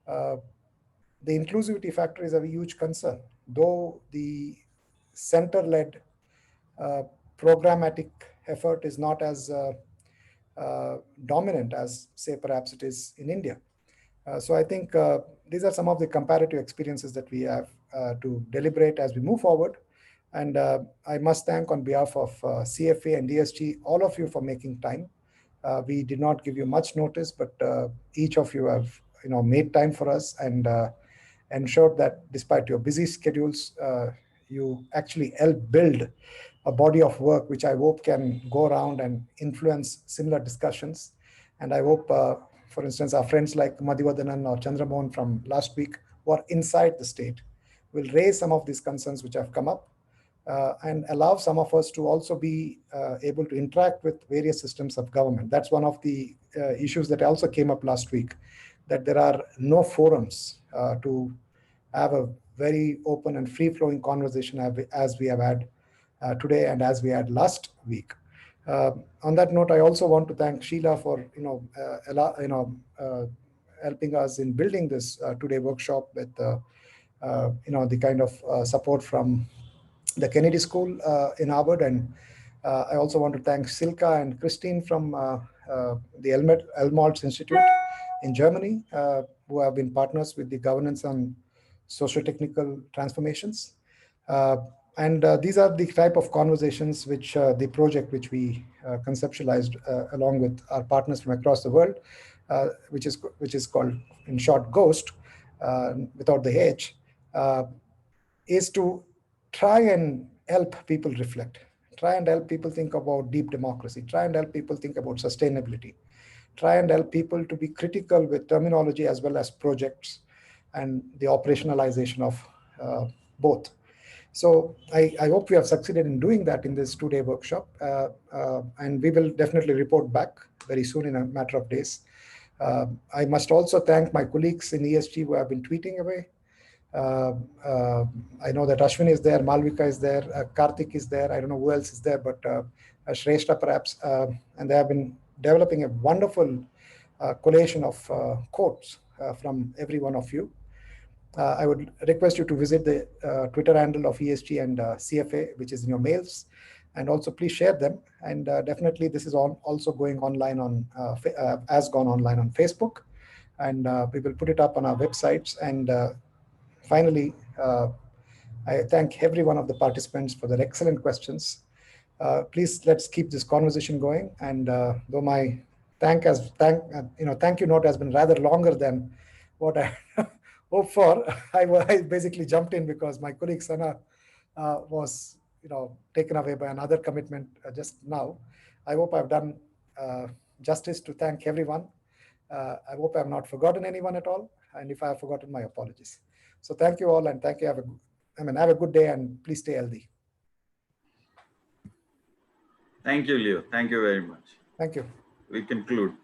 J: the inclusivity factor is a huge concern, though the center-led programmatic effort is not as dominant as, say, perhaps it is in India. So I think these are some of the comparative experiences that we have to deliberate as we move forward. And I must thank on behalf of CFA and DSG, all of you for making time. We did not give you much notice, but each of you have made time for us and ensured that despite your busy schedules, you actually help build a body of work which I hope can go around and influence similar discussions. And I hope, for instance, our friends like Madhivadanan or Chandramohan from last week who are inside the state will raise some of these concerns which have come up and allow some of us to also be able to interact with various systems of government. That's one of the issues that also came up last week, that there are no forums to have a very open and free-flowing conversation as we have had today and as we had last week. On that note, I also want to thank Sheila for helping us in building this today workshop with the kind of support from the Kennedy School in Harvard. And I also want to thank Silka and Christine from the Helmholtz Institute in Germany, who have been partners with the governance on socio-technical transformations. And these are the type of conversations which the project which we conceptualized along with our partners from across the world, which is called in short GOST, without the H, is to try and help people reflect, try and help people think about deep democracy, try and help people think about sustainability, try and help people to be critical with terminology as well as projects and the operationalization of both. So I hope we have succeeded in doing that in this two-day workshop, and we will definitely report back very soon in a matter of days. I must also thank my colleagues in ESG who have been tweeting away. I know that Ashwin is there, Malvika is there, Karthik is there, I don't know who else is there, but Shrestha perhaps, and they have been developing a wonderful collation of quotes from every one of you. I would request you to visit the Twitter handle of ESG and CFA, which is in your mails, and also please share them. And definitely this is also going online on, has gone online on Facebook, and we will put it up on our websites. And finally, I thank every one of the participants for their excellent questions. Please let's keep this conversation going. And though my thank you note has been rather longer than what I hoped for, I basically jumped in because my colleague Sana was taken away by another commitment just now. I hope I've done justice to thank everyone. I hope I've not forgotten anyone at all. And if I have forgotten, my apologies. So thank you all, and thank you. Have a good day, and please stay healthy.
B: Thank you, Leo. Thank you very much.
J: Thank you.
B: We conclude.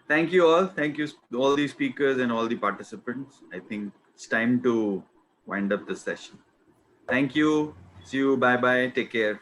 B: Thank you all. Thank you all the speakers and all the participants. I think it's time to wind up the session. Thank you. See you. Bye-bye. Take care.